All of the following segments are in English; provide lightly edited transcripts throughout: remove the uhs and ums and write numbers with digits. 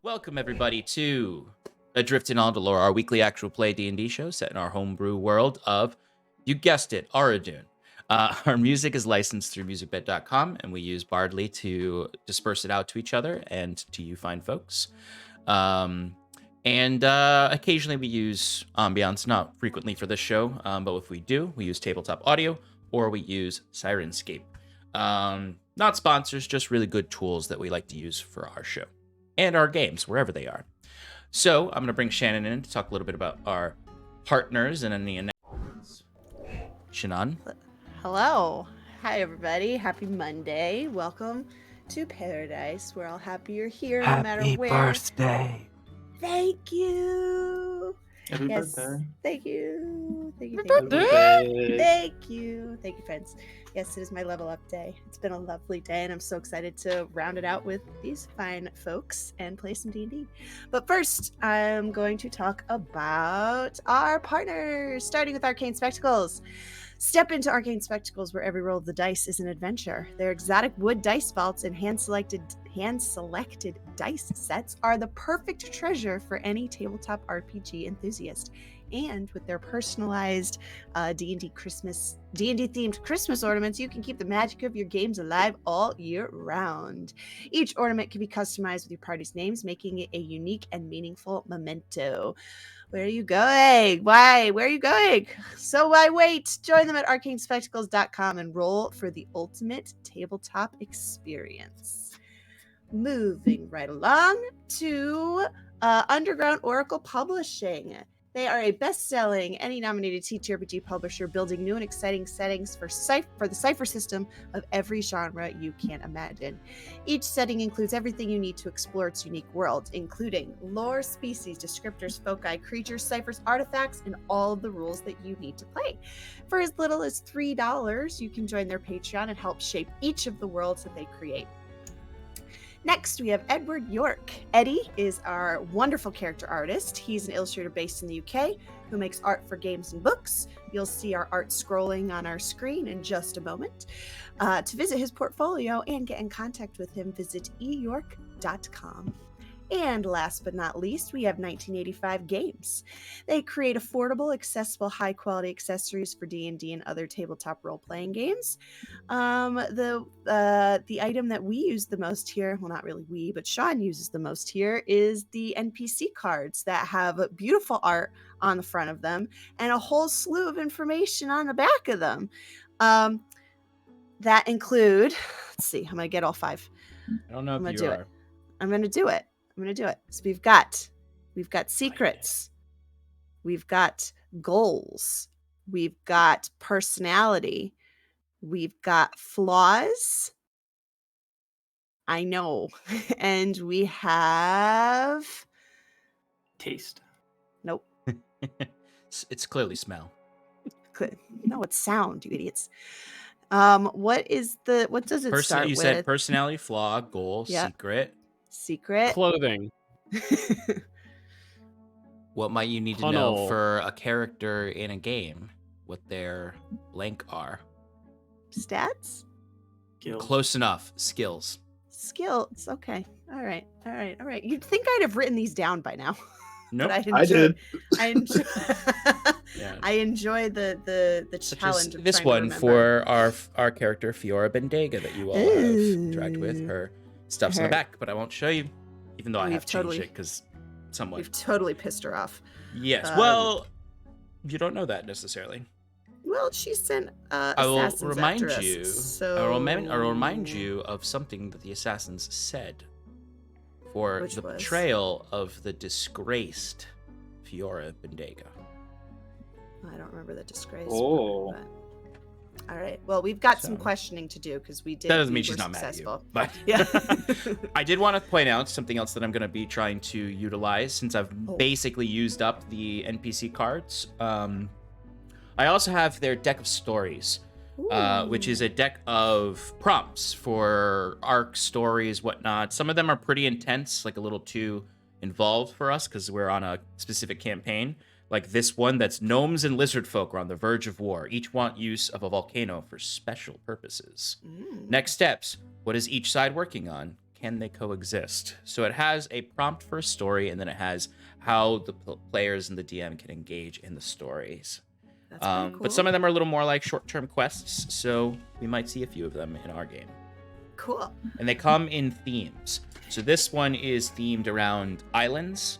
Welcome everybody to Adrift in Aldhalor, our weekly actual play D&D show set in our homebrew world of, you guessed it, Aradun. Our music is licensed through Musicbed.com, and we use Bardly to disperse it out to each other and to you fine folks. And occasionally we use Ambience, not frequently for this show, but if we do, we use TabletopAudio or we use Syrinscape. Not sponsors, just really good tools that we like to use for our show and our games, wherever they are. So I'm going to bring Shannon in to talk a little bit about our partners and any announcements. Shannon? Hello. Hi, everybody. Happy Monday. Welcome to Paradice. We're all happy you're here no matter where. Happy birthday. Thank you. Happy birthday. Thank you. Thank you. Happy birthday. Thank you. Thank you, friends. Yes, it is my level up day. It's been a lovely day, and I'm so excited to round it out with these fine folks and play some D&D. But first, I'm going to talk about our partners, starting with Arcane Spectacles. Step into Arcane Spectacles, where every roll of the dice is an adventure. Their exotic wood dice vaults and hand-selected dice sets are the perfect treasure for any tabletop RPG enthusiast. And with their personalized D&D themed Christmas ornaments, you can keep the magic of your games alive all year round. Each ornament can be customized with your party's names, making it a unique and meaningful memento. Where are you going? Why? Where are you going? So why wait? Join them at arcanespectacles.com and roll for the ultimate tabletop experience. Moving right along to Underground Oracle Publishing. They are a best-selling, Emmy-nominated TTRPG publisher building new and exciting settings for the cipher system of every genre you can imagine. Each setting includes everything you need to explore its unique world, including lore, species, descriptors, foci, creatures, ciphers, artifacts, and all of the rules that you need to play. For as little as $3, you can join their Patreon and help shape each of the worlds that they create. Next, we have Edward Yorke. Eddie is our wonderful character artist. He's an illustrator based in the UK who makes art for games and books. You'll see our art scrolling on our screen in just a moment. To visit his portfolio and get in contact with him, visit eyorke.com. And last but not least, we have 1985 Games. They create affordable, accessible, high-quality accessories for D&D and other tabletop role-playing games. The item that we use the most here, well, not really we, but Sean uses the most here, is the NPC cards that have beautiful art on the front of them and a whole slew of information on the back of them. That include, let's see, I'm going to get all five. I don't know if you are. I'm going to do it. So we've got secrets, we've got goals, we've got personality, we've got flaws. I know. And we have Taste. Nope. It's clearly smell. No, it's sound, you idiots. What does it start with? You said personality, flaw, goal, Yep. Secret. Clothing. What might you need to know for a character in a game? What their blank are? Stats? Skills. Close enough. Skills. Okay. All right. You'd think I'd have written these down by now. No, nope. I did. Yeah. I enjoy the Such challenge. As this one for our character Fiora Bendega that you all have interacted with. Her stuff's in the back, but I won't show you, even though I have changed it because someone. We've totally pissed her off. Yes. Well, you don't know that necessarily. Well, she sent I will assassins remind after you. us, so... I will remind you of something that the assassins said for the betrayal of the disgraced Fiora Bendega. I don't remember the disgrace. Oh. All right. Well, we've got some questioning to do because we did. That doesn't mean she's not successful. mad at you. But Yeah. I did want to point out something else that I'm going to be trying to utilize since I've basically used up the NPC cards. I also have their deck of stories, which is a deck of prompts for arc stories, whatnot. Some of them are pretty intense, like a little too involved for us because we're on a specific campaign. Like this one that's gnomes and lizard folk are on the verge of war. Each want use of a volcano for special purposes. Next steps. What is each side working on? can they coexist? So it has a prompt for a story, and then it has how the players and the DM can engage in the stories. That's pretty cool. But some of them are a little more like short-term quests, so we might see a few of them in our game. Cool. And they come in themes. So this one is themed around islands.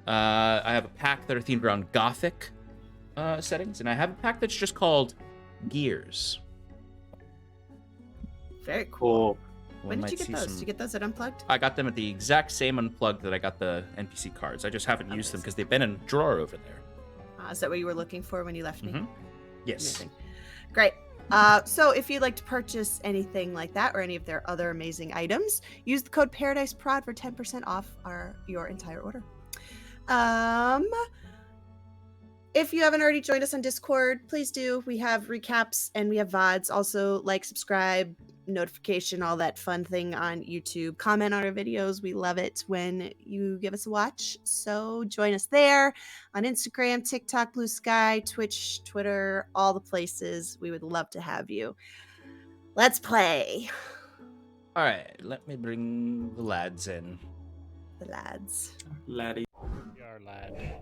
I have a pack that are themed around Gothic settings, and I have a pack that's just called Gears. Very cool. Cool. When did you get those? Did you get those at Unplugged? I got them at the exact same Unplugged that I got the NPC cards. I just haven't used them because they've been in a drawer over there. Is that what you were looking for when you left me? Mhm. Yes. Amazing. Great. So if you'd like to purchase anything like that or any of their other amazing items, use the code paradiceprod for 10% off your entire order. If you haven't already joined us on Discord, please do. We have recaps and we have VODs. Also, like, subscribe, notification, all that fun thing on YouTube. Comment on our videos. We love it when you give us a watch. So join us there on Instagram, TikTok, Bluesky, Twitch, Twitter, all the places. We would love to have you. Let's play. All right, let me bring the lads in. The lads. Laddie. We are lad.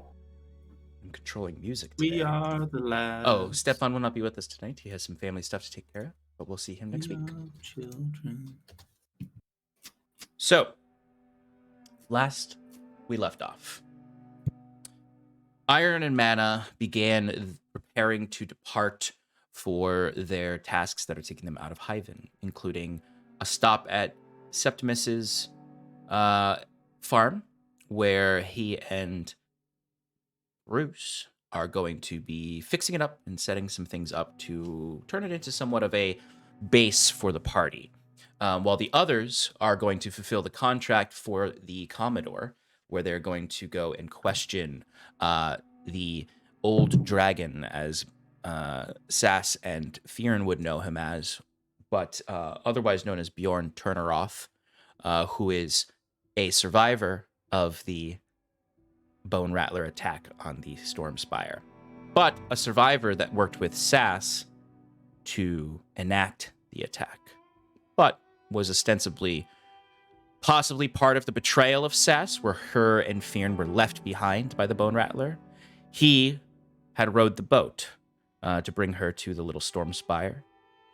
I'm controlling music today. We are the lads. Oh, Stefan will not be with us tonight. He has some family stuff to take care of, but we'll see him next We week. are children. So, last we left off, Iron and Mana began preparing to depart for their tasks that are taking them out of Hyven, including a stop at Septimus's farm, where he and Bruce are going to be fixing it up and setting some things up to turn it into somewhat of a base for the party. While the others are going to fulfill the contract for the Commodore, where they're going to go and question the old dragon, as Sass and Fearin would know him as, but otherwise known as Bjorn Turneroth, who is a survivor of the Bone Rattler attack on the Storm Spire, but a survivor that worked with Sass to enact the attack, but was ostensibly possibly part of the betrayal of Sass, where her and Fearn were left behind by the Bone Rattler. He had rowed the boat to bring her to the little Storm Spire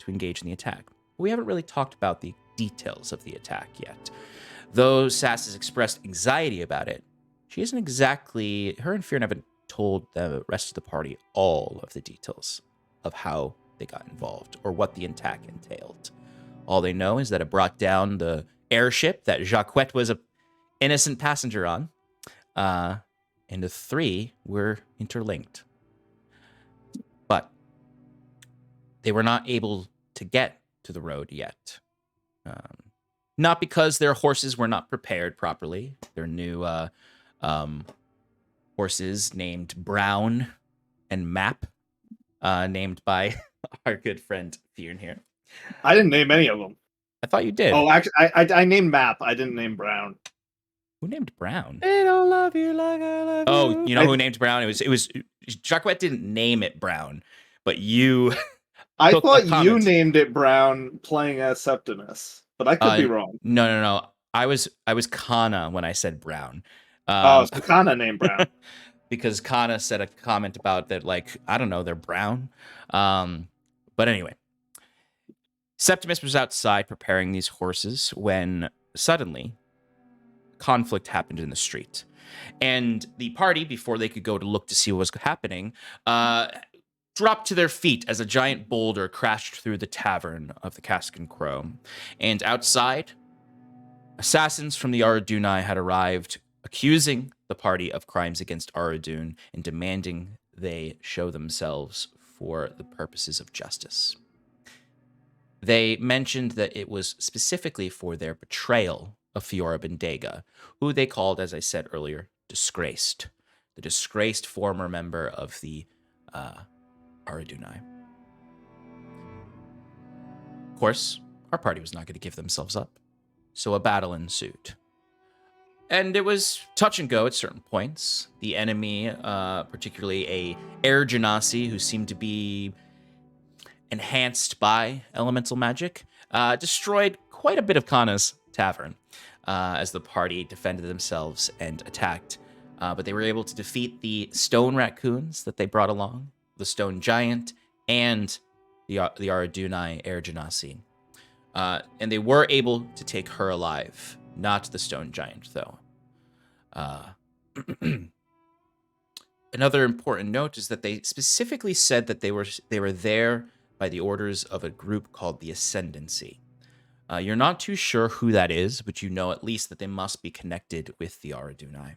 to engage in the attack. We haven't really talked about the details of the attack yet. Though Sass has expressed anxiety about it, she isn't exactly, her and Fearn haven't told the rest of the party all of the details of how they got involved or what the attack entailed. All they know is that it brought down the airship that Jacquette was an innocent passenger on, and the three were interlinked. But they were not able to get to the road yet. Not because their horses were not prepared properly. Their new horses named Brown and Map, named by our good friend Fearn here. I didn't name any of them. I thought you did. Oh, actually, I named Map. I didn't name Brown. Who named Brown? They don't love you like I love you. Oh, you know who named Brown? It was Jacquette didn't name it Brown, but you. I took a thought you comment. named it Brown playing as Septimus, but I could be wrong. No. I was Kana when I said Brown. So Kana named Brown. Because Kana said a comment about that, like, I don't know, they're brown. But anyway, Septimus was outside preparing these horses when suddenly conflict happened in the street. And the party, before they could go to look to see what was happening, dropped to their feet as a giant boulder crashed through the tavern of the Cask and Crow. And outside, assassins from the Aradunai had arrived, accusing the party of crimes against Aradun and demanding they show themselves for the purposes of justice. They mentioned that it was specifically for their betrayal of Fiora Bendega, who they called, as I said earlier, disgraced. The disgraced former member of the Aradunai. Of course, our party was not going to give themselves up, so a battle ensued. And it was touch and go at certain points. The enemy, particularly a air genasi who seemed to be enhanced by elemental magic, destroyed quite a bit of Kana's tavern as the party defended themselves and attacked. But they were able to defeat the stone raccoons that they brought along, the stone giant, and the Aradunai air genasi. And they were able to take her alive, not the stone giant, though. Another important note is that they specifically said that they were there by the orders of a group called the Ascendency. You're not too sure who that is, but you know at least that they must be connected with the Aradunai.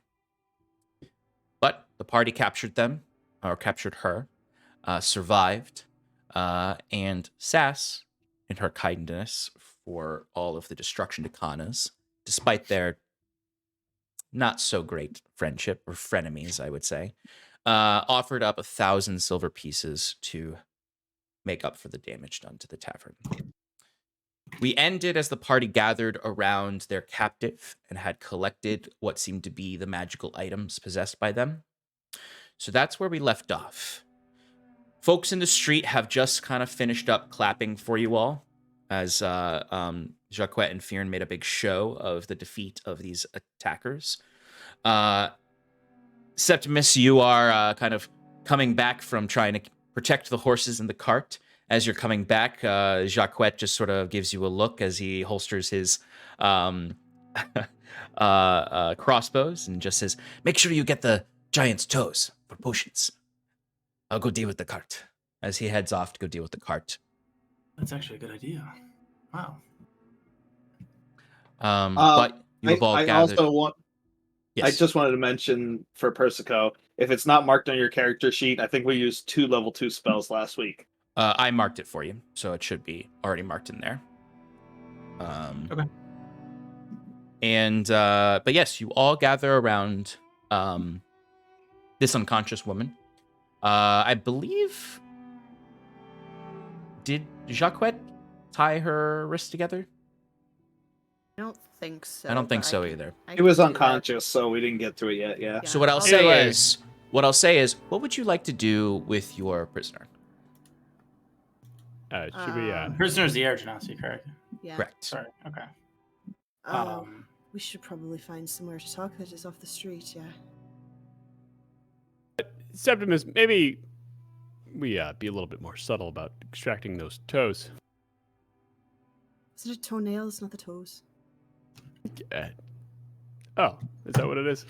But the party captured them, or captured her, survived, and Sass, in her kindness for all of the destruction to Khanas, despite their not so great friendship, or frenemies, I would say, offered up 1,000 silver pieces to make up for the damage done to the tavern. We ended as the party gathered around their captive and had collected what seemed to be the magical items possessed by them. So that's where we left off. Folks in the street have just kind of finished up clapping for you all, as Jacquette and Fearn made a big show of the defeat of these attackers. Septimus, you are kind of coming back from trying to protect the horses in the cart. As you're coming back, Jacquette just sort of gives you a look as he holsters his crossbows and just says, "Make sure you get the giant's toes for potions. I'll go deal with the cart." As he heads off to go deal with the cart. That's actually a good idea. Wow. But you have all I gathered. also want. Yes. I just wanted to mention for Persico, if it's not marked on your character sheet, I think we used 2 level 2 spells last week. I marked it for you, so it should be already marked in there. Okay. And but yes, you all gather around this unconscious woman. I believe. Did Jacquette tie her wrists together? I don't think so. I don't think but so can- either. I He can was do that. unconscious, so we didn't get to it yet. Yeah. So what I'll I'll say Either way. is, what would you like to do with your prisoner? It should be Prisoner's the air genasi, correct? Yeah. Correct. Sorry. Okay. We should probably find somewhere to talk that is off the street. Yeah. Septimus, maybe we be a little bit more subtle about extracting those toes. Is it a toenail? It's not the toes. Oh, is that what it is?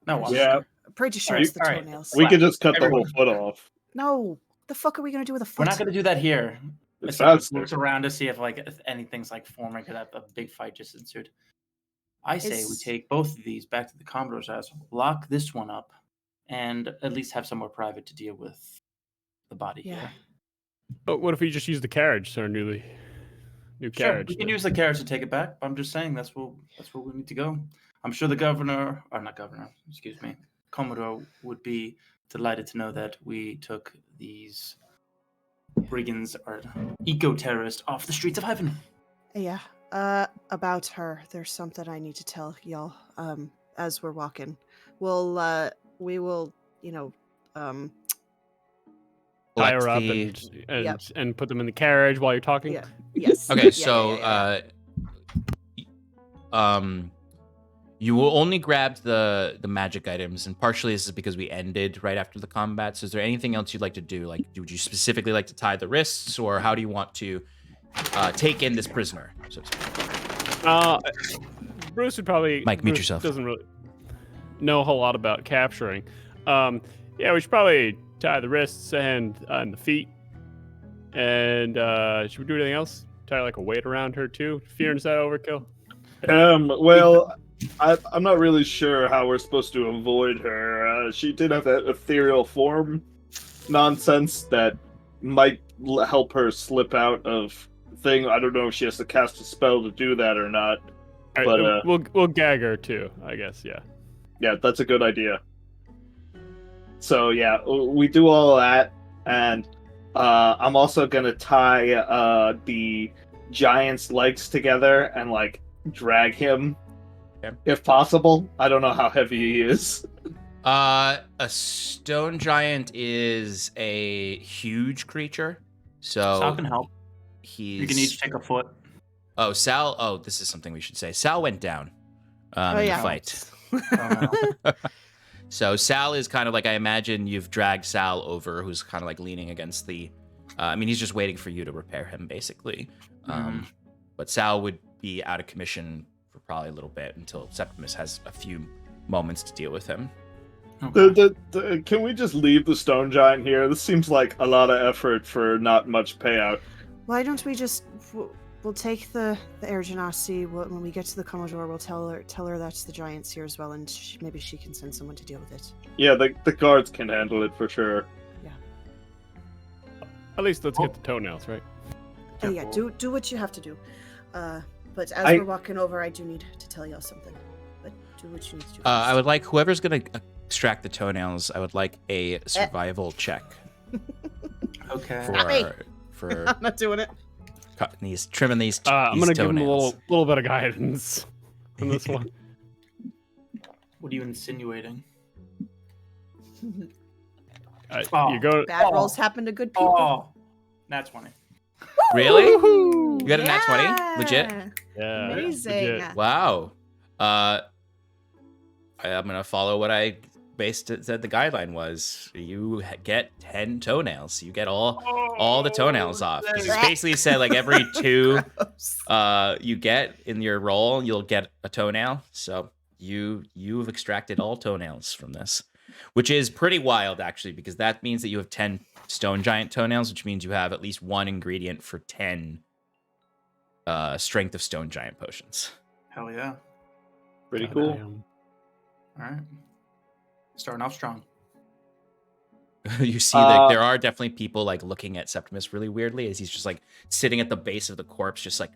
No. Yeah. I'm pretty sure Alright, it's the alright. toenails. We could just cut Everyone. the whole foot off. No. What the fuck are we gonna do with a foot? We're not going to do that here. It's Let's faster. look around to see if if anything's forming, because a big fight just ensued. I say we Is- take both of these back to the Commodore's house, lock this one up, and at least have somewhere private to deal with the body. Yeah. here. But what if we just use the carriage, our new Sure, carriage? we can then? use the carriage to take it back. I'm just saying that's where we need to go. I'm sure the governor, or not governor, excuse me, Commodore would be delighted to know that we took these brigands or eco-terrorists off the streets of heaven. Yeah. About her, there's something I need to tell y'all. As we're walking, we will, Tie Collect her up the- and put them in the carriage while you're talking. yeah, yes. Okay, Yeah, so yeah. You will only grab the magic items, and partially this is because we ended right after the combat. So is there anything else you'd like to do? Like, would you specifically like to tie the wrists, or how do you want to take in this prisoner? So to speak? Bruce would probably. Mike, mute Bruce yourself. Doesn't really know a whole lot about capturing. Yeah, we should probably tie the wrists and the feet. And should we do anything else? Tie like a weight around her too? Fear, is that overkill? Well, I'm not really sure how we're supposed to avoid her. She did have that ethereal form nonsense that might help her slip out of thing. I don't know if she has to cast a spell to do that or not. All right, But, we'll gag her too, I guess. Yeah. Yeah, that's a good idea. So yeah, we do all that, and I'm also gonna tie the giant's legs together and drag him, if possible. I don't know how heavy he is. A stone giant is a huge creature, so So I can help. he's. You can each take a foot. Oh, Sal. Oh, this is something we should say. Sal went down in yeah. the fight. Oh, no. So Sal is kind of like, I imagine you've dragged Sal over, who's kind of like leaning against the. I mean, he's just waiting for you to repair him, basically. But Sal would be out of commission for probably a little bit until Septimus has a few moments to deal with him. Okay. Can we just leave the stone giant here? This seems like a lot of effort for not much payout. Why don't we just... We'll take the air genasi. When we get to the Commodore, we'll tell her that's the giants here as well, and maybe she can send someone to deal with it. Yeah, the guards can handle it for sure. At least let's get the toenails, right? Oh yeah, do what you have to do. But as we're walking over, I do need to tell y'all something. But do what you need to do. I would like whoever's gonna extract the toenails. I would like a survival check Okay. for I'm not doing it. trimming these. I'm these gonna give him a toenails. little bit of guidance on this one. What are you insinuating? You go. Bad rolls happen to good people. Oh, that's funny. Really? You got a nat 20? Legit? Yeah, Amazing. legit. Wow. I'm gonna follow what I said the guideline was. You get 10 toenails. You get all the toenails off. It's basically said like every 2 you get in your roll, you'll get a toenail. So you've extracted all toenails from this, which is pretty wild actually, because that means that you have 10 stone giant toenails, which means you have at least 1 ingredient for 10 strength of stone giant potions. Hell yeah. Pretty cool. Damn. All right. Starting off strong. You see that there are definitely people like looking at Septimus really weirdly as he's just like sitting at the base of the corpse, just like.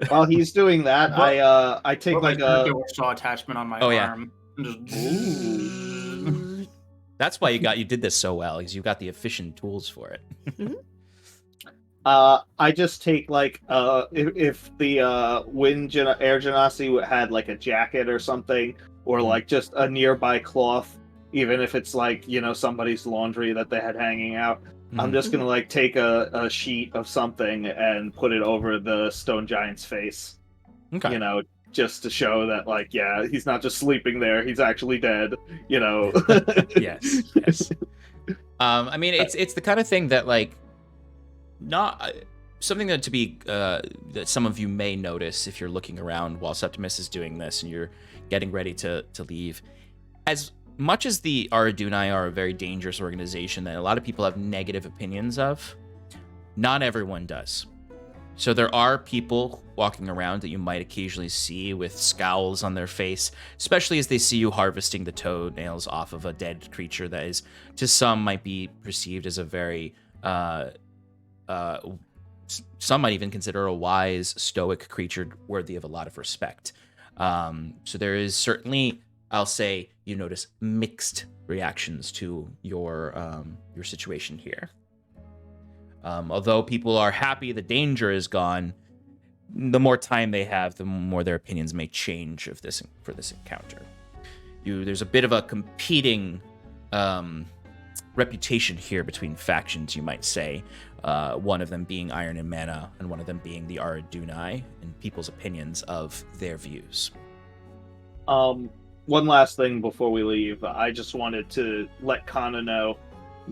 While he's doing that, I take like a saw attachment on my yeah. arm. And just... That's why you did this so well, because you got the efficient tools for it. I just take like if the air genasi had like a jacket or something, or like just a nearby cloth, even if it's like, you know, somebody's laundry that they had hanging out. I'm just gonna like take a sheet of something and put it over the stone giant's face. Okay. You know, just to show that like, yeah, he's not just sleeping there, he's actually dead, you know. Yes. I mean, it's the kind of thing that like not something that that some of you may notice if you're looking around while Septimus is doing this and you're getting ready to leave. As much as the Aradunai are a very dangerous organization that a lot of people have negative opinions of, not everyone does. So there are people walking around that you might occasionally see with scowls on their face, especially as they see you harvesting the toenails off of a dead creature that is, to some, might be perceived as a very, some might even consider a wise, stoic creature worthy of a lot of respect. So there is certainly, I'll say, you notice mixed reactions to your situation here. Although people are happy the danger is gone, the more time they have, the more their opinions may change for this encounter. There's a bit of a competing reputation here between factions, you might say. One of them being Iron and Mana, and one of them being the Aradunai, and people's opinions of their views. One last thing before we leave. I just wanted to let Kana know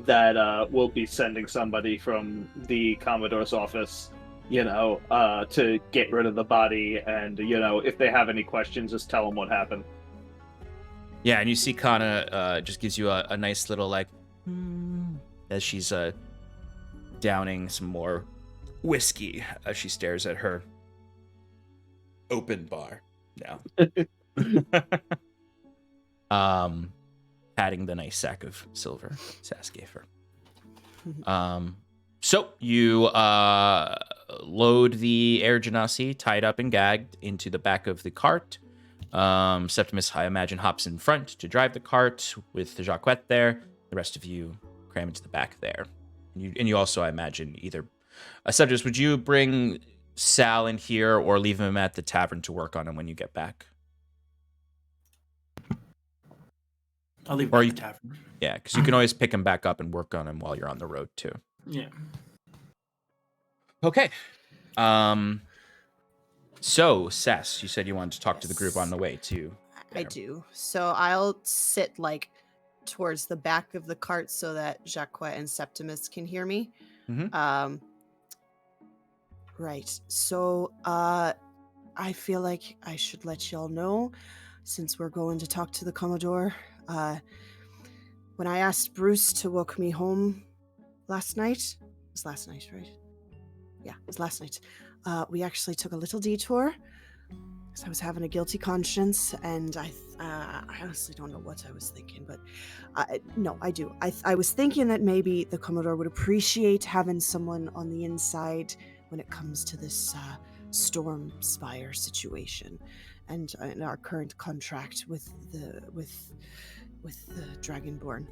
that we'll be sending somebody from the Commodore's office, you know, to get rid of the body, and, you know, if they have any questions, just tell them what happened. Yeah, and you see Kana just gives you a nice little, like, as she's downing some more whiskey as she stares at her open bar now. Patting the nice sack of silver Sass gave her. So you load the air genasi, tied up and gagged, into the back of the cart. Septimus, I imagine, hops in front to drive the cart with the Jacquette there. The rest of you cram into the back there. And you also, I imagine, either... Septimus, would you bring Sal in here or leave him at the tavern to work on him when you get back? I'll leave him at the tavern. Yeah, because you can always pick him back up and work on him while you're on the road, too. Yeah. Okay. So, Sess, you said you wanted to talk to the group on the way to. I do. So I'll sit like towards the back of the cart so that Jacques and Septimus can hear me. Mhm. Right. So I feel like I should let y'all know, since we're going to talk to the Commodore. When I asked Bruce to walk me home last night, it was last night, right? Yeah, it was last night. We actually took a little detour because I was having a guilty conscience, and I honestly don't know what I was thinking, but no, I do. I was thinking that maybe the Commodore would appreciate having someone on the inside when it comes to this storm spire situation, and our current contract with the Dragonborn.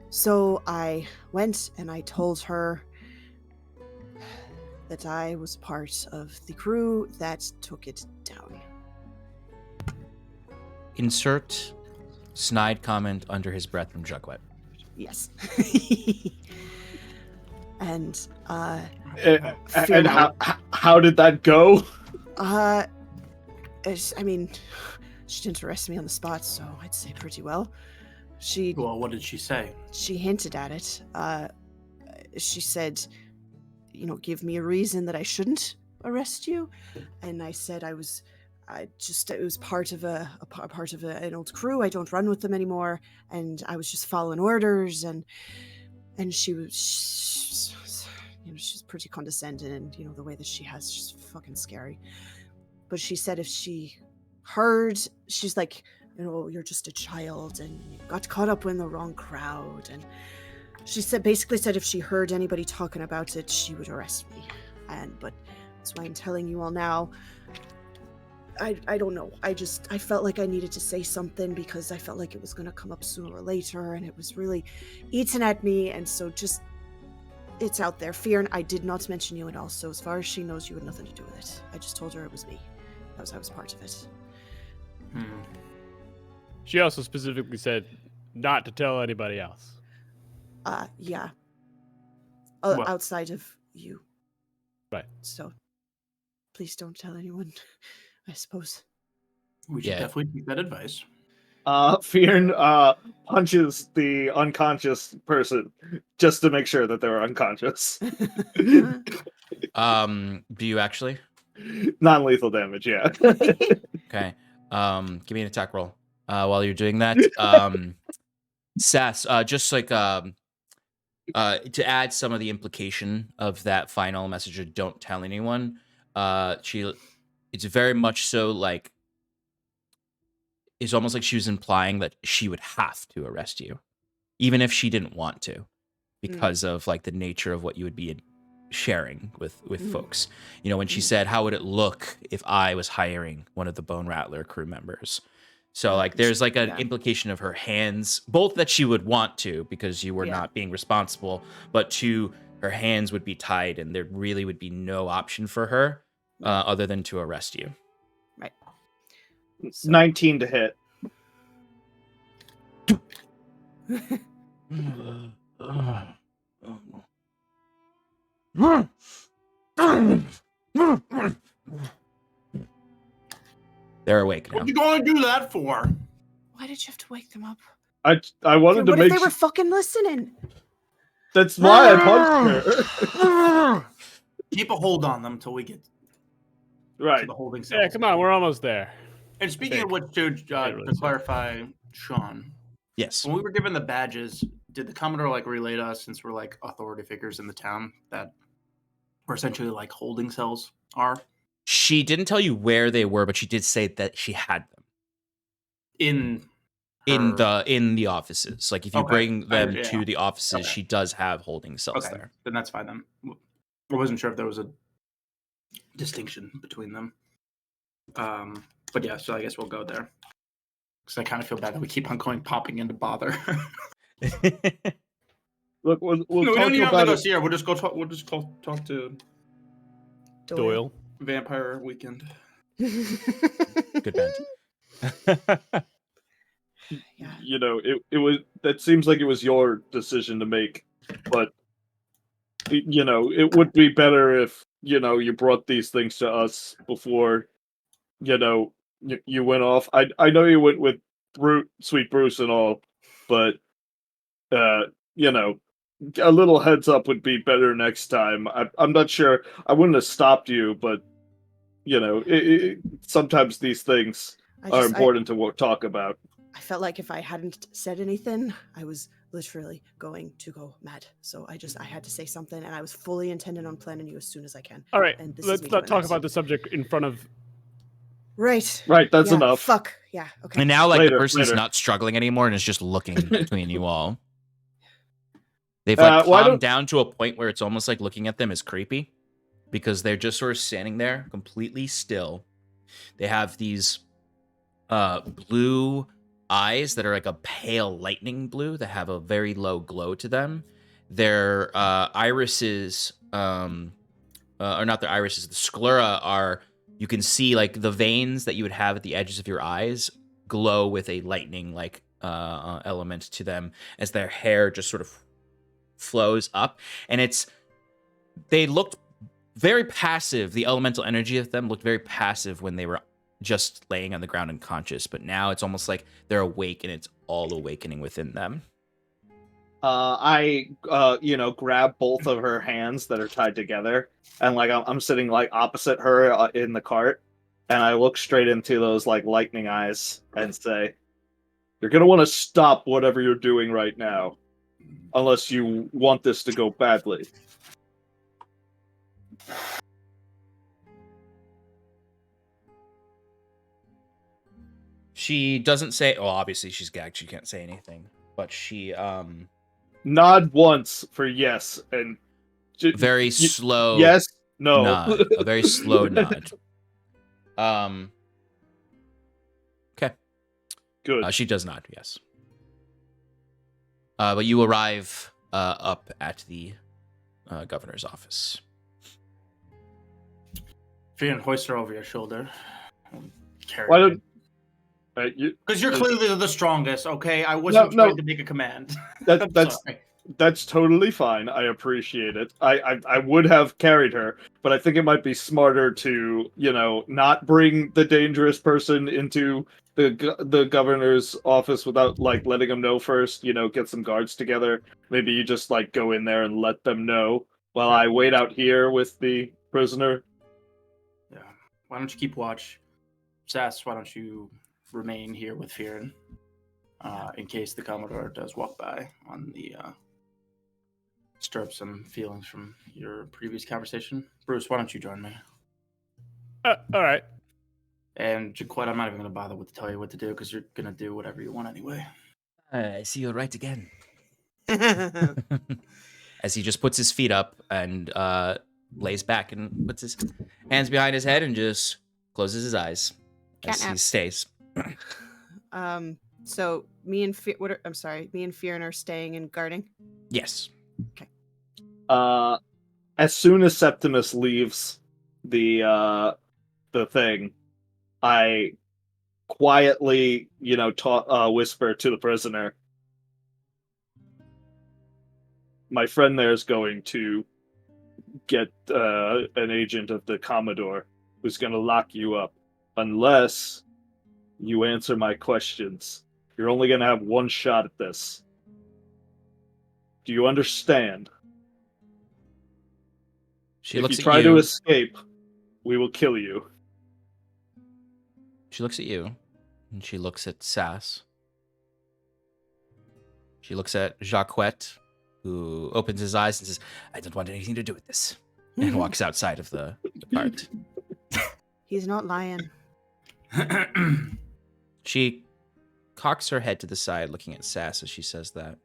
So I went and I told her that I was part of the crew that took it down. Insert snide comment under his breath from Jugwet. Yes. And And how did that go? I mean, she didn't arrest me on the spot, so I'd say pretty well. Well, what did she say? She hinted at it. She said, give me a reason that I shouldn't arrest you. And I said it was part of an old crew. I don't run with them anymore, and I was just following orders. And she's pretty condescending, and the way that she has, she's fucking scary. But she said if she heard, she's like, you're just a child and you got caught up in the wrong crowd. And she basically said if she heard anybody talking about it, she would arrest me. But that's why I'm telling you all now. I don't know. I felt like I needed to say something because I felt like it was going to come up sooner or later, and it was really eating at me. And so just, it's out there. Fear, and I did not mention you at all. So as far as she knows, you had nothing to do with it. I just told her it was me. I was part of it. She also specifically said not to tell anybody else. Yeah. Well- Outside of you. Right. So please don't tell anyone, I suppose. We should definitely take that advice. Fearn punches the unconscious person just to make sure that they're unconscious. Do you actually? Non-lethal damage, yeah. Okay. Give me an attack roll. While you're doing that, Sass, just like to add some of the implication of that final message of don't tell anyone, it's very much so like, it's almost like she was implying that she would have to arrest you, even if she didn't want to, because of like the nature of what you would be sharing with folks. When she said, how would it look if I was hiring one of the Bone Rattler crew members? So like there's like an implication of her hands, both that she would want to because you were not being responsible, but two, her hands would be tied and there really would be no option for her other than to arrest you. Right. 19 to hit. They're awake now. What are you going to do that for? Why did you have to wake them up? I wanted to What make if they were fucking listening? That's why I punched her. Keep a hold on them until we get Right. to the holding cells. Yeah, come on, we're almost there. And speaking of which, to clarify, Sean, Yes. when we were given the badges, did the Commodore relay to us, since we're authority figures in the town, that we're essentially holding cells are? She didn't tell you where they were, but she did say that she had them In the offices. Like if you bring them to the offices, she does have holding cells there. Then that's fine then. I wasn't sure if there was a distinction between them. But yeah, so I guess we'll go there. Because I kind of feel bad that we keep on popping in to bother. Look, we'll no, we talk don't even have to about go it. see her. We'll just go talk. We'll just go talk to Doyle. Vampire Weekend. Good band. Yeah. It was, that seems like it was your decision to make, but it would be better if you brought these things to us before, you went off. I know you went with Sweet Bruce and all, but you know, a little heads up would be better next time. I'm not sure. I wouldn't have stopped you, but sometimes these things are important to talk about. I felt like if I hadn't said anything, I was literally going to go mad. So I had to say something, and I was fully intending on planning you as soon as I can. All right, And this let's is me not doing talk that. about the subject in front of. Right. Right, that's Yeah, enough. Fuck. Yeah. Okay. And now, like, Later, the person's later. not struggling anymore and is just looking between you all. They've like calmed down to a point where it's almost like looking at them is creepy because they're just sort of standing there completely still. They have these blue eyes that are like a pale lightning blue that have a very low glow to them. Their irises, or not their irises, the sclera are, you can see like the veins that you would have at the edges of your eyes glow with a lightning like element to them as their hair just sort of flows up. And they looked very passive. The elemental energy of them looked very passive when they were just laying on the ground unconscious, but now it's almost like they're awake and it's all awakening within them. I grab both of her hands that are tied together, and like I'm sitting like opposite her in the cart, and I look straight into those like lightning eyes and say, "You're gonna want to stop whatever you're doing right now, unless you want this to go badly." She doesn't say, well, obviously she's gagged, she can't say anything, but she Nod once for yes, and very slow yes, no. nod, a very slow nod. Okay. Good. She does nod, yes. But you arrive up at the governor's office. Fear hoist her over your shoulder. Why don't because you're clearly the strongest, okay? I wasn't trying to make a command. That's totally fine. I appreciate it. I would have carried her, but I think it might be smarter to, not bring the dangerous person into the governor's office without like letting him know first, get some guards together. Maybe you just like go in there and let them know while I wait out here with the prisoner. Yeah. Why don't you keep watch? Sass, why don't you remain here with Fearin in case the Commodore does walk by on the stir up some feelings from your previous conversation. Bruce, why don't you join me? All right. And Jaquette, I'm not even going to bother to tell you what to do because you're going to do whatever you want anyway. I see you're right again. As he just puts his feet up and lays back and puts his hands behind his head and just closes his eyes as he stays. So me and Fearin are staying and guarding. Yes. Okay. As soon as Septimus leaves the thing, I quietly, whisper to the prisoner, "My friend there is going to get an agent of the Commodore who's going to lock you up unless you answer my questions. You're only going to have one shot at this. Do you understand? She if looks you at try you. to escape, we will kill you." She looks at you, and she looks at Sass. She looks at Jaquette, who opens his eyes and says, "I don't want anything to do with this," and walks outside of the cart. He's not lying. She cocks her head to the side, looking at Sass as she says that,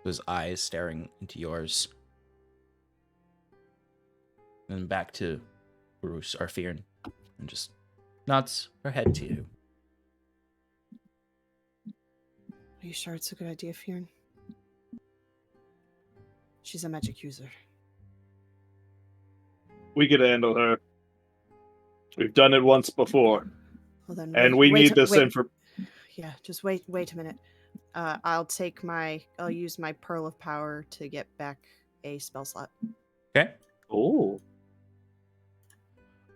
those eyes staring into yours. And back to Bruce, or Fearin, and just nods her head to you. Are you sure it's a good idea, Fearin? She's a magic user. We could handle her. We've done it once before. Well, then and we need this information. Yeah, just wait a minute. I'll use my Pearl of Power to get back a spell slot. Okay. Oh.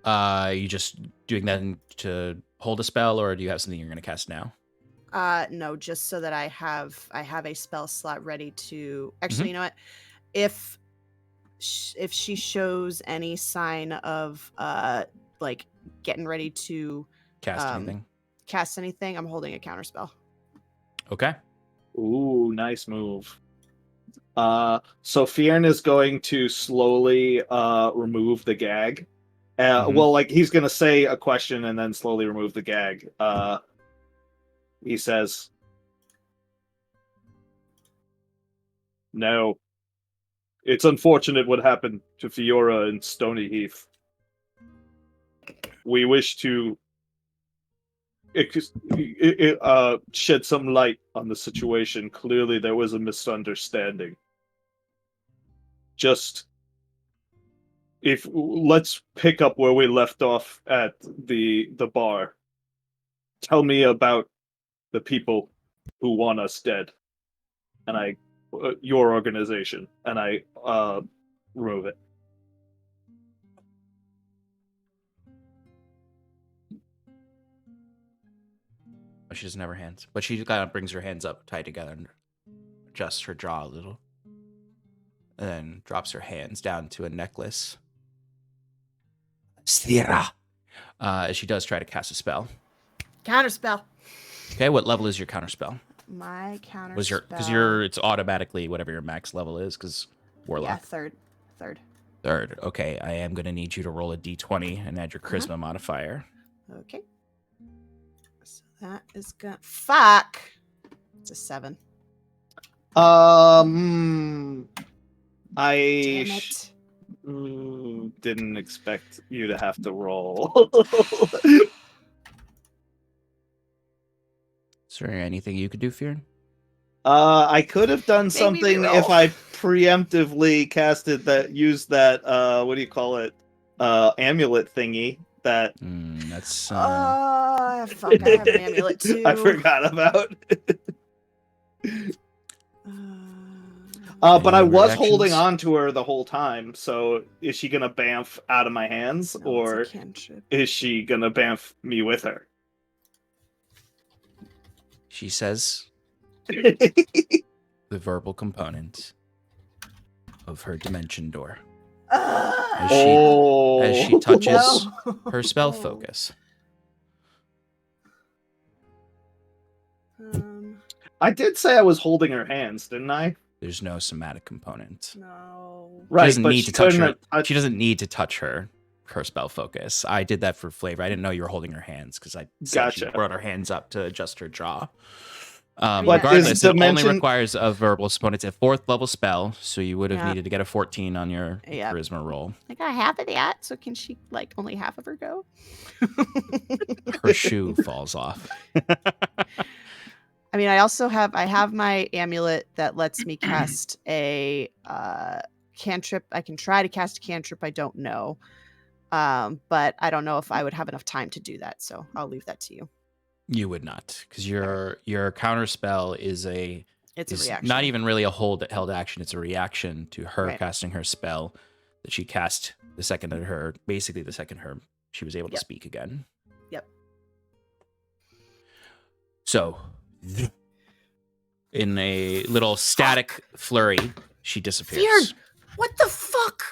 You just doing that to hold a spell, or do you have something you're going to cast now? No, just so that I have a spell slot ready to. Actually, Mhm. you know what? If she shows any sign of like getting ready to Cast anything? cast anything, I'm holding a counter spell. Okay. Ooh, nice move. So Fiern is going to slowly remove the gag. Well, like he's gonna say a question and then slowly remove the gag. He says, "No, it's unfortunate what happened to Fiora and Stony Heath. We wish to shed some light on the situation. Clearly, there was a misunderstanding. Let's pick up where we left off at the bar. Tell me about the people who want us dead, and your organization, and I remove it." She doesn't have her hands, but she kind of brings her hands up tight together and adjusts her jaw a little, and then drops her hands down to a necklace. Sthira. As she does try to cast a spell. Counter spell. Okay, what level is your counter spell? My counter Because spell. it's automatically whatever your max level is, because Warlock. Yeah, third. Okay, I am going to need you to roll a d20 and add your charisma modifier. Okay. So that is gonna fuck. It's a 7. I Damn it. didn't expect you to have to roll. Is there anything you could do, Fearn? I could have done something reroll. if I preemptively used that what do you call it? Amulet thingy that That's Fuck, I have an amulet too. I forgot about. But I Any was reactions? holding on to her the whole time, so is she gonna bamf out of my hands, No, or it's a cantrip. is she gonna bamf me with her? she says the verbal component of her dimension door. As she touches her spell focus. I did say I was holding her hands, didn't I? There's no somatic component. No. Right, She doesn't but need to touch her. couldn't- She doesn't need to touch her spell focus. I did that for flavor. I didn't know you were holding her hands because I said she Gotcha. brought her hands up to adjust her jaw. But Regardless, is it only dimension- requires a verbal spell. It's a 4th level spell, so you would have Yeah. needed to get a 14 on your Yeah. charisma roll. I got half of that, so can she only half of her go? Her shoe falls off. I mean, I have my amulet that lets me cast a cantrip. I can try to cast a cantrip. I don't know, but I don't know if I would have enough time to do that. So I'll leave that to you. You would not, because your counter spell is a reaction. not even really a held action. It's a reaction to her Right. casting her spell that she cast the second she was able to speak again. Yep. So, in a little static flurry, she disappears. Feared! What the fuck?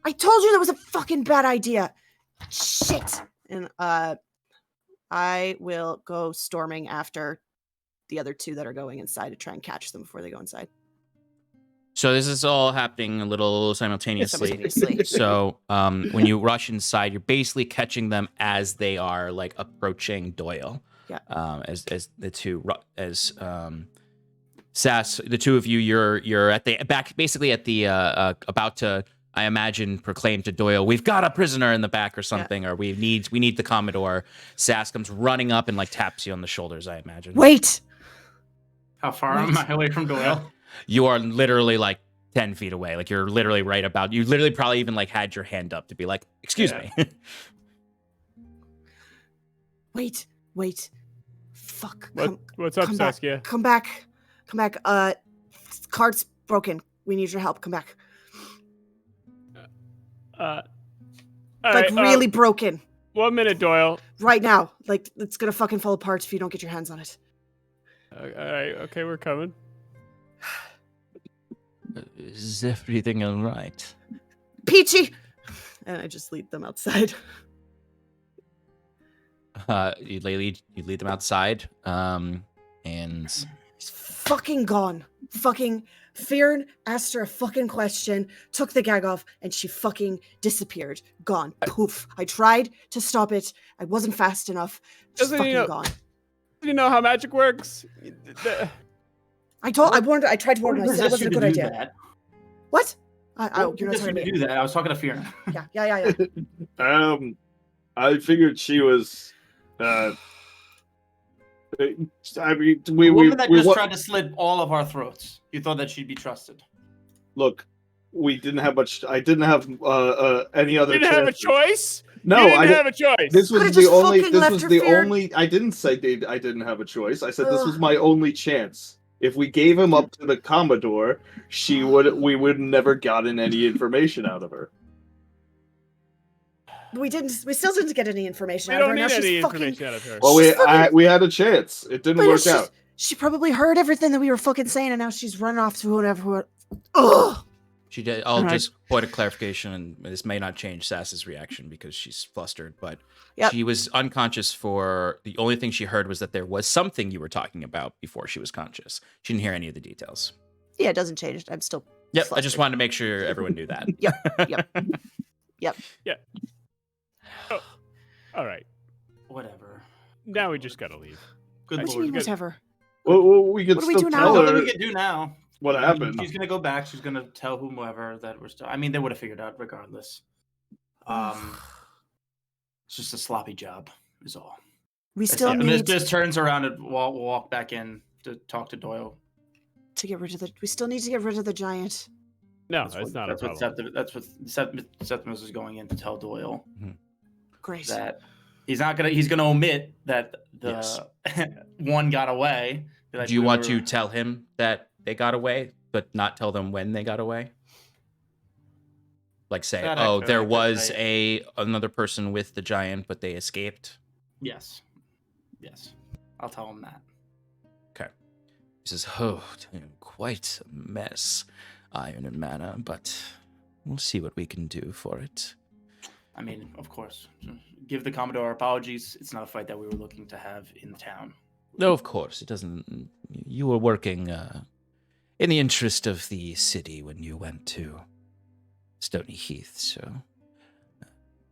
I told you that was a fucking bad idea. Shit. And I will go storming after the other 2 that are going inside to try and catch them before they go inside. So this is all happening a little simultaneously. Simultaneously. So when you rush inside, you're basically catching them as they are like approaching Doyle. Yeah. As the two Sass, the two of you, you're at the back, basically at the about to, I imagine, proclaim to Doyle, "We've got a prisoner in the back," or something, or we need the Commodore. Sass comes running up and like taps you on the shoulders, I imagine. Wait. How far am I away from Doyle? You are literally like 10 feet away. Like you're literally right about, you literally probably even like had your hand up to be like, "Excuse me." Wait. Fuck. What's up, come back. Saskia? Come back. Cart's broken. We need your help. Come back. All like right, really broken 1 minute, Doyle. right now. Like it's gonna fucking fall apart if you don't get your hands on it. All right, okay, we're coming. Is everything all right? Peachy! And I just lead them outside. You lead them outside, and He's fucking gone. Fucking Fearn asked her a fucking question, took the gag off, and she fucking disappeared. Gone. Poof. I tried to stop it. I wasn't fast enough. She's Doesn't he fucking know- gone. You know how magic works? I warned her. I tried to warn her. I said it wasn't a good idea. That? What? What You're not possessed you talking to about do that? I was talking to Fear. Yeah. I figured she was. I mean, The we woman that just wa- tried to slit all of our throats. You thought that she'd be trusted. look. We didn't have much. I didn't have any other. You didn't have a chances. choice? No, you I didn't didn't. have a choice. This was Could've the just only. fucking This left was her, the Fear. only. I didn't say I didn't have a choice. I said this was Ugh. my only chance. If we gave him up to the Commodore, we would never gotten any information out of her. We still didn't get any information We out of don't her. need Now she's any fucking. information out of her. Well, She's fucking- we had a chance. It didn't But work out. She probably heard everything that we were fucking saying, and now she's running off to whoever. Ugh. she did. I'll Alright. just point a clarification, and this may not change Sass's reaction because she's flustered, but Yep. she was unconscious for the only thing she heard was that there was something you were talking about before she was conscious. She didn't hear any of the details. Yeah, it doesn't change. I'm still. Yep, I flustered. just wanted to make sure everyone knew that. Yep. All right, Whatever. now we just gotta leave. Good What do you lord. mean, good. whatever? Well, we could What do we still do now? tell Nothing her we can do now. what I mean, happened. she's gonna go back. She's gonna tell whomever that we're still. I mean, they would have figured out regardless. It's just a sloppy job, is all. We still And need just turns around and walk back in to talk to Doyle. to get rid of the. We still need to get rid of the giant. No, that's not a That's problem. what Septimus is going in to tell Doyle Great. that he's not gonna. He's gonna omit that the Yes. one got away. Be like, Do you we want were- to tell him that they got away, but not tell them when they got away? Like say, That oh, actually, there I could was say. another person with the giant, but they escaped. Yes. I'll tell him that. He says, oh, quite a mess, Iron and Mana, but we'll see what we can do for it. I mean, of course, give the Commodore our apologies. It's not a fight that we were looking to have in town. No, of course, it doesn't. You were working in the interest of the city when you went to Stony Heath, so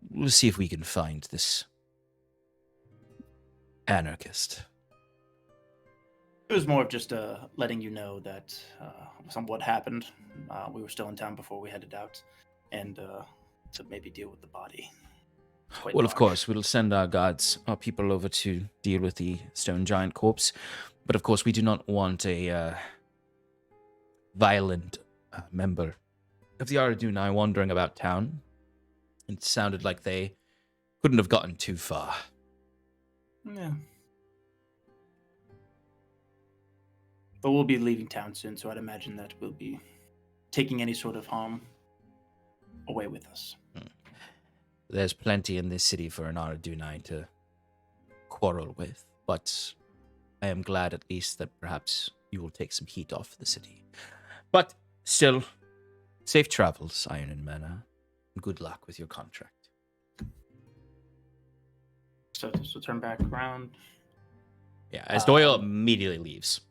we'll see if we can find this anarchist. It was more of just letting you know that what happened. We were still in town before we headed out, and to maybe deal with the body. Quite Well, of large. course, we'll send our guards, our people over to deal with the stone giant corpse. But of course, we do not want a violent member of the Aradunai wandering about town. It sounded like they couldn't have gotten too far. Yeah. But we'll be leaving town soon, so I'd imagine that we'll be taking any sort of harm away with us. There's plenty in this city for an Aradunai to quarrel with, but I am glad at least that perhaps you will take some heat off the city. But still, safe travels, Iron and Mana. Good luck with your contract. So turn back around. Yeah, as Doyle immediately leaves.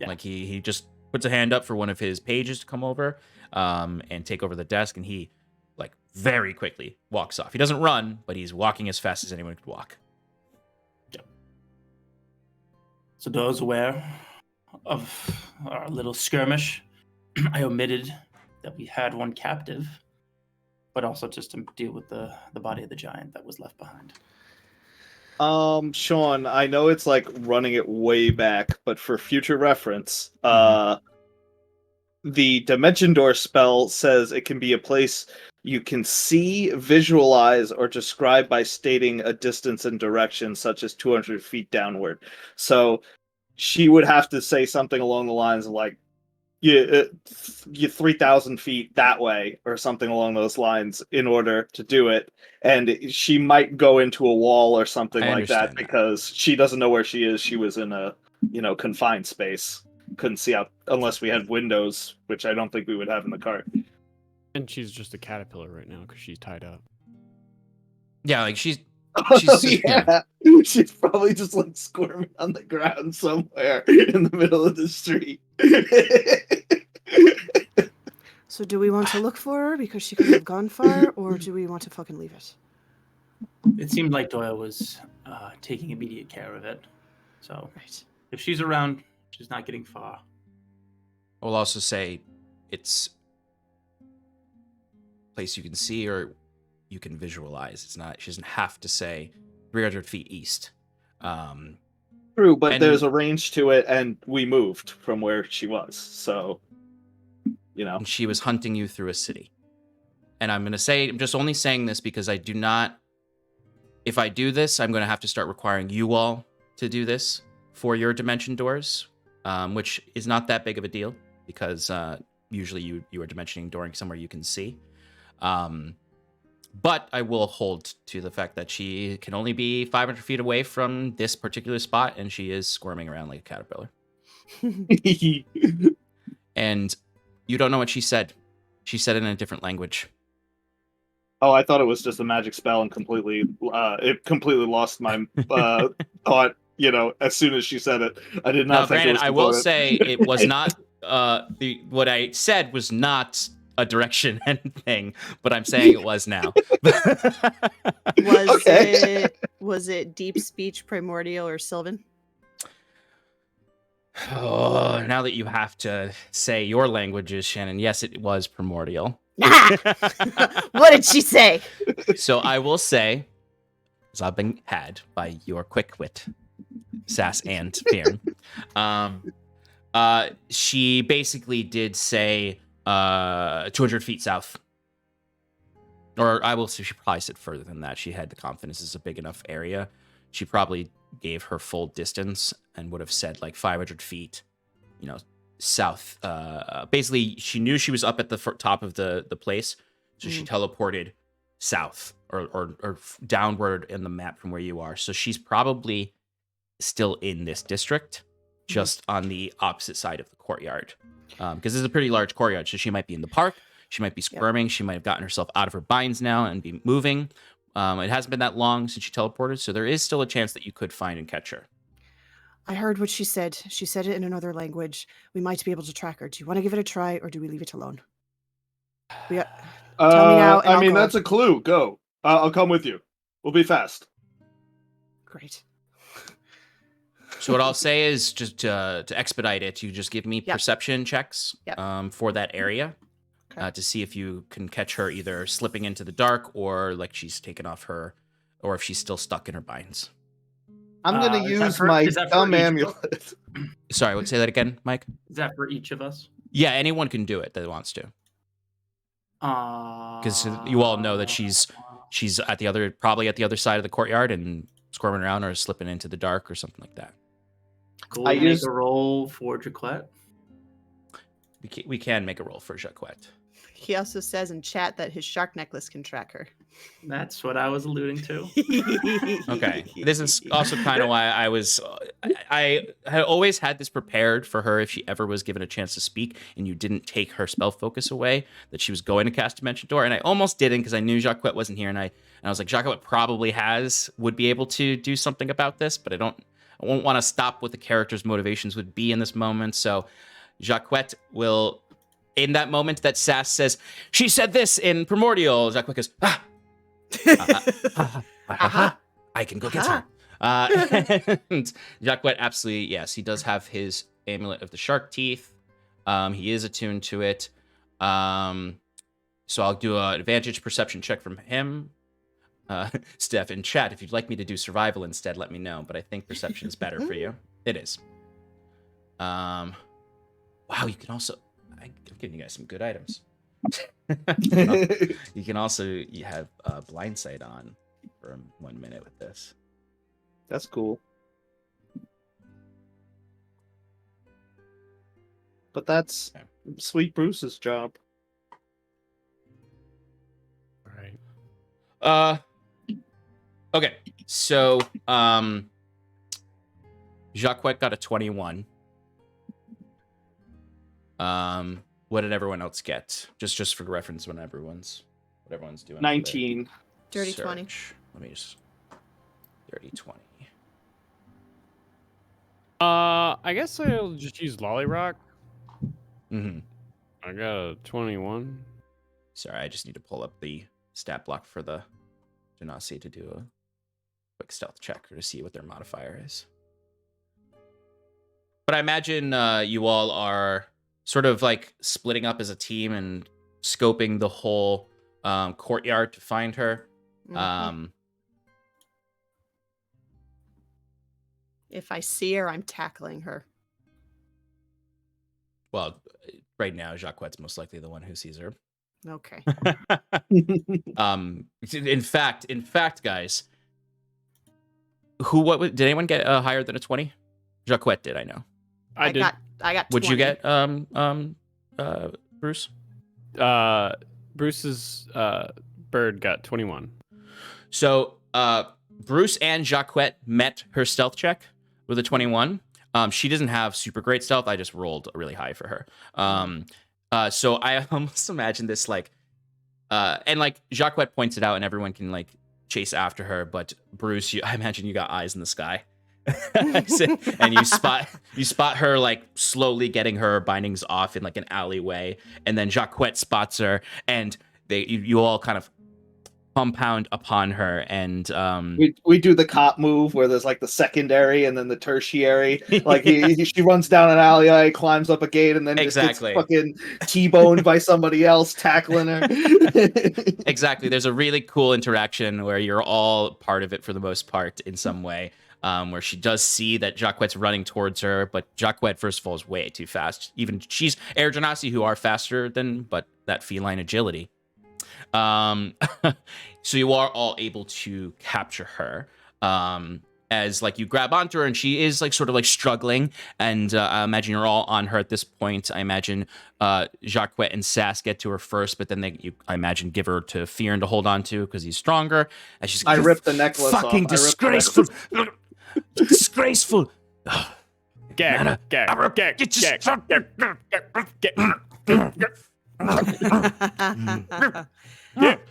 Yeah. Like he just puts a hand up for one of his pages to come over and take over the desk, and he like very quickly walks off. He doesn't run, but he's walking as fast as anyone could walk. So those aware of our little skirmish, I omitted that we had one captive, but also just to deal with the body of the giant that was left behind. Sean, I know it's like running it way back, but for future reference, the Dimension Door spell says it can be a place you can see, visualize, or describe by stating a distance and direction, such as 200 feet downward. So she would have to say something along the lines of like, you 3,000 feet that way or something along those lines in order to do it. And she might go into a wall or something I like that understand that. because she doesn't know where she is. She was in a confined space. Couldn't see out unless we had windows, which I don't think we would have in the cart. And she's just a caterpillar right now because she's tied up. Yeah, like she's Yeah. She's probably just like squirming on the ground somewhere in the middle of the street. So do we want to look for her because she could have gone far, or do we want to fucking leave it? It seemed like Doyle was taking immediate care of it. So Right. if she's around, she's not getting far. I will also say it's a place you can see or you can visualize. It's not. She doesn't have to say 300 feet east. True, but And- there's a range to it, and we moved from where she was, so And she was hunting you through a city. And I'm just only saying this because I do not. If I do this, I'm going to have to start requiring you all to do this for your dimension doors, which is not that big of a deal because usually you are dimensioning dooring somewhere you can see. But I will hold to the fact that she can only be 500 feet away from this particular spot, and she is squirming around like a caterpillar. And you don't know what she said. She said it in a different language. Oh, I thought it was just a magic spell and it completely lost my thought, as soon as she said it. I did not Now, think granted, it was I will component. say it was not what I said was not a direction thing, but I'm saying it was now. Was it deep speech, primordial, or Sylvan? Oh, now that you have to say your languages, Shannon, yes, it was primordial. What did she say? So I will say, as I've been had by your quick wit, sass, and fear. She basically did say 200 feet south. Or I will say she probably said further than that. She had the confidence it's a big enough area. She probably gave her full distance and would have said like 500 feet, south. Basically, she knew she was up at the top of the place. So she teleported south or downward in the map from where you are. So she's probably still in this district, just on the opposite side of the courtyard. Because this is a pretty large courtyard. So she might be in the park. She might be squirming. Yep. She might have gotten herself out of her binds now and be moving. It hasn't been that long since she teleported. So there is still a chance that you could find and catch her. I heard what she said. She said it in another language. We might be able to track her. Do you want to give it a try, or do we leave it alone? Tell me now. I mean, that's a clue. Go. I'll come with you. We'll be fast. Great. So what I'll say is just to expedite it, you just give me perception checks for that area to see if you can catch her either slipping into the dark or like she's taken off her, or if she's still stuck in her binds. I'm going to use my dumb amulet. Sorry, say that again, Mike? Is that for each of us? Yeah, anyone can do it that wants to. Because you all know that she's probably at the other side of the courtyard and squirming around or slipping into the dark or something like that. Cool. I make a roll for Jaquette. We can make a roll for Jaquette. He also says in chat that his shark necklace can track her. That's what I was alluding to. Okay. This is also kind of why I had always had this prepared for her if she ever was given a chance to speak and you didn't take her spell focus away, that she was going to cast Dimension Door. And I almost didn't because I knew Jaquette wasn't here. And I was like, Jaquette probably would be able to do something about this, but I won't want to stop what the character's motivations would be in this moment. So Jaquette will, in that moment that Sass says, she said this in Primordial, Jaquette goes, I can go get her. And Jaquette absolutely, yes, he does have his amulet of the shark teeth. He is attuned to it. So I'll do an advantage perception check from him. Steph, in chat, if you'd like me to do survival instead, let me know. But I think perception is better for you. It is. Wow, you can also... I'm giving you guys some good items. You can also have blind sight on for 1 minute with this. That's cool. but that's Sweet Bruce's job. Right. Okay. So, Jacquette got a 21. What did everyone else get? Just for reference, what everyone's doing. 19. Dirty 20. Let me just dirty 20. I guess I'll just use Lollyrock. Mm-hmm. I got a 21. Sorry, I just need to pull up the stat block for the Genasi to do a quick stealth check or to see what their modifier is. But I imagine you all are sort of like splitting up as a team and scoping the whole courtyard to find her. Mm-hmm. If I see her, I'm tackling her. Well, right now, Jacquette's most likely the one who sees her. Okay. In fact, guys, did anyone get higher than a 20? Jacquette did, I know. I did. I got 20. Would you get Bruce? Bruce's bird got 21. So Bruce and Jacquette met her stealth check with a 21. She doesn't have super great stealth. I just rolled really high for her. So I almost imagine this like, and like Jacquette points it out, and everyone can like chase after her. But Bruce, I imagine you got eyes in the sky, and you spot her like slowly getting her bindings off in like an alleyway, and then Jacquette spots her, and you all kind of compound upon her, and we do the cop move where there's like the secondary and then the tertiary. Like she runs down an alleyway, climbs up a gate, and then just gets fucking T-boned by somebody else tackling her. Exactly. There's a really cool interaction where you're all part of it for the most part in some way, where she does see that Jacquette's running towards her, but Jacquette, first of all, is way too fast. Even she's Air Genasi, who are faster than, but that feline agility. So you are all able to capture her as like you grab onto her, and she is like sort of like struggling, and I imagine you're all on her at this point. I imagine Jacquette and Sass get to her first, but then I imagine give her to Fearon to hold on to because he's stronger. And she's I ripped the necklace fucking off. Disgraceful. Disgraceful. Gag.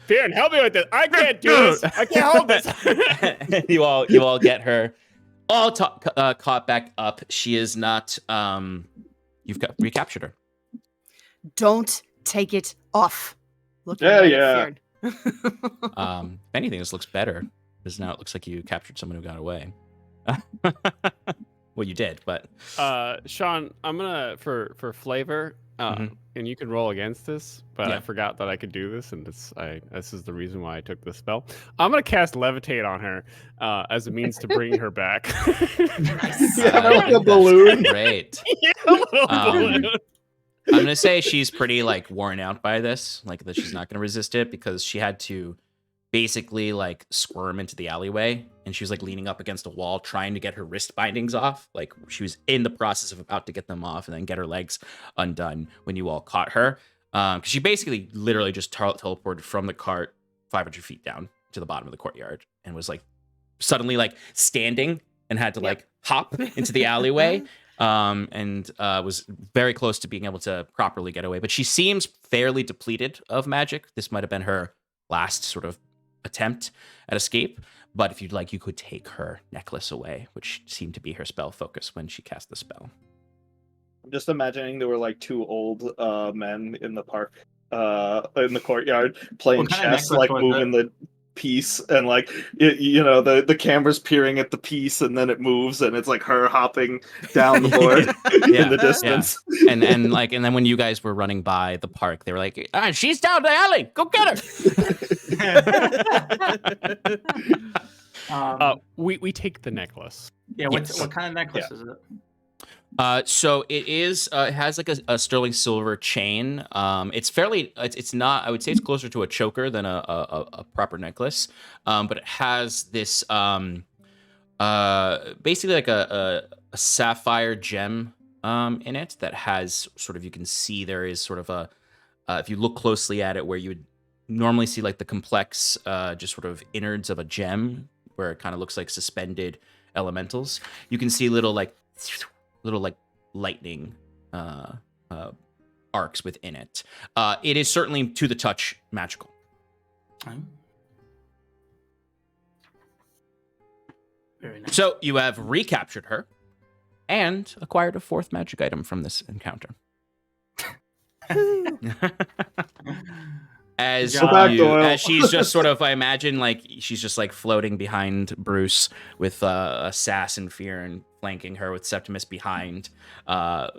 Fearon, help me with this. I can't do this. I can't hold this. you all get her all caught back up. She is not. You've recaptured her. Don't take it off. Look yeah. If anything, this looks better because now it looks like you captured someone who got away. Well, you did, but Sean, I'm gonna for flavor. And you can roll against this, but I forgot that I could do this, and this is the reason why I took this spell. I'm gonna cast Levitate on her as a means to bring her back. Like a balloon. Great. Balloon. I'm gonna say she's pretty like worn out by this, like that she's not gonna resist it because she had to basically like squirm into the alleyway, and she was like leaning up against a wall trying to get her wrist bindings off. Like she was in the process of about to get them off and then get her legs undone when you all caught her, because she basically literally just teleported from the cart 500 feet down to the bottom of the courtyard and was like suddenly like standing and had to like hop into the alleyway, and was very close to being able to properly get away. But she seems fairly depleted of magic. This might have been her last sort of attempt at escape, but if you'd like, you could take her necklace away, which seemed to be her spell focus when she cast the spell. I'm just imagining there were like two old men in the park, in the courtyard, playing chess, like moving the piece, and like the camera's peering at the piece, and then it moves, and it's like her hopping down the board in the distance. Yeah. And then when you guys were running by the park, they were like, "She's down the alley. Go get her." We take the necklace. Yeah. What kind of necklace is it? So it is. It has like a sterling silver chain. It's fairly. It's not. I would say it's closer to a choker than a proper necklace. But it has this. Basically like a sapphire gem in it that has sort of, you can see there is sort of a, if you look closely at it, where you would normally see like the complex, just sort of innards of a gem, where it kind of looks like suspended elementals. You can see little like lightning arcs within it. It is certainly to the touch magical. Very nice. So you have recaptured her and acquired a 4th magic item from this encounter. As Good job. as she's just sort of, I imagine, like she's just like floating behind Bruce with a sass and fear, and flanking her with Septimus behind.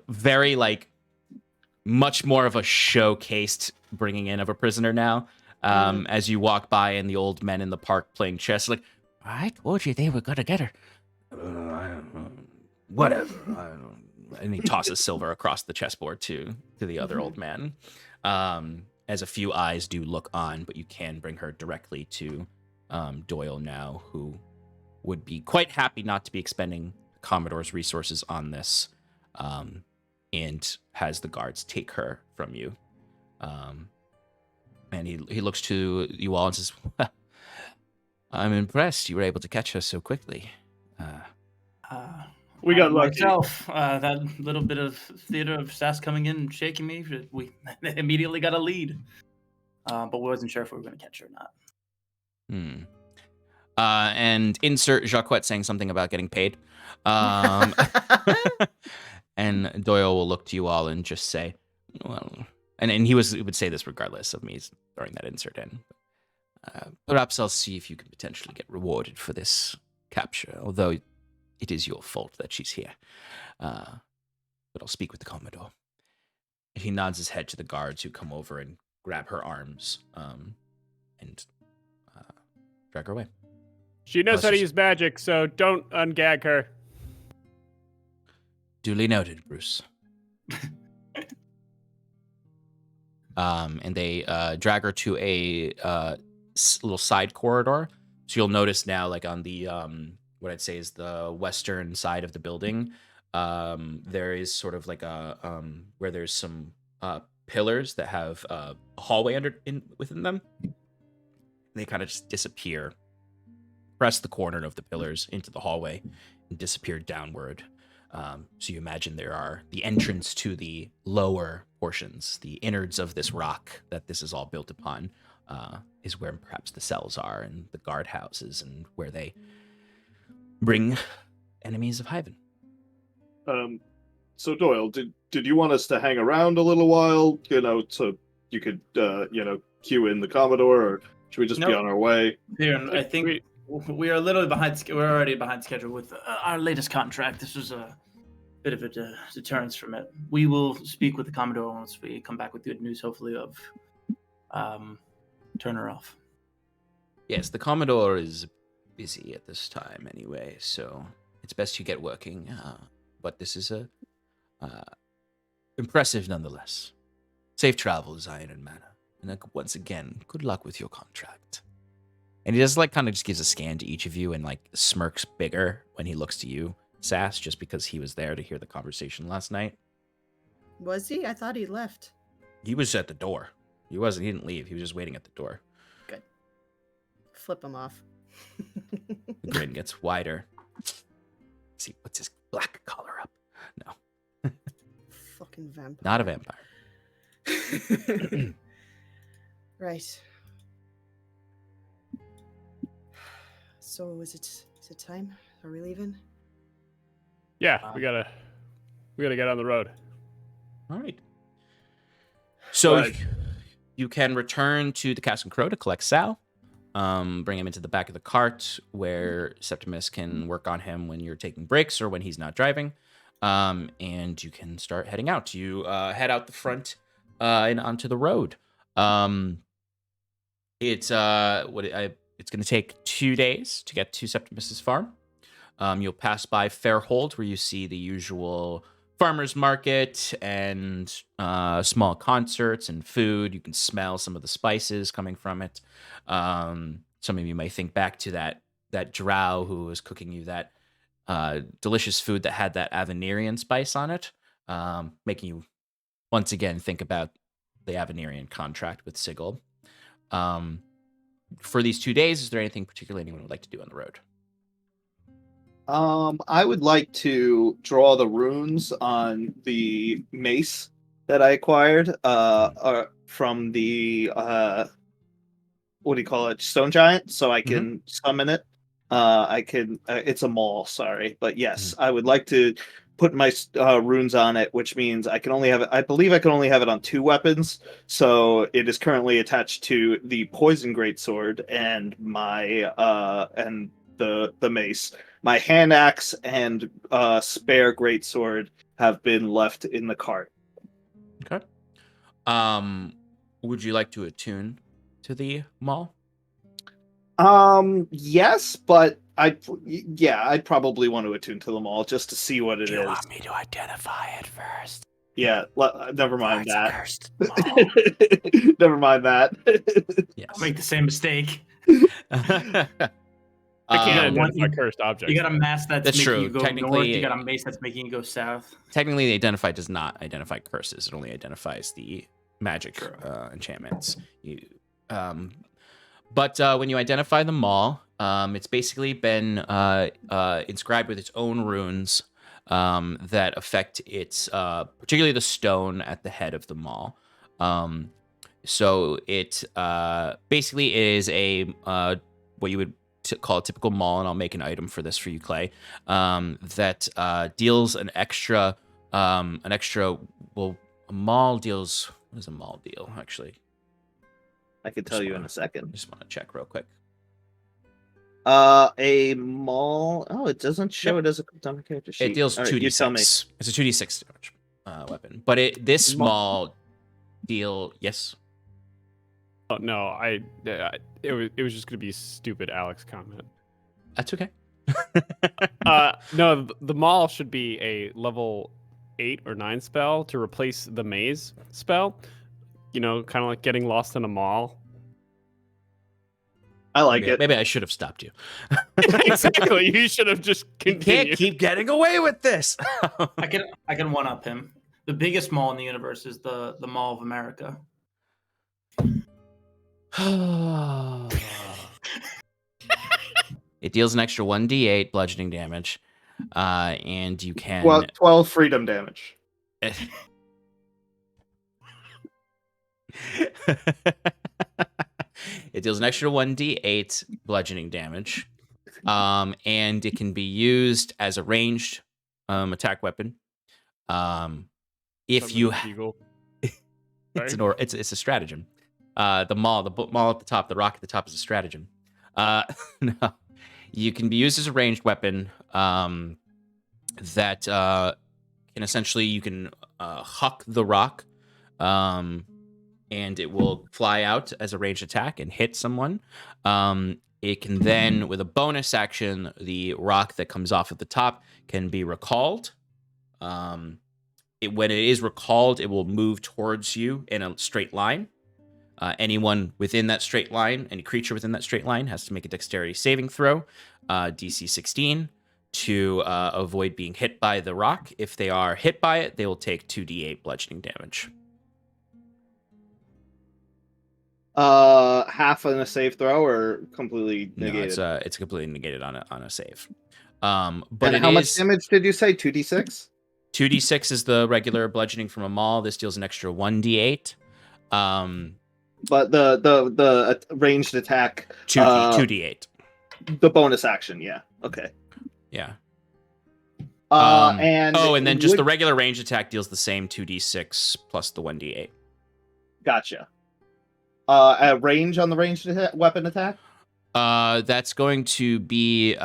Very like much more of a showcased bringing in of a prisoner now. As you walk by and the old men in the park playing chess, like, I told you they were gonna get her. Whatever. And he tosses silver across the chessboard to the other old man. As a few eyes do look on, but you can bring her directly to Doyle now, who would be quite happy not to be expending the Commodore's resources on this, and has the guards take her from you. And he looks to you all and says, well, I'm impressed you were able to catch her so quickly. We got lucky. Myself, that little bit of theater of Sass coming in and shaking me, we immediately got a lead. But we wasn't sure if we were going to catch her or not. And insert Jacquette saying something about getting paid. And Doyle will look to you all and just say, well, and he would say this regardless of me throwing that insert in. Perhaps I'll see if you can potentially get rewarded for this capture, although it is your fault that she's here. But I'll speak with the Commodore. And he nods his head to the guards who come over and grab her arms and drag her away. She knows how to use magic, so don't ungag her. Duly noted, Bruce. And they drag her to a little side corridor. So you'll notice now, like on the what I'd say is the western side of the building, there is sort of like a where there's some pillars that have a hallway within them. They kind of just disappear. Press the corner of the pillars into the hallway and disappear downward. So you imagine there are the entrance to the lower portions, the innards of this rock that this is all built upon, is where perhaps the cells are and the guard houses and where they bring enemies of Hyven. So Doyle, did you want us to hang around a little while, so you could, queue in the Commodore, or should we just be on our way? Here, I think we are a little behind. We're already behind schedule with our latest contract. This was a bit of a deterrence from it. We will speak with the Commodore once we come back with good news, hopefully, of turn her off. Yes, the Commodore is busy at this time anyway, so it's best you get working. But this is impressive nonetheless. Safe travels, Iron and Mana. And once again, good luck with your contract. And he just kind of just gives a scan to each of you and smirks bigger when he looks to you, Sass, just because he was there to hear the conversation last night. Was he? I thought he left. He was at the door. He didn't leave. He was just waiting at the door. Good. Flip him off. The grin gets wider. See, puts his black collar up. No. Fucking vampire. Not a vampire. Right. So is it time? Are we leaving? Yeah, we gotta get on the road. All right. So Right. you can return to the Cask and Crow to collect Sal. Bring him into the back of the cart where Septimus can work on him when you're taking breaks or when he's not driving. And you can start heading out. You head out the front and onto the road. It's going to take 2 days to get to Septimus's farm. You'll pass by Fairhold, where you see the usual farmer's market and small concerts and food. You can smell some of the spices coming from it. Some of you may think back to that drow who was cooking you that delicious food that had that Avenirian spice on it. making you once again think about the Avenirian contract with Sigil. For these 2 days, is there anything particular anyone would like to do on the road? I would like to draw the runes on the mace that I acquired from the what do you call it, stone giant, so I can summon it. I can it's a maul, sorry, but yes, I would like to put my runes on it, which means I can only have it, I believe I can only have it on 2 weapons, so it is currently attached to the poison greatsword and my and the mace. My hand axe and spare greatsword have been left in the cart. Okay. Would you like to attune to the maul? Yes, but I'd probably want to attune to them all just to see what it is. You want me to identify it first? Yeah, never mind that. Cursed. Never mind that. Yes. Make the same mistake. I can't Um, identify cursed objects. You got a mask that's That's making true. you go Technically, north. You got a mace that's making you go south. Technically, the identify does not identify curses. It only identifies the magic enchantments. But when you identify the maul, it's basically been inscribed with its own runes that affect its, particularly the stone at the head of the maul. So it basically is a what you would call a typical maul, and I'll make an item for this for you, Clay. That deals an extra. Well, a maul deals. What does a maul deal actually? I can tell you in a second. Just want to check real quick. A maul. Oh, it doesn't show it as a on character sheet. It deals All right, 2d6. you tell me. It's a 2d6 damage weapon, but this maul deal. Yes. Oh, no, it was just gonna be a stupid Alex comment. That's okay. No, the maul should be a level 8 or 9 spell to replace the maze spell. You know, kind of like getting lost in a mall. I like it. Maybe I should have stopped you. Exactly. You should have just You continued. can't keep getting away with this. I can one up him. The biggest mall in the universe is the Mall of America. It deals an extra 1d8 bludgeoning damage, and you can. Well, 12 freedom damage. It deals an extra 1d8 bludgeoning damage, and it can be used as a ranged attack weapon. If you, it's a stratagem. The maul at the top, the rock at the top is a stratagem. No, you can be used as a ranged weapon. That can essentially you can huck the rock. And it will fly out as a ranged attack and hit someone. It can then, with a bonus action, the rock that comes off at the top can be recalled. When it is recalled, it will move towards you in a straight line. Anyone within that straight line, any creature within that straight line, has to make a dexterity saving throw, DC 16, to avoid being hit by the rock. If they are hit by it, they will take 2d8 bludgeoning damage. Half on a save throw or completely negated? No, it's completely negated on a save. But and how much damage did you say? 2d6? 2d6 is the regular bludgeoning from a maul. This deals an extra 1d8. But the ranged attack 2d8. The bonus action, yeah. Okay. Yeah. And then just the regular ranged attack deals the same 2d6 plus the 1d8. Gotcha. A range on the ranged weapon attack? That's going to be it's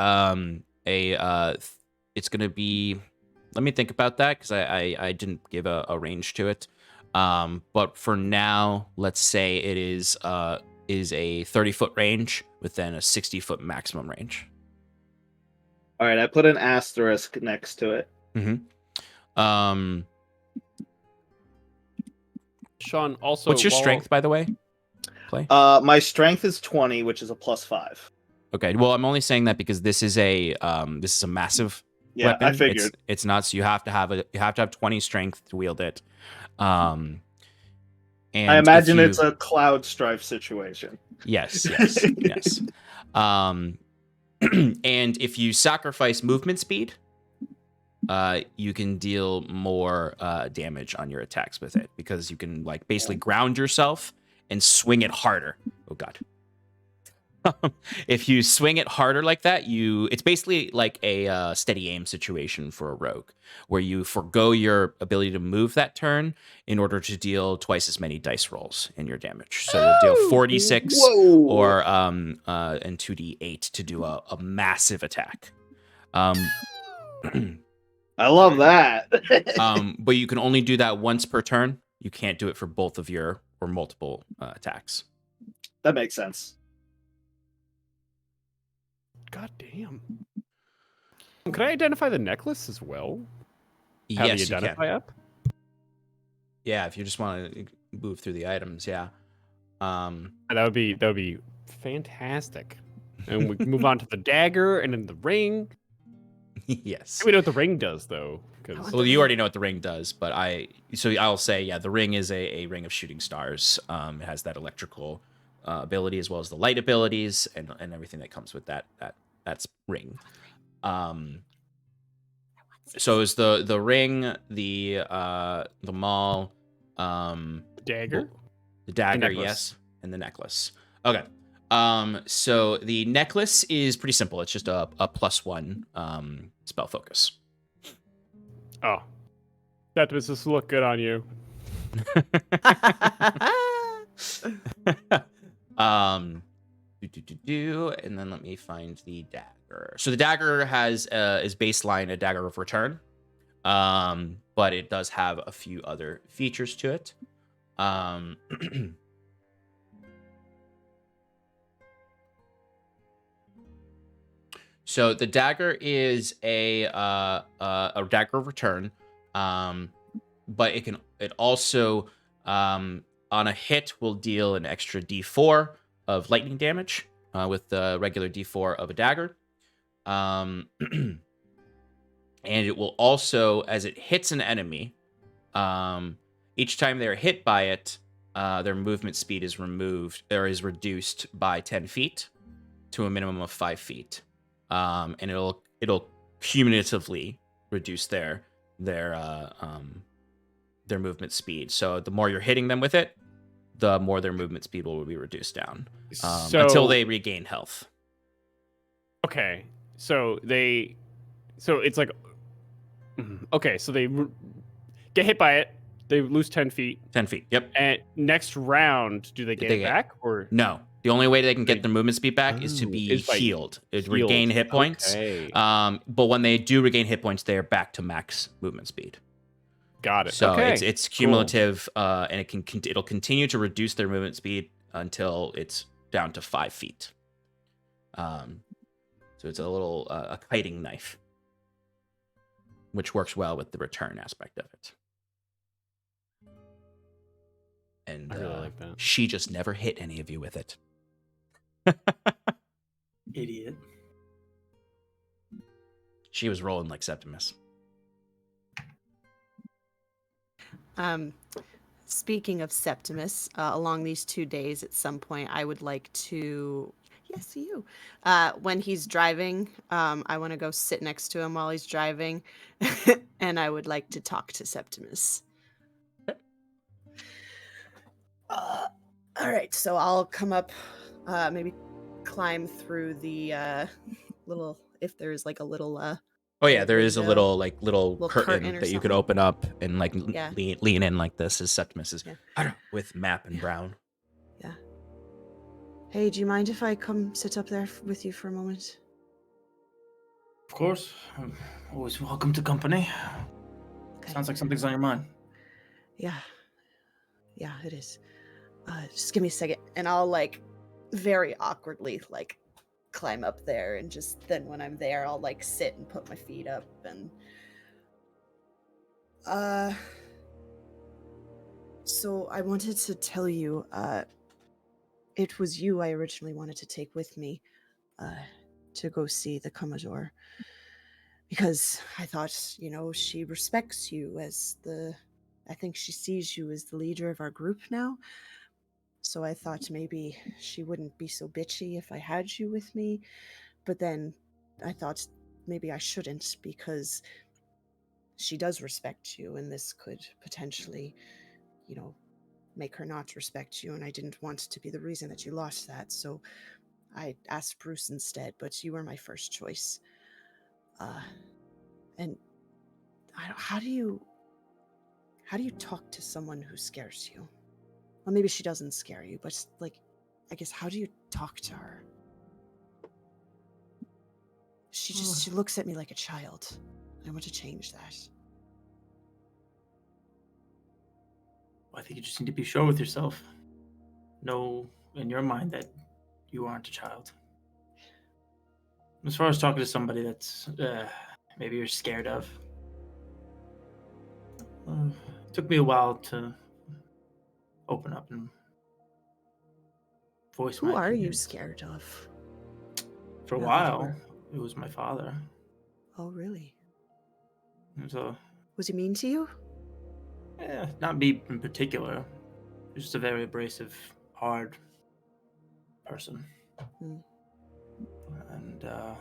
going to be. Let me think about that because I didn't give a range to it. But for now, let's say it is a 30-foot range with then a 60-foot maximum range. All right, I put an asterisk next to it. Mm-hmm. Sean, also, what's your strength, by the way? Play. My strength is 20, which is a +5. Okay. Well, I'm only saying that because this is a massive Yeah, weapon. I figured. It's not. So you have to have 20 strength to wield it. And I imagine if it's a Cloud Strife situation. yes. And if you sacrifice movement speed, you can deal more damage on your attacks with it, because you can like basically ground yourself and swing it harder. Oh god. If you swing it harder like that, it's basically like a steady aim situation for a rogue, where you forgo your ability to move that turn in order to deal twice as many dice rolls in your damage. So you'll deal 46 Whoa. or and 2d8 to do a massive attack. I love that. But you can only do that once per turn. You can't do it for both of your or multiple attacks. That makes sense. God damn. Could I identify the necklace as well? Have Yes, the you identify can. up? Yeah, if you just want to move through the items, yeah. That would be fantastic. And we can move on to the dagger and then the ring. Yes. We know what the ring does though. 'Cause- Well, you already know what the ring does, but I'll say, yeah, the ring is a ring of shooting stars. It has that electrical ability as well as the light abilities and everything that comes with that's ring. So is the ring, the maul, dagger? the dagger, necklace. yes, and the necklace. Okay. So the necklace is pretty simple. It's just a +1 spell focus. Oh. That does just look good on you. And then let me find the dagger. So the dagger is baseline a dagger of return, but it does have a few other features to it. So the dagger is a dagger of return, but it also on a hit will deal an extra D4 of lightning damage with the regular D4 of a dagger. And it will also, as it hits an enemy, each time they're hit by it, their movement speed is reduced by 10 feet to a minimum of 5 feet. And it'll cumulatively reduce their movement speed. So the more you're hitting them with it, the more their movement speed will be reduced down until they regain health. Okay, so it's like, okay, so they get hit by it, they lose 10 feet. 10 feet, yep. And next round, do they get it back? Or no, the only way they can get their movement speed back is to be healed. Regain hit points. Okay. But when they do regain hit points, they're back to max movement speed. Got it. So okay. it's cumulative, and it'll continue to reduce their movement speed until it's down to 5 feet. So it's a little a kiting knife, which works well with the return aspect of it. And I really like that. she just never hit any of you with it. Idiot. She was rolling like Septimus. Speaking of Septimus, along these 2 days, at some point, I would like to. Yes, you. When he's driving, I want to go sit next to him while he's driving, and I would like to talk to Septimus. All right, so I'll come up, maybe climb through the little, if there's like a little. Oh yeah, there is a window, little curtain or that you could something. open up and like Yeah. lean in like this as Septimus is Yeah. with map and brown. Yeah. Hey, do you mind if I come sit up there with you for a moment? Of course. I'm always welcome to company. Okay. Sounds like something's on your mind. Yeah. Yeah, it is. Just give me a second, and I'll like very awkwardly like climb up there, and just then when I'm there, I'll like sit and put my feet up and so I wanted to tell you, it was you I originally wanted to take with me to go see the Commodore. because I thought, she respects you as I think she sees you as the leader of our group now. So I thought maybe she wouldn't be so bitchy if I had you with me. But then I thought maybe I shouldn't, because she does respect you, and this could potentially, make her not respect you. And I didn't want to be the reason that you lost that. So I asked Bruce instead, but you were my first choice. And how do you talk to someone who scares you? Well, maybe she doesn't scare you, but I guess, how do you talk to her? She looks at me like a child. I want to change that. I think you just need to be sure with yourself. Know in your mind that you aren't a child. As far as talking to somebody that's maybe you're scared of, it took me a while to open up and voice my Who are you opinions. scared of? For a Now that while, we're- it was my father. Oh, really? So, Was he mean to you? not me in particular. Just a very abrasive, hard person. Hmm. And Are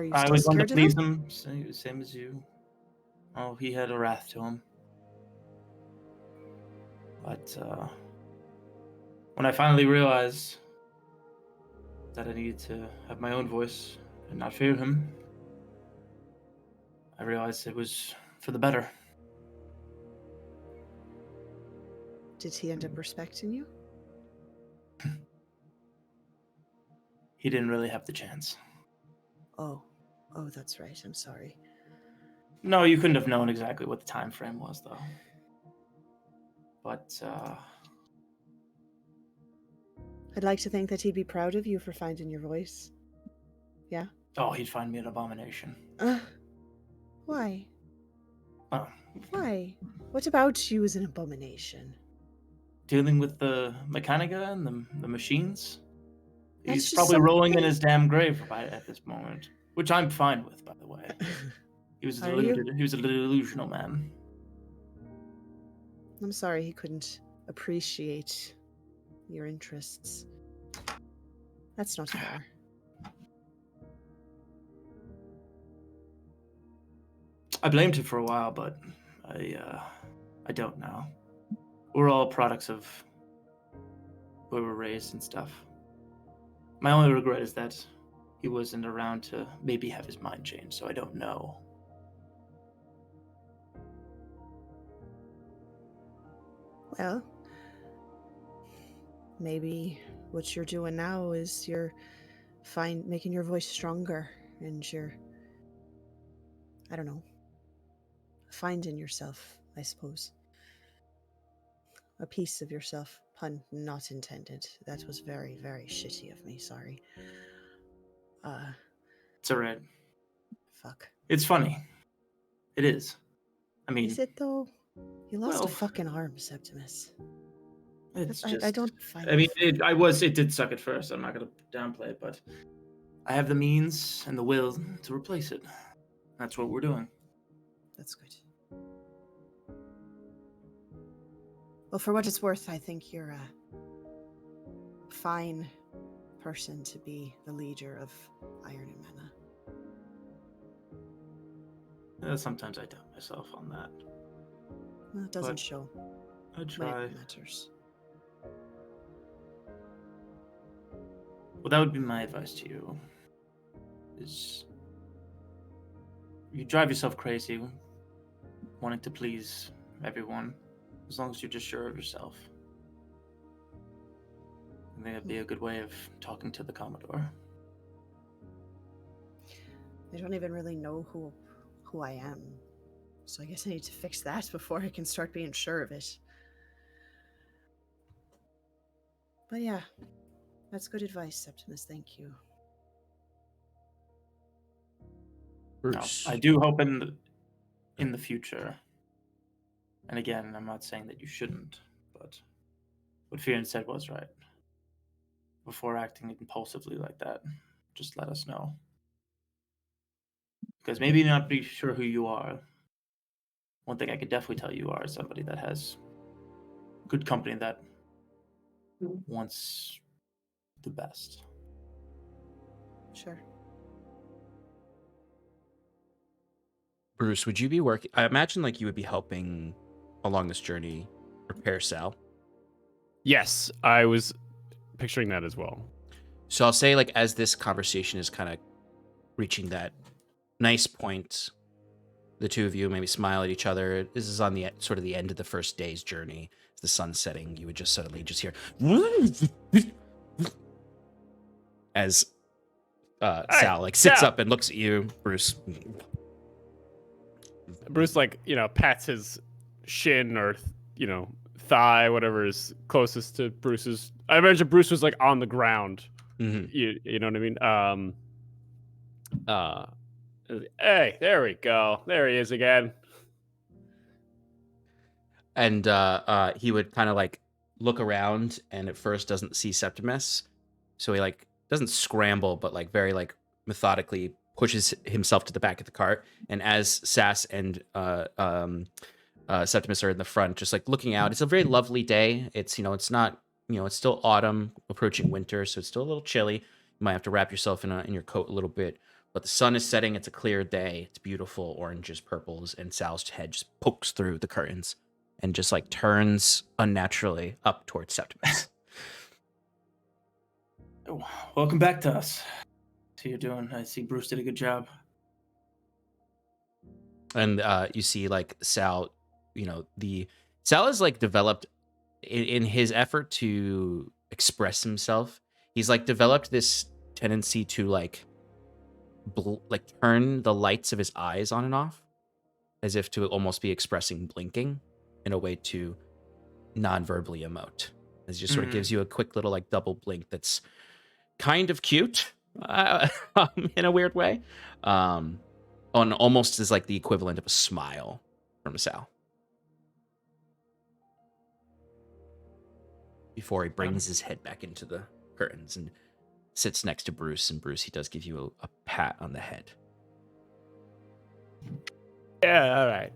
you I still always wanted scared to of please him? him, same as you. Oh, he had a wrath to him. But when I finally realized that I needed to have my own voice and not fear him, I realized it was for the better. Did he end up respecting you? He didn't really have the chance. Oh, that's right. I'm sorry. No, you couldn't have known exactly what the time frame was, though. But I'd like to think that he'd be proud of you for finding your voice. Yeah? oh, he'd find me an abomination. Why? Oh, Why? What about you is an abomination? dealing with the mechanica and the machines. That's He's just probably rolling in something- his damn grave at this moment, which I'm fine with, by the way. He was a Are you? deluded. He was a delusional man. I'm sorry he couldn't appreciate your interests. That's not fair. I blamed him for a while, but I don't now. We're all products of where we're raised and stuff. My only regret is that he wasn't around to maybe have his mind changed, so I don't know. Well, maybe what you're doing now is you're making your voice stronger, and you're, I don't know, finding yourself, I suppose. A piece of yourself. Pun not intended. That was very, very shitty of me. Sorry. It's alright. Fuck. It's funny. It is. I mean, Is it though? You lost well, a fucking arm, Septimus. it's I just. don't find I mean, it funny. it did suck at first. I'm not gonna downplay it, but I have the means and the will to replace it. That's what we're doing. That's good. Well, for what it's worth, I think you're a fine person to be the leader of Iron and Mana. Sometimes I doubt myself on that. Well, it doesn't But show I when try. it matters. Well, that would be my advice to you. Is you drive yourself crazy wanting to please everyone, as long as you're just sure of yourself. I think that'd be a good way of talking to the Commodore. I don't even really know who I am. So I guess I need to fix that before I can start being sure of it. But yeah, that's good advice, Septimus. Thank you. Bruce. Now, I do hope in the future, and again, I'm not saying that you shouldn't, but what Fiona said was right. Before acting impulsively like that, just let us know. Because maybe you're not be sure who you are. One thing I could definitely tell you are somebody that has good company that wants the best. Sure. Bruce, would you be working? I imagine like you would be helping along this journey prepare Sal. Yes, I was picturing that as well. So I'll say, like, as this conversation is kind of reaching that nice point, the two of you maybe smile at each other. This is on the sort of the end of the first day's journey. As the sun's setting, you would just suddenly just hear as Sal like sits Sal. up and looks at you, Bruce. Bruce, like, pats his shin or, thigh, whatever is closest to Bruce's. I imagine Bruce was like on the ground. Mm-hmm. You know what I mean? Hey, there we go. There he is again. And he would kind of like look around and at first doesn't see Septimus. So he like doesn't scramble, but like very like methodically pushes himself to the back of the cart. And as Sass and Septimus are in the front, just like looking out, it's a very lovely day. It's, it's not, it's still autumn approaching winter. So it's still a little chilly. You might have to wrap yourself in your coat a little bit. But the sun is setting. It's a clear day. It's beautiful oranges, purples, and Sal's head just pokes through the curtains and just like turns unnaturally up towards Septimus. Oh, welcome back to us. See you're doing. I see Bruce did a good job. And you see like Sal, Sal is like developed in his effort to express himself. He's like developed this tendency to like turn the lights of his eyes on and off as if to almost be expressing blinking in a way to non-verbally emote. It just sort of gives you a quick little like double blink that's kind of cute in a weird way. On almost is like the equivalent of a smile from Sal. Before he brings his head back into the curtains and sits next to Bruce, and Bruce, he does give you a pat on the head. Yeah, all right.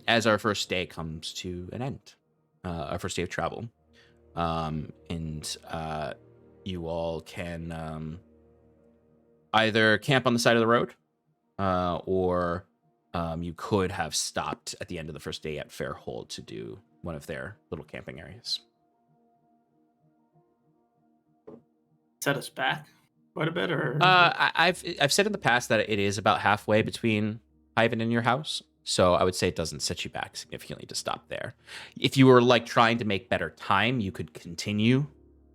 As our first day comes to an end, our first day of travel, and you all can either camp on the side of the road, or you could have stopped at the end of the first day at Fairhold to do one of their little camping areas. Set us back quite a bit, or I've said in the past that it is about halfway between Ivan and your house, so I would say it doesn't set you back significantly to stop there. If you were like trying to make better time, you could continue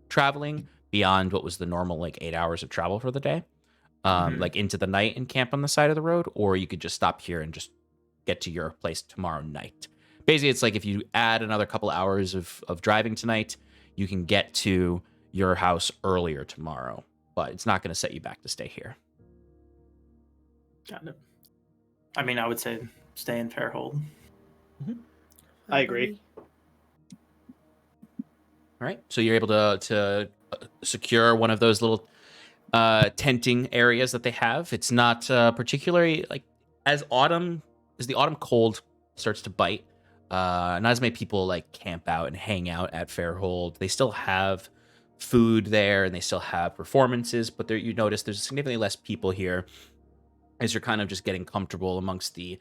traveling beyond what was the normal like 8 hours of travel for the day, like into the night and camp on the side of the road, or you could just stop here and just get to your place tomorrow night. Basically, it's like if you add another couple hours of driving tonight, you can get to your house earlier tomorrow, but it's not going to set you back to stay here. Got it. I mean, I would say stay in Fairhold. I agree. All right, so you're able to secure one of those little tenting areas that they have. It's not particularly like as the autumn cold starts to bite. Not as many people like camp out and hang out at Fairhold. They still have food there and they still have performances, but you notice there's significantly less people here as you're kind of just getting comfortable amongst the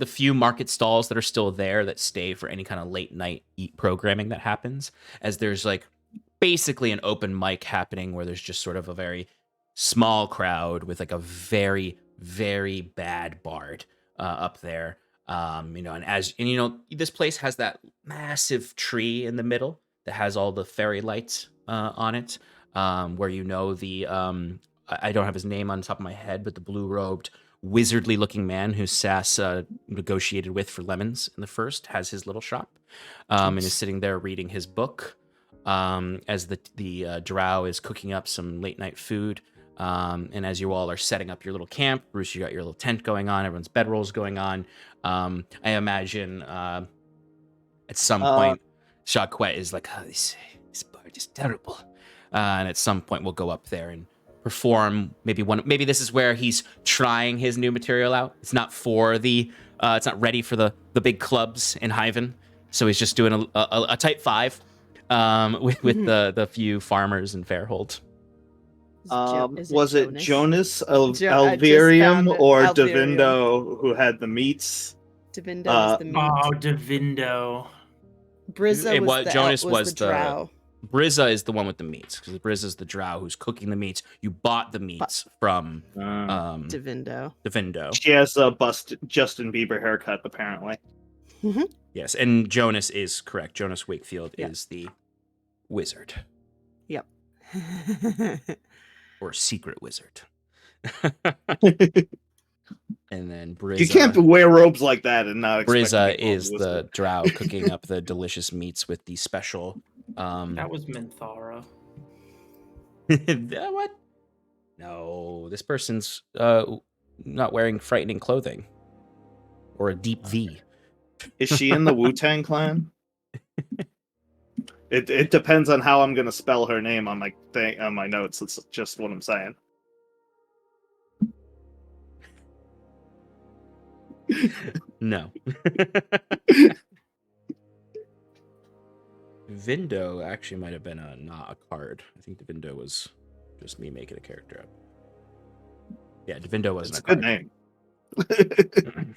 few market stalls that are still there that stay for any kind of late night eat programming that happens, as there's like basically an open mic happening where there's just sort of a very small crowd with like a very, very bad bard up there. This place has that massive tree in the middle that has all the fairy lights on it, where I don't have his name on top of my head, but the blue-robed, wizardly-looking man who Sass negotiated with for lemons in the first has his little shop, and is sitting there reading his book, as the drow is cooking up some late-night food. And as you all are setting up your little camp, Bruce, you got your little tent going on, everyone's bedrolls going on. I imagine at some point, Jacquet is like, oh, this bard is terrible. and at some point we'll go up there and perform maybe this is where he's trying his new material out. It's not for the it's not ready for the big clubs in Hyven, so he's just doing a type 5 with the few farmers in Fairhold. Was it Jonas Alvirium Alvirium or Devindo who had the meats? Devindo is the meat. Oh, Devindo. Brizza was the drow. Brizza is the one with the meats, because Brizza's the drow who's cooking the meats. You bought the meats from Devindo. She has a Justin Bieber haircut, apparently. Yes, and Jonas is correct. Jonas Wakefield is the wizard. Yep. Or secret wizard. And then Brizza. You can't wear robes like that and not expect Brizza to be is the drow cooking up the delicious meats with the special. That was Minthara. What? No, this person's not wearing frightening clothing or a deep V. Is she in the Wu-Tang clan? It depends on how I'm gonna spell her name on my notes. It's just what I'm saying. No. Vindo actually might have been not a card. I think Devindo was just me making a character up. Yeah, Devindo wasn't a card. Good name.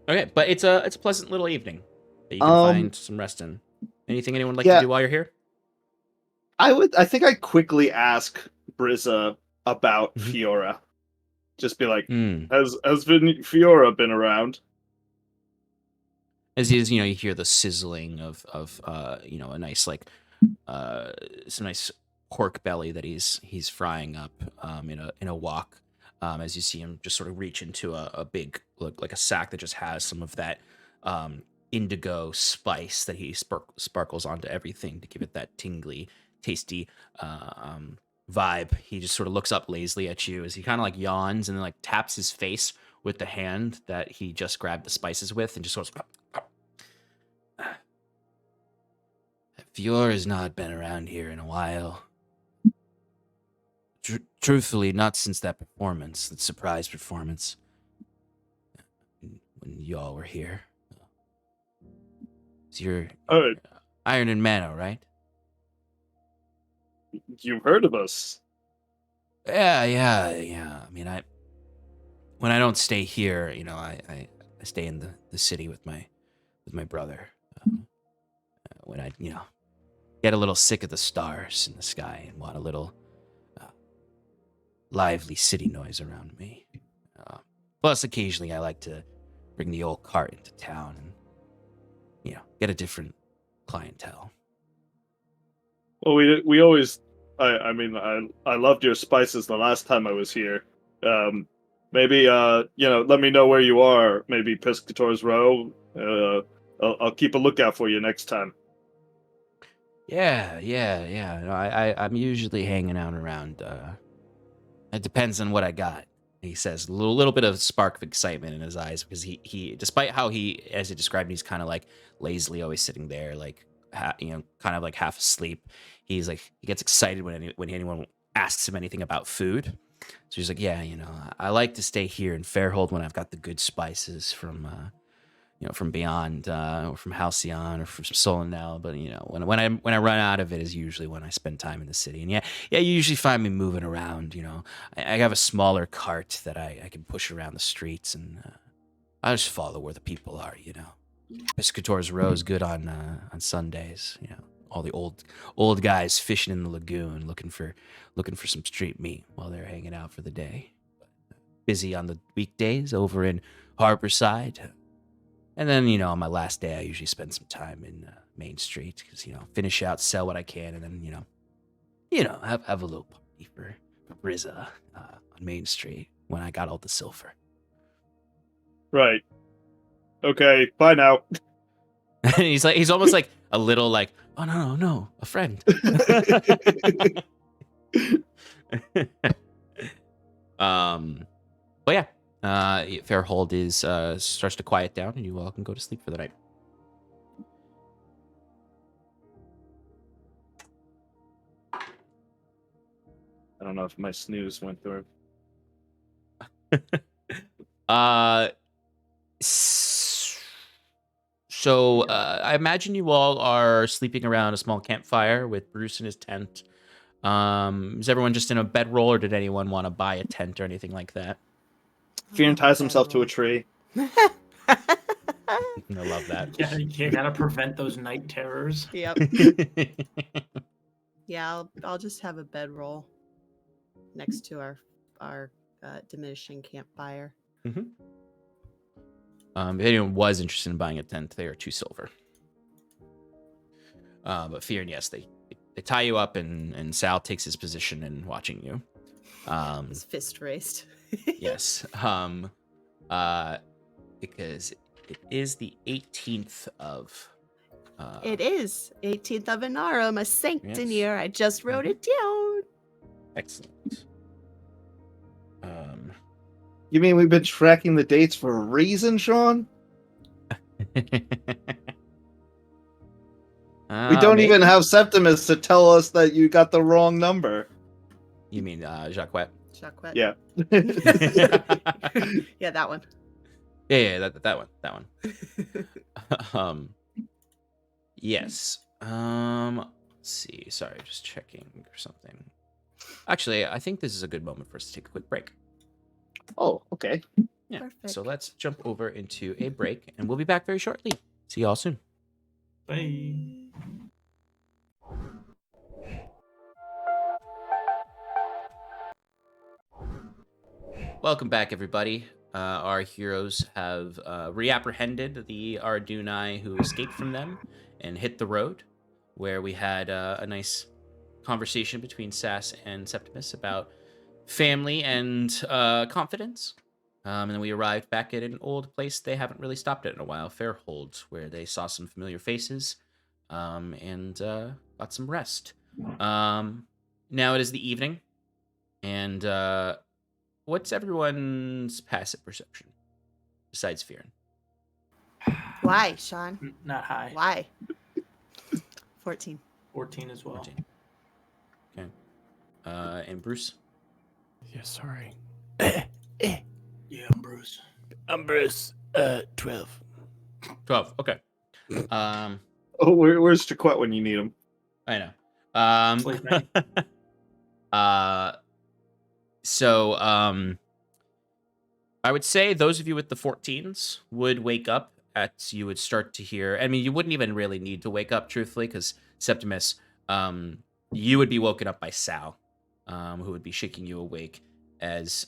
Okay, but it's a pleasant little evening that you can find some rest in. Anything anyone would like to do while you're here? I think I'd quickly ask Brizza about Fiora. Just be like, has Fiora been around? As you you hear the sizzling of a nice some nice pork belly that he's frying up in a wok. As you see him just sort of reach into a big like a sack that just has some of that indigo spice that he sparkles onto everything to give it that tingly, tasty vibe. He just sort of looks up lazily at you as he kind of like yawns and then like taps his face with the hand that he just grabbed the spices with and just sort of. Fiora has not been around here in a while. Truthfully, not since that performance, that surprise performance, when y'all were here. So you're Iron and Mano, right? You've heard of us? Yeah. I mean, when I don't stay here, I stay in the city with my brother. When I get a little sick of the stars in the sky and want a little lively city noise around me. Plus, occasionally I like to bring the old cart into town and get a different clientele. Well, we always. I loved your spices the last time I was here. Maybe let me know where you are. Maybe Piscator's Row. I'll keep a lookout for you next time. Yeah. I'm usually hanging out around. It depends on what I got. He says, a little bit of spark of excitement in his eyes because he despite how as he described, he's kind of like lazily always sitting there, like kind of like half asleep. He's like he gets excited when anyone asks him anything about food. So he's like, yeah, I like to stay here in Fairhold when I've got the good spices from beyond, or from Halcyon or from Solonel. But when I run out of it is usually when I spend time in the city. And yeah, you usually find me moving around. I have a smaller cart that I can push around the streets, and I just follow where the people are. Piscator's Row is good on Sundays. All the old guys fishing in the lagoon, looking for some street meat while they're hanging out for the day. Busy on the weekdays over in Harborside. And then, on my last day, I usually spend some time in Main Street because, finish out, sell what I can, and then, have a little party for Brizza on Main Street when I got all the silver. Right. Okay, bye now. And he's almost like a little like, oh, no, a friend. But yeah. Fairhold starts to quiet down, and you all can go to sleep for the night. I don't know if my snooze went through. So I imagine you all are sleeping around a small campfire with Bruce in his tent. Is everyone just in a bedroll, or did anyone want to buy a tent or anything like that? Fearon ties himself to a tree. I love that. Yeah, you gotta prevent those night terrors. Yep. Yeah, I'll just have a bedroll next to our diminishing campfire. If anyone was interested in buying a tent, they are 2 silver. But Fearon, yes, they tie you up, and Sal takes his position in watching you. His fist raised. Yes. Because it is the 18th of. It is 18th of Inarum, a Sanctinier. I just wrote it down. Excellent. You mean we've been tracking the dates for a reason, Sean? We don't maybe. even have Septimus to tell us that you got the wrong number. You mean Jacquet? Jacquet. Yeah. Yeah, that one. Yeah, that one. Yes. Let's see. Sorry, just checking or something. Actually, I think this is a good moment for us to take a quick break. Oh, okay. Yeah. Perfect. So let's jump over into a break, and we'll be back very shortly. See y'all soon. Bye. Welcome back, everybody. Our heroes have reapprehended the Arduni who escaped from them and hit the road, where we had a nice conversation between Sass and Septimus about family and confidence. And then we arrived back at an old place they haven't really stopped at in a while, Fairhold, where they saw some familiar faces and got some rest. Now it is the evening, and what's everyone's passive perception besides Fearon? Why, Sean? Not high. Why? 14. 14 as well. 14. Okay. And Bruce? Yeah, sorry. Yeah, I'm Bruce. I'm Bruce. 12. 12. Okay. Oh, where's Jaquette when you need him? I know. Sleeping. So I would say those of you with the 14s would wake up you would start to hear. I mean, you wouldn't even really need to wake up, truthfully, because Septimus, you would be woken up by Sal, who would be shaking you awake as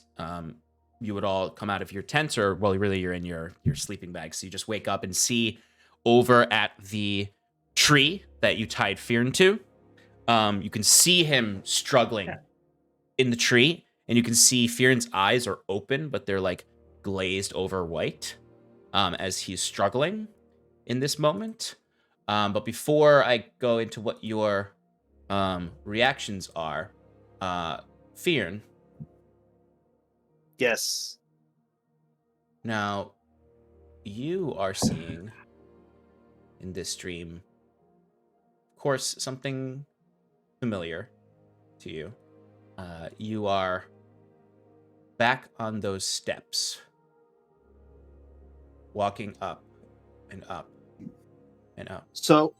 you would all come out of your tents, or well, really you're in your sleeping bag. So you just wake up and see over at the tree that you tied Fearon to. You can see him struggling in the tree, and you can see Fearon's eyes are open, but they're like glazed over white as he's struggling in this moment. But before I go into what your reactions are, Fearon, Yes. now you are seeing in this dream, of course, something familiar to you. You are back on those steps, walking up and up and up. So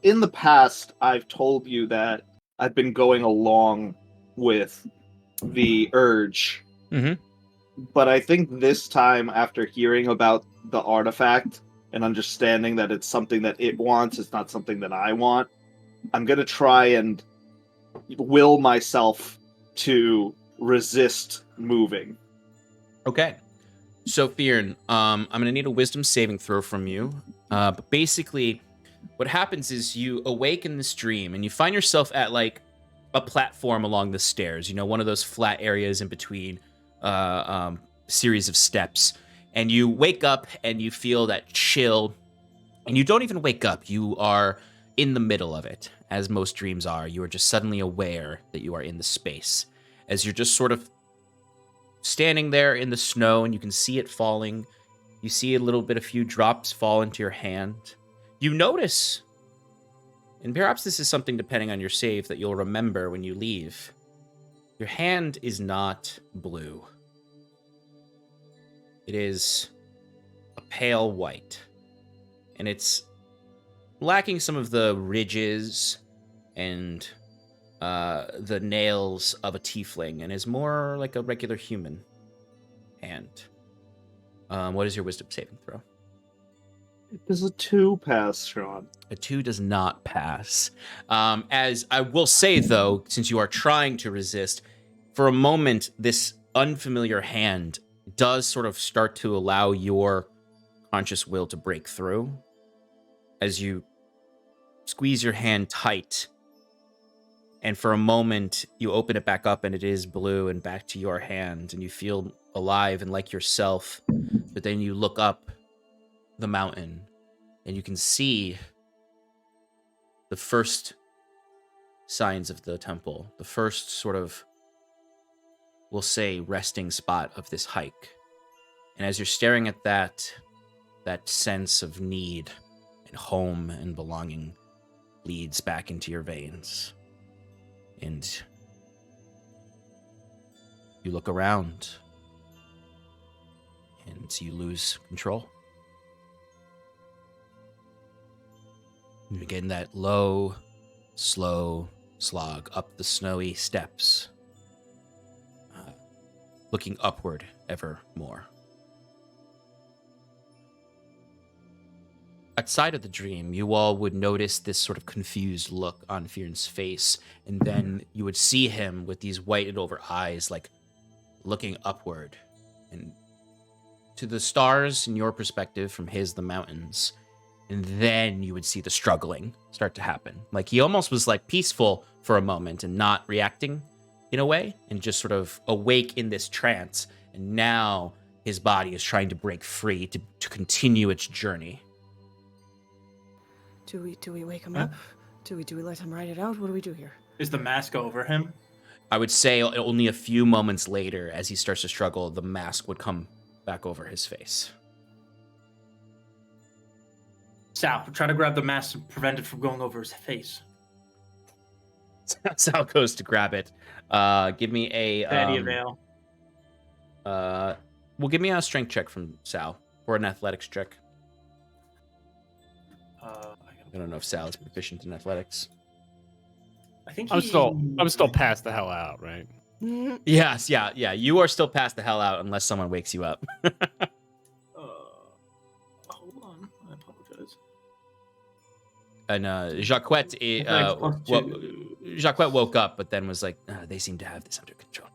in the past, I've told you that I've been going along with the urge. Mm-hmm. But I think this time, after hearing about the artifact and understanding that it's something that it wants, it's not something that I want, I'm going to try and will myself to resist moving. Okay. So, Fearon, I'm going to need a wisdom saving throw from you. But basically, what happens is you awake in this dream, and you find yourself at, like, a platform along the stairs, you know, one of those flat areas in between series of steps. And you wake up, and you feel that chill, and you don't even wake up. You are in the middle of it, as most dreams are. You are just suddenly aware that you are in the space, as you're just sort of standing there in the snow, and you can see it falling. You see a few drops fall into your hand. You notice, and perhaps this is something depending on your save that you'll remember when you leave, Your hand is not blue. It is a pale white, and it's lacking some of the ridges and the nails of a tiefling, and is more like a regular human hand. What is your wisdom saving throw? Does a 2 pass, Sean? A 2 does not pass. As I will say, though, since you are trying to resist, for a moment, this unfamiliar hand does sort of start to allow your conscious will to break through. As you squeeze your hand tight, and for a moment, you open it back up, and it is blue and back to your hand, and you feel alive and like yourself. But then you look up the mountain, and you can see the first signs of the temple, the first sort of, we'll say, resting spot of this hike. And as you're staring at that sense of need and home and belonging bleeds back into your veins. And you look around, and you lose control. You begin that low, slow slog up the snowy steps, looking upward ever more. Outside of the dream, you all would notice this sort of confused look on Fearn's face, and then you would see him with these whitened over eyes, like looking upward and to the stars in your perspective from the mountains. And then you would see the struggling start to happen. Like he almost was like peaceful for a moment and not reacting in a way, and just sort of awake in this trance. And now his body is trying to break free to continue its journey. Do we wake him up? Do we let him ride it out? What do we do here? Is the mask over him? I would say only a few moments later, as he starts to struggle, the mask would come back over his face. Sal, try to grab the mask and prevent it from going over his face. Sal goes to grab it. Give me a Daddy avail. Well, give me a strength check from Sal or an athletics check. I don't know if Sal is proficient in athletics. I think I'm still passed the hell out, right? Yes, yeah. You are still passed the hell out unless someone wakes you up. Hold on, I apologize. And Jacquette woke up, but then was like, they seem to have this under control.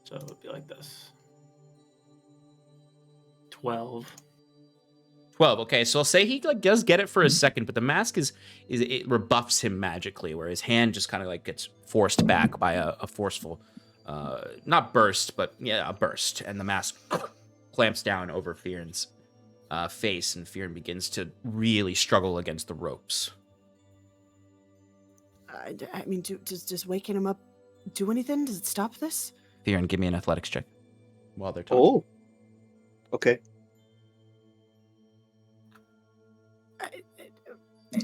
So it would be like this. 12. 12. Okay, so I'll say he like does get it for a second, but the mask it rebuffs him magically, where his hand just kind of like gets forced back by a forceful, not burst, but yeah, a burst, and the mask clamps down over Fearn's face, and Fearn begins to really struggle against the ropes. I mean, does waking him up do anything? Does it stop this? Fearn, give me an athletics check while they're talking. Oh, okay.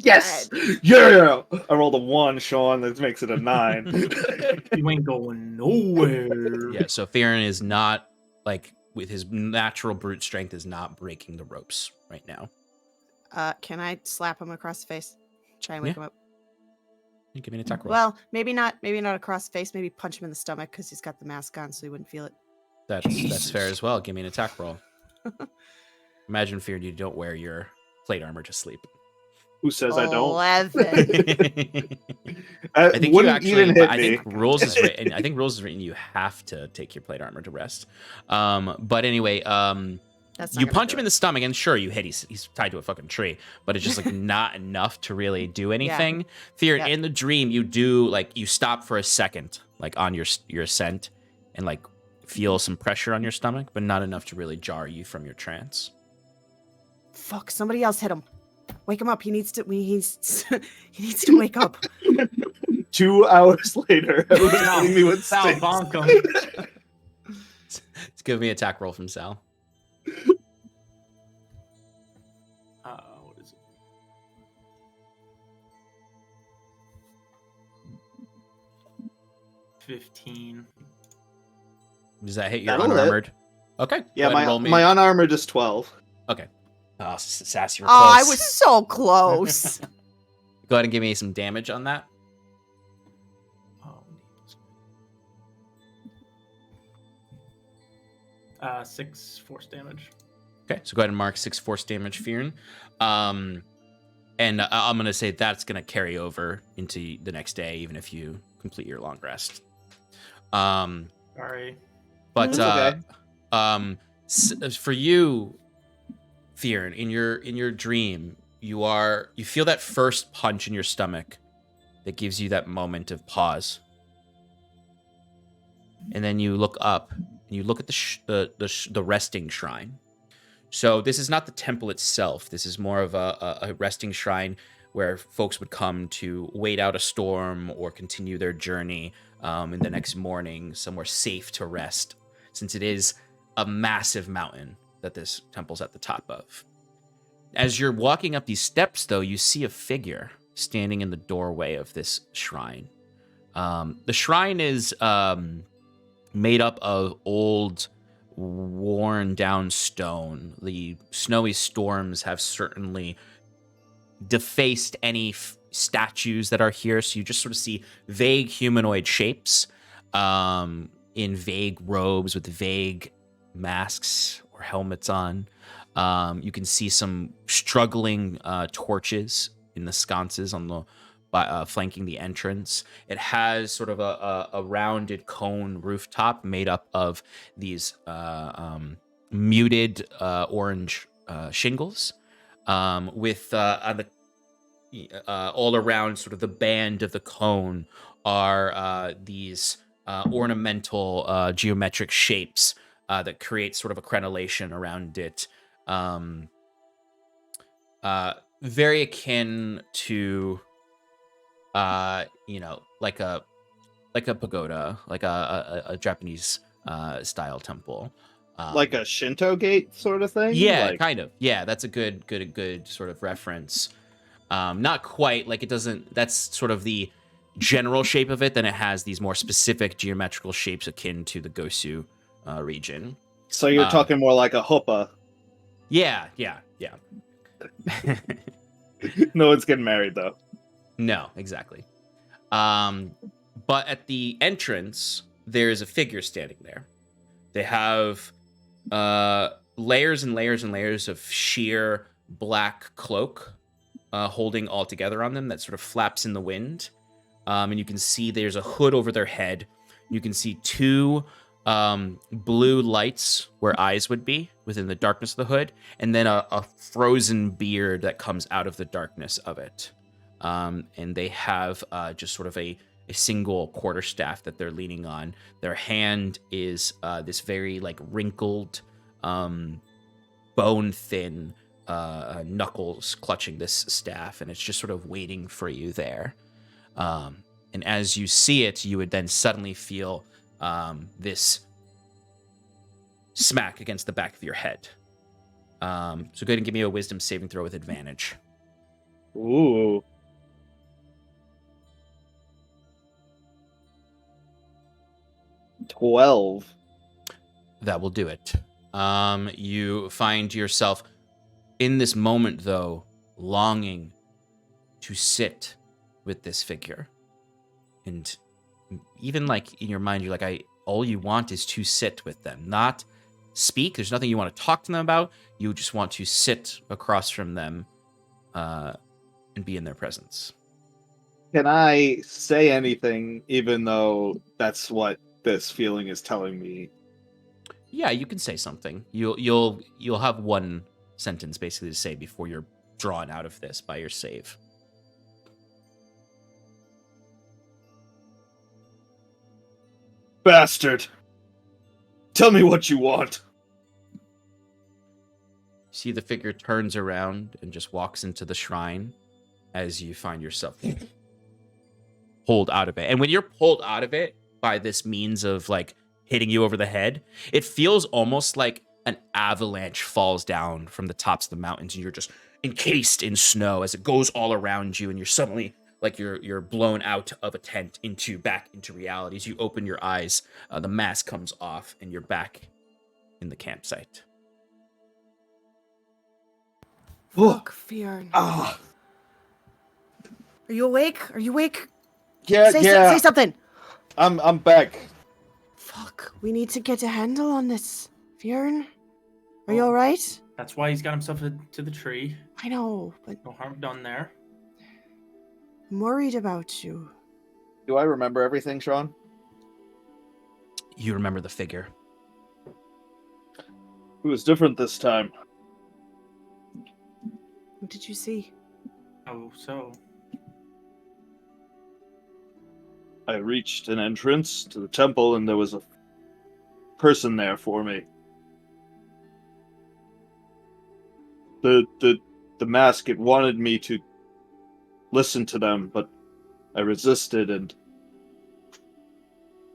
Yes! Yeah! I rolled a 1, Sean. That makes it a 9. You ain't going nowhere. Yeah, so Fearn is not, like, with his natural brute strength, is not breaking the ropes right now. Can I slap him across the face? Try and wake him up. You give me an attack roll. Well, maybe not across the face. Maybe punch him in the stomach because he's got the mask on, so he wouldn't feel it. That's fair as well. Give me an attack roll. Imagine, Fearn, you don't wear your plate armor to sleep. Who says I don't? 11. I think you wouldn't actually. even hit I me. think rules is written. I think rules is written. You have to take your plate armor to rest. But anyway, That's not you gonna punch do him in it. the stomach, and sure, you hit. He's tied to a fucking tree, but it's just like not enough to really do anything. Fear, Yeah. in the dream, you do like you stop for a second, like on your ascent, and like feel some pressure on your stomach, but not enough to really jar you from your trance. Fuck! Somebody else hit him. Wake him up. He needs to. He needs to wake up. 2 hours later, everyone's hitting me with Sal, sticks. bonk him. Let's give me an attack roll from Sal. What is it? 15. Does that hit your That'll hit. unarmored? Okay. Yeah, go ahead and roll me. my unarmored is 12. Okay. Oh, Sass, you're Oh, close. I was so close. Go ahead and give me some damage on that. Oh, 6 force damage. Okay, so go ahead and mark 6 force damage, Fearin. And I'm going to say that's going to carry over into the next day, even if you complete your long rest. Sorry. But That's okay. for you, Fearin, in your dream, you feel that first punch in your stomach that gives you that moment of pause. And then you look up and you look at the resting shrine. So this is not the temple itself. This is more of a resting shrine where folks would come to wait out a storm or continue their journey in the next morning, somewhere safe to rest, since it is a massive mountain that this temple's at the top of. As you're walking up these steps, though, you see a figure standing in the doorway of this shrine. The shrine is made up of old, worn down stone. The snowy storms have certainly defaced any statues that are here, so you just sort of see vague humanoid shapes in vague robes with vague masks or helmets on. You can see some struggling torches in the sconces on the flanking the entrance. It has sort of a rounded cone rooftop made up of these muted orange shingles, with on the all around sort of the band of the cone are these ornamental geometric shapes that create sort of a crenellation around it. Very akin to like a pagoda, like a Japanese style temple, Like a Shinto gate sort of thing. yeah, Like, kind of. Yeah, that's a good sort of reference. Not quite like it doesn't. That's sort of the general shape of it. Then it has these more specific geometrical shapes akin to the Gosu region. so you're talking more like a hopa. Yeah. No one's getting married though. No, exactly. But at the entrance, there's a figure standing there. They have layers and layers and layers of sheer black cloak holding all together on them that sort of flaps in the wind. And you can see there's a hood over their head. You can see 2 blue lights where eyes would be within the darkness of the hood, and then a frozen beard that comes out of the darkness of it. And they have just sort of a single quarterstaff that they're leaning on. Their hand is this very like wrinkled, bone-thin knuckles clutching this staff, and it's just sort of waiting for you there. And as you see it, you would then suddenly feel this smack against the back of your head. So go ahead and give me a wisdom saving throw with advantage. Ooh. $12. That will do it. You find yourself in this moment, though, longing to sit with this figure. And even like in your mind, you're like, all you want is to sit with them, not speak. There's nothing you want to talk to them about. You just want to sit across from them and be in their presence. Can I say anything, even though that's what this feeling is telling me? Yeah, you can say something. You'll have one sentence basically to say before you're drawn out of this by your save. Bastard! Tell me what you want. See the figure turns around and just walks into the shrine as you find yourself pulled out of it. And when you're pulled out of it by this means of like hitting you over the head, it feels almost like an avalanche falls down from the tops of the mountains and you're just encased in snow as it goes all around you, and you're suddenly like you're blown out of a tent back into reality. As you open your eyes, the mask comes off, and you're back in the campsite. Fuck, Fjorn. Ah, Are you awake? Are you awake? yeah, Say something. I'm back. Fuck, we need to get a handle on this. Fjorn, are you Oh. all right? That's why he's got himself to the tree. I know, but No harm done there. I'm worried about you. Do I remember everything, Sean? You remember the figure. It was different this time. What did you see? Oh, so I reached an entrance to the temple, and there was a person there for me. The mask, it wanted me to listen to them, but I resisted, and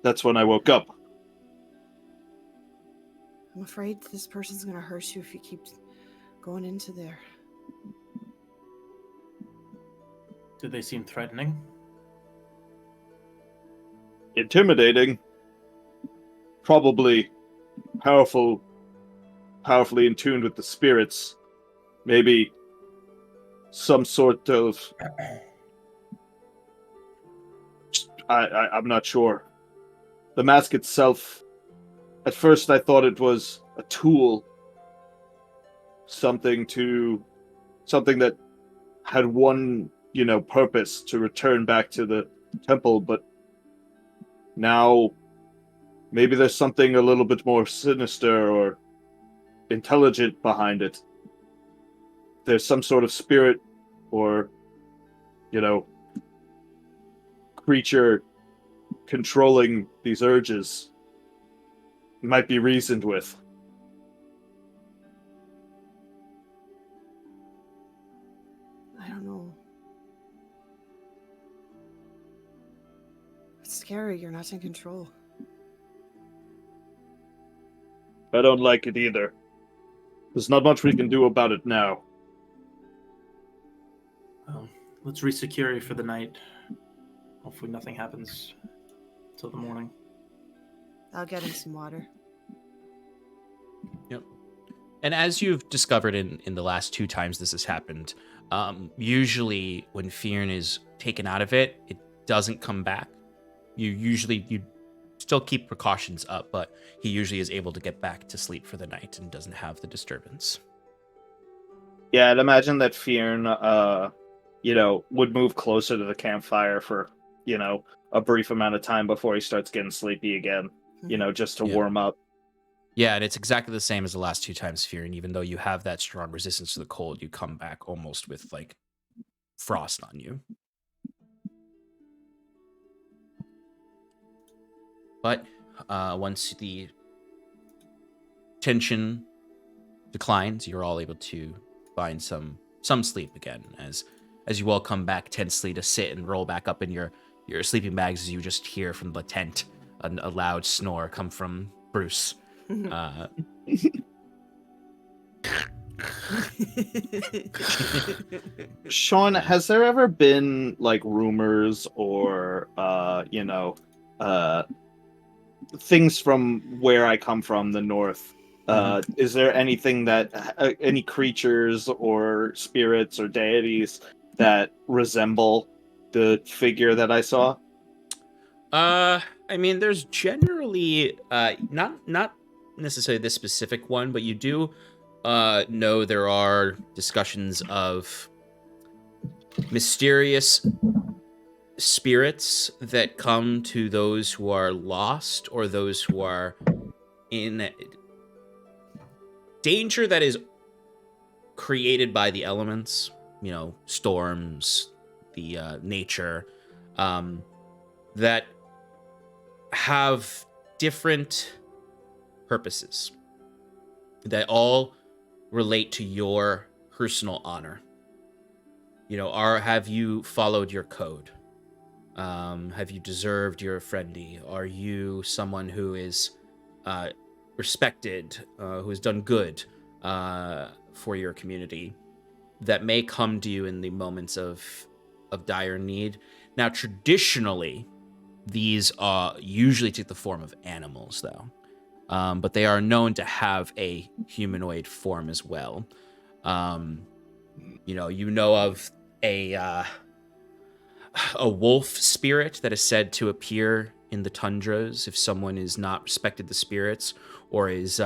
that's when I woke up. I'm afraid this person's gonna hurt you if you keep going into there. did they seem threatening? Intimidating. Probably powerfully in tune with the spirits. Maybe some sort of... I'm not sure. The mask itself, at first I thought it was a tool. Something that had one, purpose, to return back to the temple, but now maybe there's something a little bit more sinister or intelligent behind it. There's some sort of spirit or, creature controlling these urges. Might be reasoned with. I don't know. It's scary. You're not in control. I don't like it either. There's not much we can do about it now. Well, let's resecure you for the night. Hopefully nothing happens till the morning. I'll get him some water. Yep. And as you've discovered in the last 2 times this has happened, usually when Fjorn is taken out of it, it doesn't come back. You still keep precautions up, but he usually is able to get back to sleep for the night and doesn't have the disturbance. Yeah, I'd imagine that Fjorn, would move closer to the campfire for, a brief amount of time before he starts getting sleepy again, just to warm up. Yeah, and it's exactly the same as the last 2 times, Fjorn. Even though you have that strong resistance to the cold, you come back almost with, like, frost on you. But once the tension declines, you're all able to find some sleep again, as you all come back tensely to sit and roll back up in your sleeping bags, as you just hear from the tent a loud snore come from Bruce. Sean, has there ever been like rumors or things from where I come from, the north? Is there anything that any creatures or spirits or deities that resemble the figure that I saw? I mean, there's generally not necessarily this specific one, but you do know there are discussions of mysterious spirits that come to those who are lost or those who are in danger that is created by the elements, storms, the nature, that have different purposes that all relate to your personal honor. Have you followed your code? Have you deserved your friendly? Are you someone who is respected, who has done good for your community, that may come to you in the moments of of dire need. Now, traditionally, these usually take the form of animals, though. But they are known to have a humanoid form as well. You know of a wolf spirit that is said to appear in the tundras if someone is not respected the spirits or is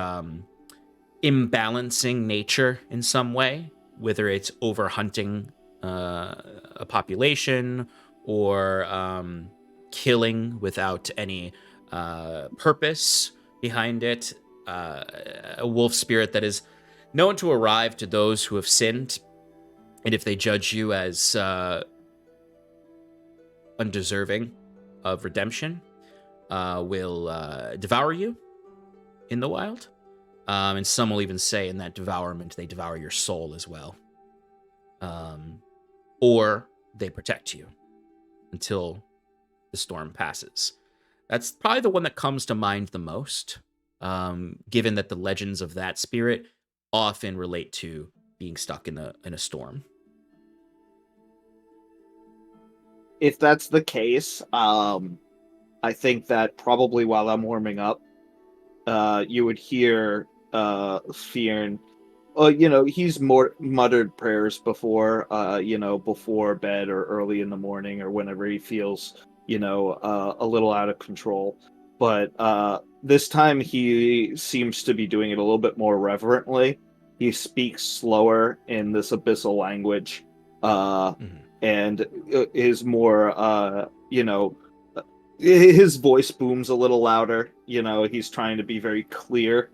imbalancing nature in some way, whether it's overhunting a population or killing without any purpose behind it. A wolf spirit that is known to arrive to those who have sinned, and if they judge you as undeserving of redemption, will devour you in the wild. And some will even say in that devourment, they devour your soul as well. Or they protect you until the storm passes. That's probably the one that comes to mind the most, given that the legends of that spirit often relate to being stuck in a storm. If that's the case, I think that probably while I'm warming up, you would hear Fearn. He's more muttered prayers before, before bed or early in the morning or whenever he feels, a little out of control. But this time he seems to be doing it a little bit more reverently. He speaks slower in this abyssal language, and is more, his voice booms a little louder. He's trying to be very clear.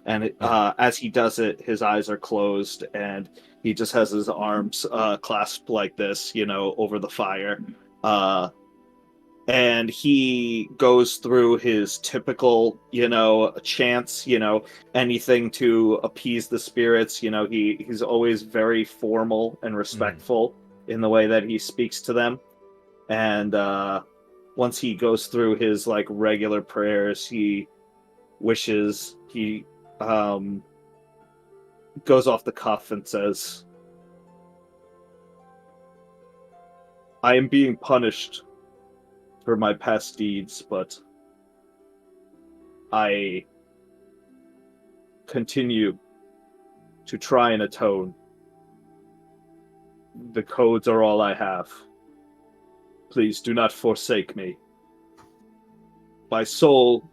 And as he does it, his eyes are closed, and he just has his arms clasped like this, over the fire. And he goes through his typical, chants, anything to appease the spirits. He's always very formal and respectful in the way that he speaks to them. And once he goes through his regular prayers, he wishes he goes off the cuff and says, I am being punished for my past deeds, but I continue to try and atone. The codes are all I have. Please do not forsake me. My soul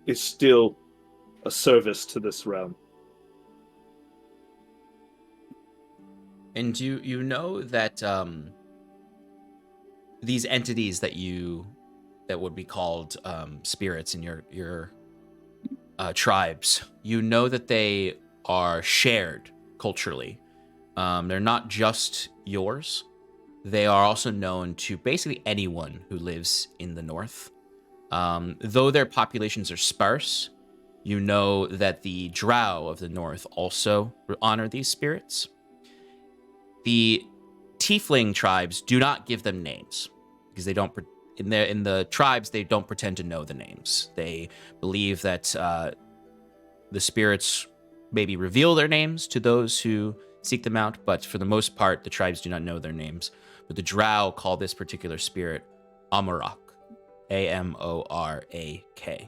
is still a service to this realm. And you know that these entities that would be called spirits in your tribes, you know that they are shared culturally. They're not just yours. They are also known to basically anyone who lives in the north. Though their populations are sparse, you know that the drow of the north also honor these spirits. The tiefling tribes do not give them names because they don't. In the tribes, they don't pretend to know the names. They believe that the spirits maybe reveal their names to those who seek them out, but for the most part, the tribes do not know their names. But the drow call this particular spirit Amorak, Amorak.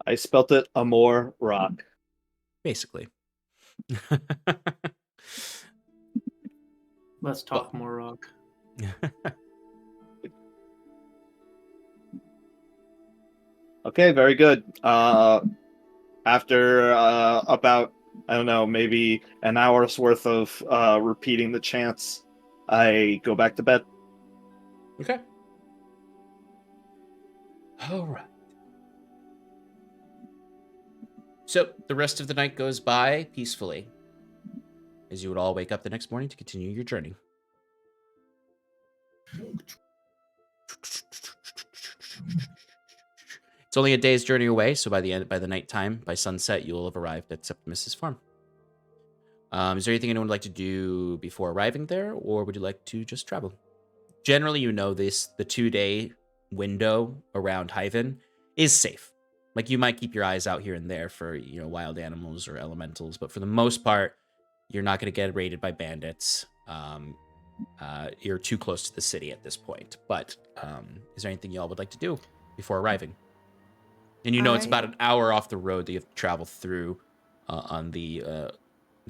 I spelt it Amor Rock. Basically. Let's talk more rock. Okay, very good. After about, I don't know, maybe an hour's worth of repeating the chants, I go back to bed. Okay. All right. So the rest of the night goes by peacefully, as you would all wake up the next morning to continue your journey. It's only a day's journey away, so by the nighttime, by sunset, you will have arrived at Septimus's farm. Is there anything anyone would like to do before arriving there, or would you like to just travel? Generally, the 2-day window around Hyven is safe. Like you might keep your eyes out here and there for, wild animals or elementals, but for the most part, you're not going to get raided by bandits. You're too close to the city at this point. But is there anything y'all would like to do before arriving? And it's about an hour off the road that you have to travel through on the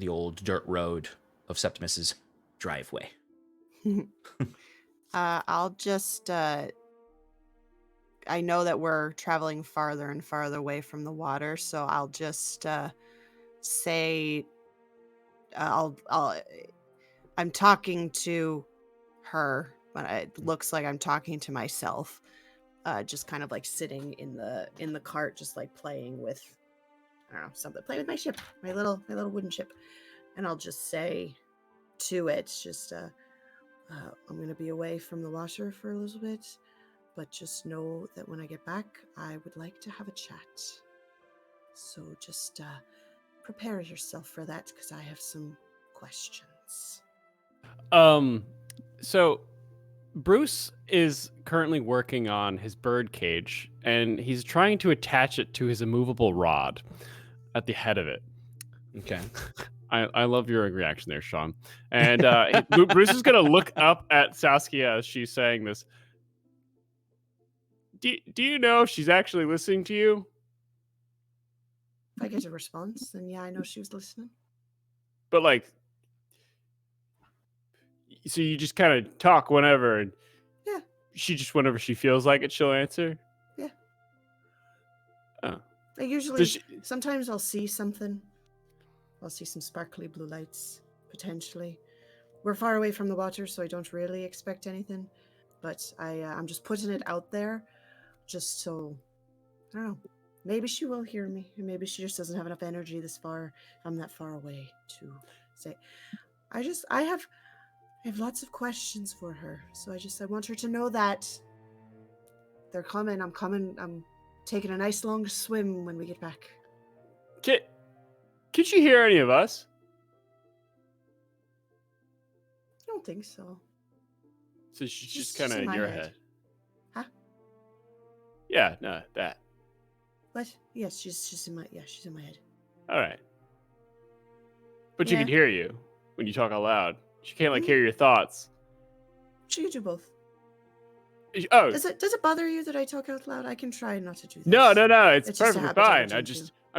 old dirt road of Septimus's driveway. I'll just. I know that we're traveling farther and farther away from the water, so I'll just say, I'm talking to her, but it looks like I'm talking to myself. Just kind of like sitting in the cart, just like playing with, I don't know, something. Play with my ship, my little wooden ship, and I'll just say to it, just I'm gonna be away from the water for a little bit, but just know that when I get back, I would like to have a chat. So just prepare yourself for that, because I have some questions. So Bruce is currently working on his bird cage, and he's trying to attach it to his immovable rod at the head of it. Okay. I love your reaction there, Sean. And Bruce is going to look up at Saskia as she's saying this. Do you know if she's actually listening to you? If I get a response, then yeah, I know she was listening. But like, so you just kind of talk whenever, and yeah, she just whenever she feels like it, she'll answer. Yeah. Oh. I usually sometimes I'll see something. I'll see some sparkly blue lights potentially. We're far away from the water, so I don't really expect anything. But I'm just putting it out there, just so I don't know. Maybe she will hear me, and maybe she just doesn't have enough energy this far. I'm that far away to say. I have lots of questions for her, so I want her to know that they're coming. I'm coming. I'm taking a nice long swim when we get back. Could she hear any of us? I don't think so. So she's just kind of in your head. Huh? Yeah, no, that. What? Yes, she's in my head. All right. But she can hear you when you talk out loud. She can't like hear your thoughts. She can do both. Oh. Does it bother you that I talk out loud? I can try not to do this. No. It's perfectly fine. I'm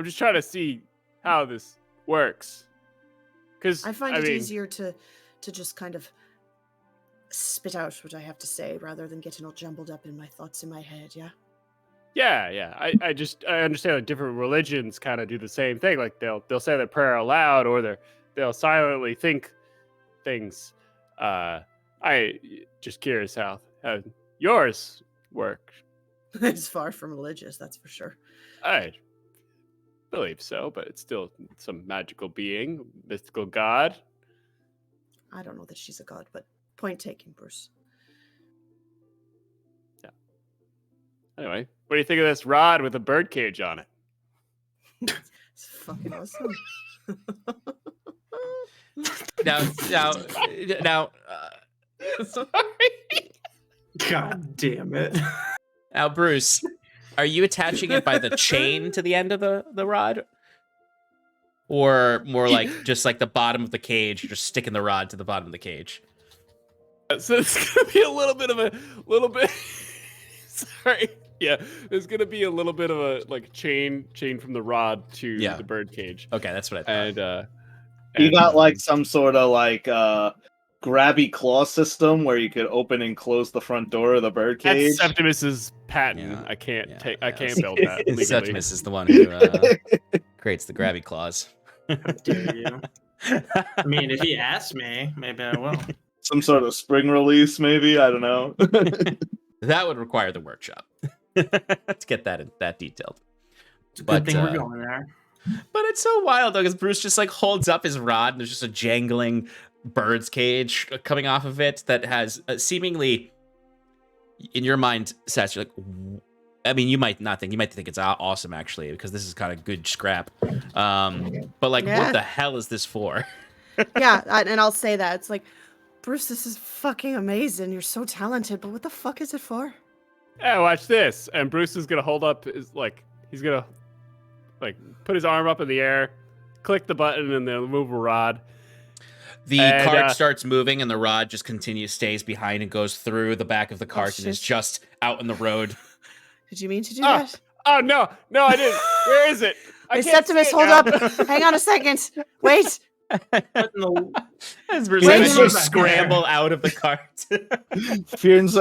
just trying to see how this works. Because I find it easier to just kind of spit out what I have to say rather than getting all jumbled up in my thoughts in my head. Yeah. Yeah. I understand that different religions kind of do the same thing. Like they'll say their prayer aloud, or they'll silently think things. I just curious how yours work. It's far from religious, that's for sure. I believe so, but it's still some magical being, mystical god. I don't know that she's a god, but point taken, Bruce. Yeah. Anyway, what do you think of this rod with a bird cage on it? It's fucking awesome. Now, sorry. God damn it. Now, Bruce, are you attaching it by the chain to the end of the rod? Or more like just like the bottom of the cage, you're just sticking the rod to the bottom of the cage? So it's going to be a little bit. Sorry. Yeah, there's going to be a little bit of a like chain from the rod to the bird cage. Okay, that's what I thought. You got like some sort of like grabby claw system where you could open and close the front door of the bird cage. That's Septimus's patent. Yeah, I can't I can't build that legally. Septimus is the one who creates the grabby claws. How dare you? I mean, if he asks me, maybe I will. Some sort of spring release, maybe. I don't know. That would require the workshop to get that detailed. It's a good thing we're going there. But it's so wild, though, because Bruce just like holds up his rod, and there's just a jangling bird's cage coming off of it that has seemingly, in your mind, Seth, you're like, I mean, you might think it's awesome, actually, because this is kind of good scrap. But like, what the hell is this for? Yeah, and I'll say that. It's like, Bruce, this is fucking amazing. You're so talented, but what the fuck is it for? Yeah, watch this. And Bruce is gonna hold up he's gonna like put his arm up in the air, click the button, and then move a rod. The cart starts moving, and the rod just stays behind, and goes through the back of the cart, and is just out in the road. Did you mean to do that? Oh no, I didn't. Where is it? Septimus, hold up. Hang on a second. Wait. As Bruce scramble out of the cart. Fion's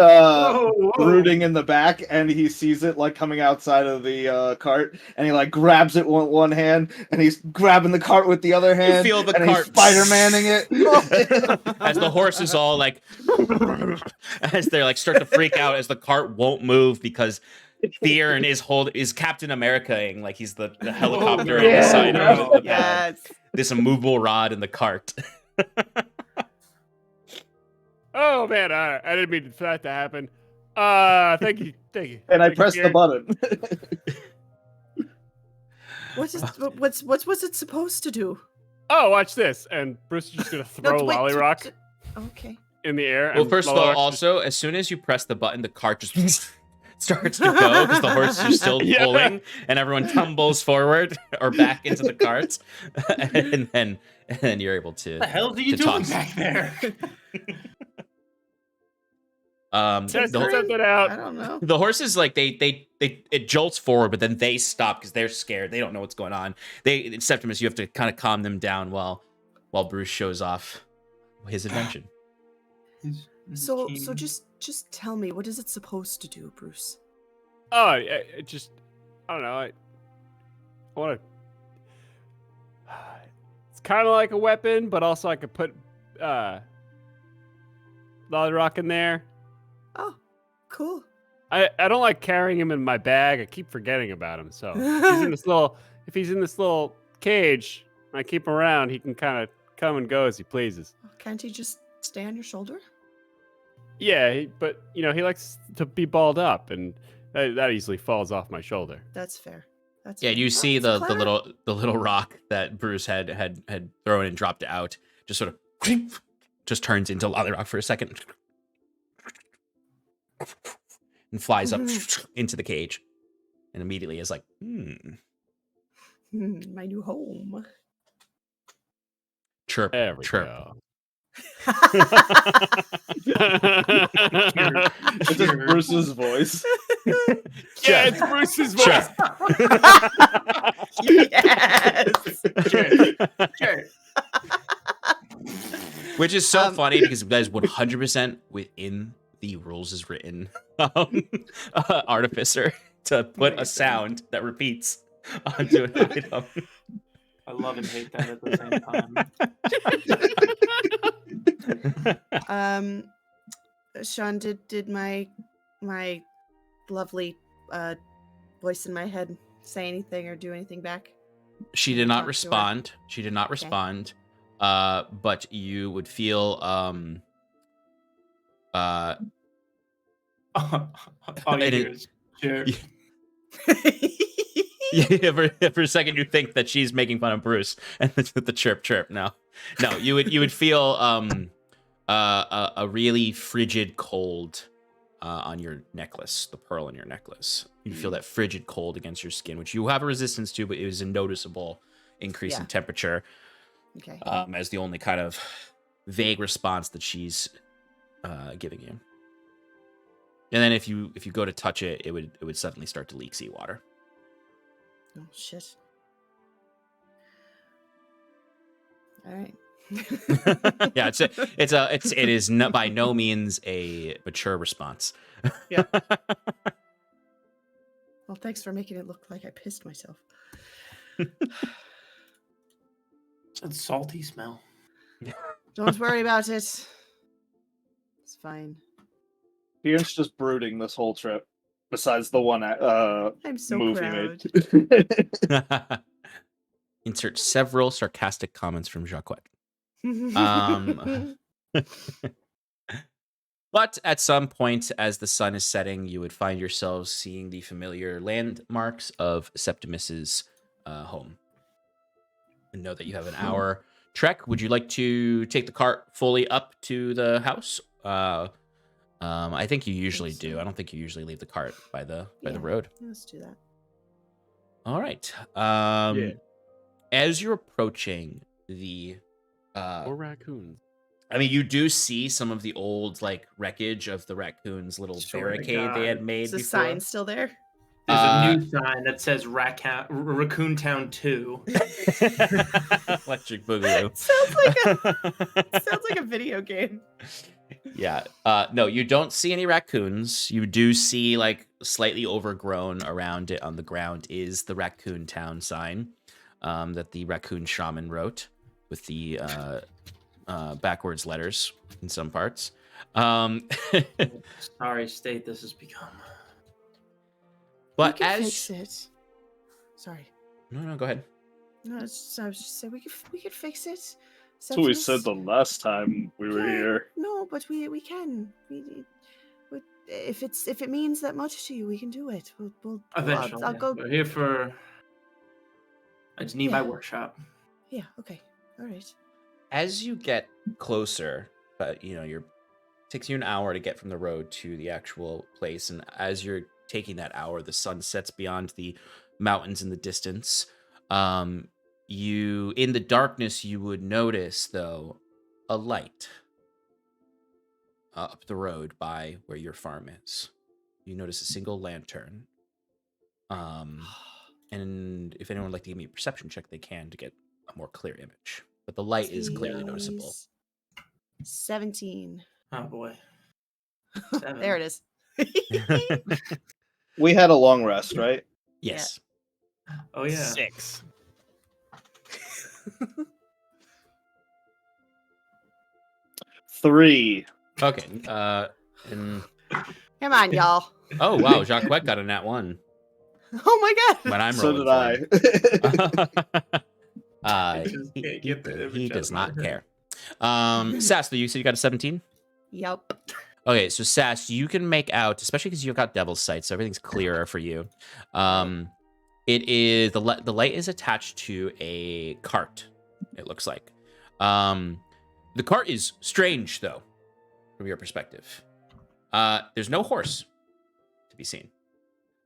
brooding in the back, and he sees it like coming outside of the cart, and he like grabs it with one hand, and he's grabbing the cart with the other hand. You feel the and cart he's Spider-Manning it as the horses all like as they like start to freak out as the cart won't move because Theron is Captain America-ing like he's the helicopter on the side of this immovable rod in the cart. Oh man, I didn't mean for that to happen. Thank you. And I pressed the button. What's it supposed to do? Oh, watch this. And Bruce is just gonna throw Lollyrock okay. in the air. Well, first of all, also as soon as you press the button, the cart just starts to go because the horses are still pulling, and everyone tumbles forward or back into the carts, and then you're able to. What the hell are you doing back there? Test something out. I don't know. The horses like it jolts forward, but then they stop because they're scared. They don't know what's going on. Septimus, you have to kind of calm them down while Bruce shows off his invention. So just tell me, what is it supposed to do, Bruce? Oh, I don't know. I want to. It's kind of like a weapon, but also I could put Lollyrock in there. Oh, cool. I don't like carrying him in my bag. I keep forgetting about him. So if he's in this little cage, and I keep him around, he can kind of come and go as he pleases. Can't he just stay on your shoulder? Yeah, but he likes to be balled up, and that easily falls off my shoulder. That's fair. That's Yeah, fair. you see That's the clever. little rock that Bruce had thrown and dropped out, just sort of just turns into Lollyrock for a second, and flies up into the cage, and immediately is like, my new home. Chirp, There we chirp. go. It's just Bruce's voice. Yeah, it's Bruce's voice. Yes. Which is so funny because that is 100% within the rules is written artificer to put a sound that repeats onto an item. I love and hate that at the same time. Sean, did my lovely voice in my head say anything or do anything back? She did not Talk to her. respond. She did not Okay. respond. But you would feel All you it- hear is sure. Yeah, for a second you think that she's making fun of Bruce, and the chirp chirp. No, you would feel a really frigid cold on your necklace, the pearl in your necklace. You feel that frigid cold against your skin, which you have a resistance to, but it is a noticeable increase in temperature. Okay. As the only kind of vague response that she's giving you. And then if you go to touch it, it would suddenly start to leak seawater. Oh shit. All right. Yeah, it is not, by no means a mature response. Yeah. Well, thanks for making it look like I pissed myself. It's a salty smell. Don't worry about it. It's fine. Fion's just brooding this whole trip. Besides the one I'm so move proud. he made. Insert several sarcastic comments from Jacquet. But at some point, as the sun is setting, you would find yourselves seeing the familiar landmarks of Septimus's home. And know that you have an hour trek. Would you like to take the cart fully up to the house? I think you usually do. I don't think you usually leave the cart by the road. Let's do that. All right. Yeah. As you're approaching the, Or raccoons. I mean, you do see some of the old like wreckage of the raccoons' little Swear to barricade they had God. made Is the before. sign still there? There's a new sign that says Raccoon Town 2. Electric Boogaloo. Sounds like a video game. Yeah. No, you don't see any raccoons. You do see like slightly overgrown around it on the ground is the Raccoon Town sign that the raccoon shaman wrote with the backwards letters in some parts. Sorry, state this has become. But we can as fix it. Sorry. no, go ahead. No, I was just saying we could fix it. That's what we Septimus. said the last time we were Yeah, here. No, but we can. If it means that much to you, we can do it. We'll Eventually. I'll go. We're here for. I just need my workshop. Yeah. Okay. All right. As you get closer, but takes you an hour to get from the road to the actual place, and as you're taking that hour, the sun sets beyond the mountains in the distance. You in the darkness, you would notice though a light up the road by where your farm is. You notice a single lantern. And if anyone would like to give me a perception check, they can to get a more clear image. But the light is clearly noticeable. 17. Oh boy. 7. There it is. We had a long rest, right? Yes. Oh yeah. 6. Three. Okay. And Come on, y'all. oh wow, Jacques got a nat 1 Oh my god. when I'm So rolling. did I. just can't get the He image does out not of my care. Sass, you said you got a 17? Yep. Okay, so Sass, you can make out, especially because you've got Devil's Sight, so everything's clearer for you. It is the light is attached to a cart. It looks like. The cart is strange though, from your perspective. There's no horse to be seen.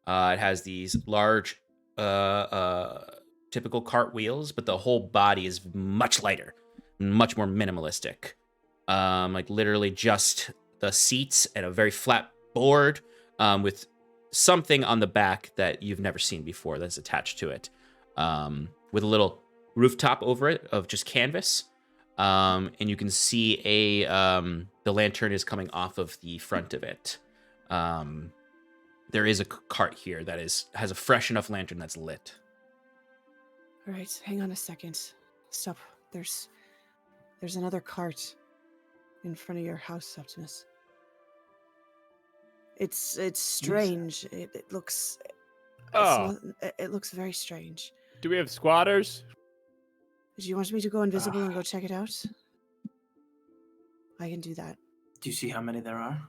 It has these large, typical cart wheels, but the whole body is much lighter, much more minimalistic. Like literally just the seats and a very flat board with something on the back that you've never seen before that's attached to it, with a little rooftop over it of just canvas. And you can see the lantern is coming off of the front of it. There is a cart here that has a fresh enough lantern that's lit. All right, hang on a second. Stop. There's another cart in front of your house, Septimus. It's strange. It looks. It looks very strange. Do we have squatters? Do you want me to go invisible and go check it out? I can do that. Do you see how many there are?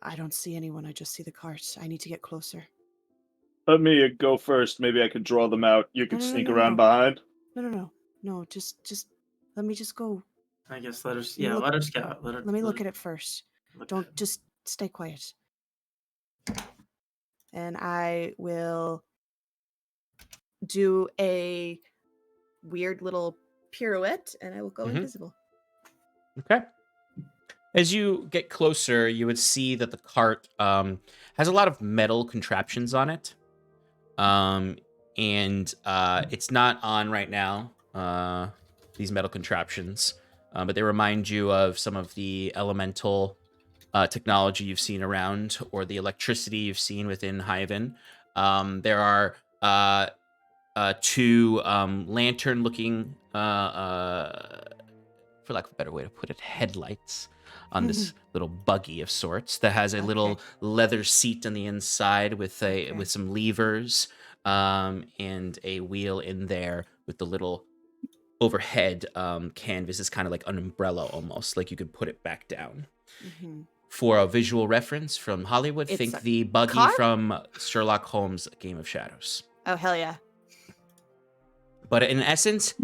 I don't see anyone. I just see the cart. I need to get closer. Let me go first. Maybe I could draw them out. You could No, sneak no. around behind. No. Just let me just go. I guess let her scout. Let me look at it first. Don't just stay quiet. And I will do a weird little pirouette, and I will go invisible. Okay. As you get closer, you would see that the cart has a lot of metal contraptions on it. And it's not on right now, these metal contraptions. But they remind you of some of the elemental technology you've seen around, or the electricity you've seen within Hyven. There are two lantern-looking, for lack of a better way to put it, headlights on this little buggy of sorts that has a little leather seat on the inside with some levers, and a wheel in there with the little overhead canvas is kind of like an umbrella almost, like you could put it back down. For a visual reference from Hollywood, It's think a the buggy car? from Sherlock Holmes' Game of Shadows. Oh, hell yeah. But in essence,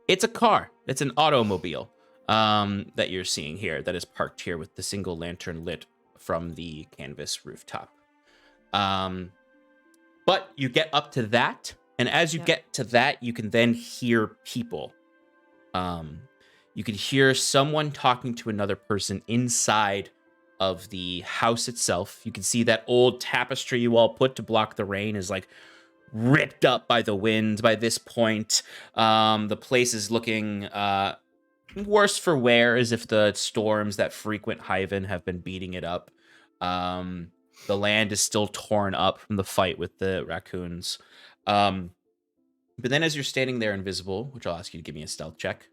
it's a car. It's an automobile that you're seeing here that is parked here with the single lantern lit from the canvas rooftop. But you get up to that, And as you Yep. get to that, you can then hear people. You can hear someone talking to another person inside of the house itself. You can see that old tapestry you all put to block the rain is like ripped up by the wind by this point. The place is looking worse for wear, as if the storms that frequent Hyven have been beating it up. The land is still torn up from the fight with the raccoons. But then as you're standing there invisible, which I'll ask you to give me a stealth check.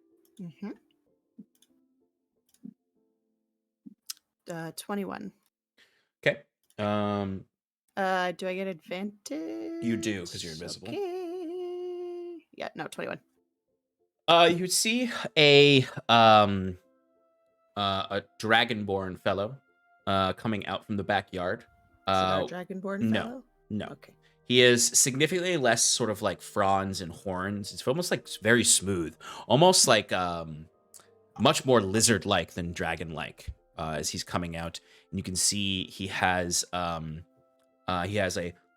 21. Okay. Do I get advantage? You do, 'cause you're invisible. Okay. Yeah, no, 21. You would see a dragonborn fellow coming out from the backyard. Is it our dragonborn no. fellow? No. Okay. He is significantly less sort of like fronds and horns. It's almost like very smooth, almost like much more lizard-like than dragon-like as he's coming out. And you can see he has a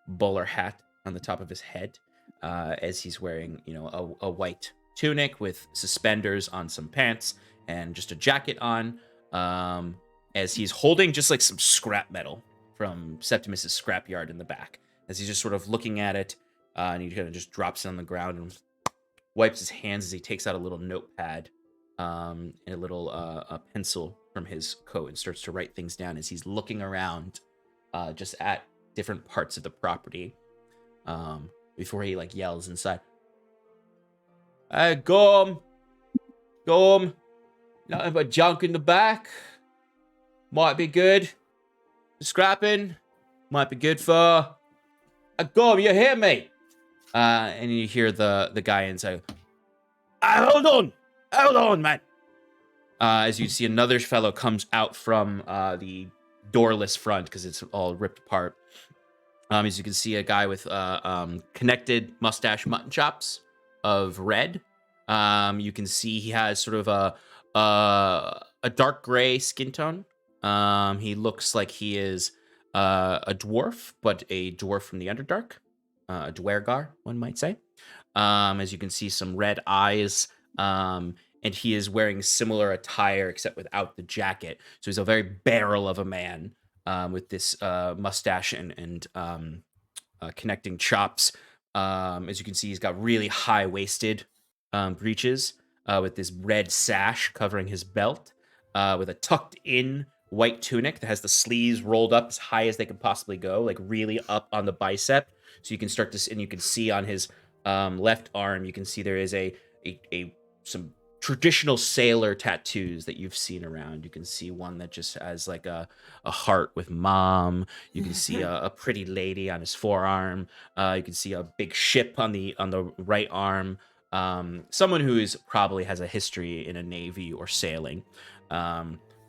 bowler hat on the top of his head as he's wearing, a white tunic with suspenders on some pants and just a jacket on. As he's holding just like some scrap metal from Septimus's scrapyard in the back. As he's just sort of looking at it, and he kind of just drops it on the ground and wipes his hands as he takes out a little notepad and a little a pencil from his coat and starts to write things down as he's looking around just at different parts of the property before he like yells inside. Hey, go on. Nothing but junk in the back. Might be good. Scrapping. Might be good for... Go, you hear me? And you hear the guy inside. Hold on, man. As you see another fellow comes out from the doorless front because it's all ripped apart. As you can see, a guy with connected mustache mutton chops of red. You can see he has sort of a dark gray skin tone. He looks like he is a dwarf, but a dwarf from the Underdark. A dwergar, one might say. As you can see, some red eyes. And he is wearing similar attire, except without the jacket. So he's a very barrel of a man with this mustache and connecting chops. As you can see, he's got really high-waisted breeches with this red sash covering his belt, with a tucked-in white tunic that has the sleeves rolled up as high as they can possibly go, like really up on the bicep. So you can start to, and you can see on his left arm, you can see there is some traditional sailor tattoos that you've seen around. You can see one that just has like a heart with mom. You can see a pretty lady on his forearm. You can see a big ship on the right arm. Someone who probably has a history in a navy or sailing.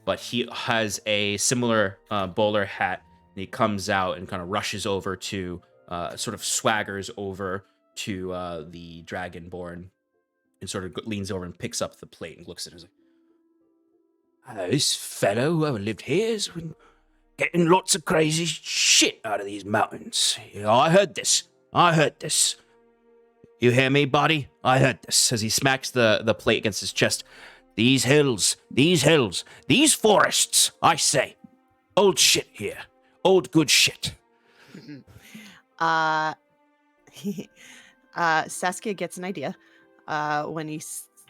But he has a similar bowler hat, and he comes out and kind of rushes over to, sort of swaggers over to the Dragonborn, and sort of leans over and picks up the plate and looks at it. Like, this fellow who ever lived here has been getting lots of crazy shit out of these mountains. I heard this. You hear me, buddy? I heard this. As he smacks the plate against his chest. These hills, these forests, I say. Old shit here. Old good shit. Saskia gets an idea when he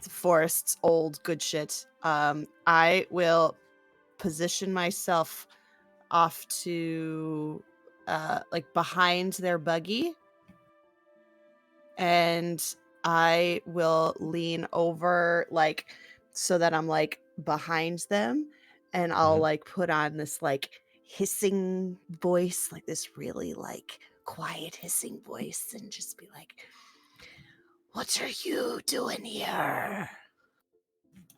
forests old good shit. I will position myself off to like behind their buggy, and I will lean over like so that I'm like behind them, and I'll like put on this like hissing voice, like this really like quiet hissing voice, and just be like, "What are you doing here?"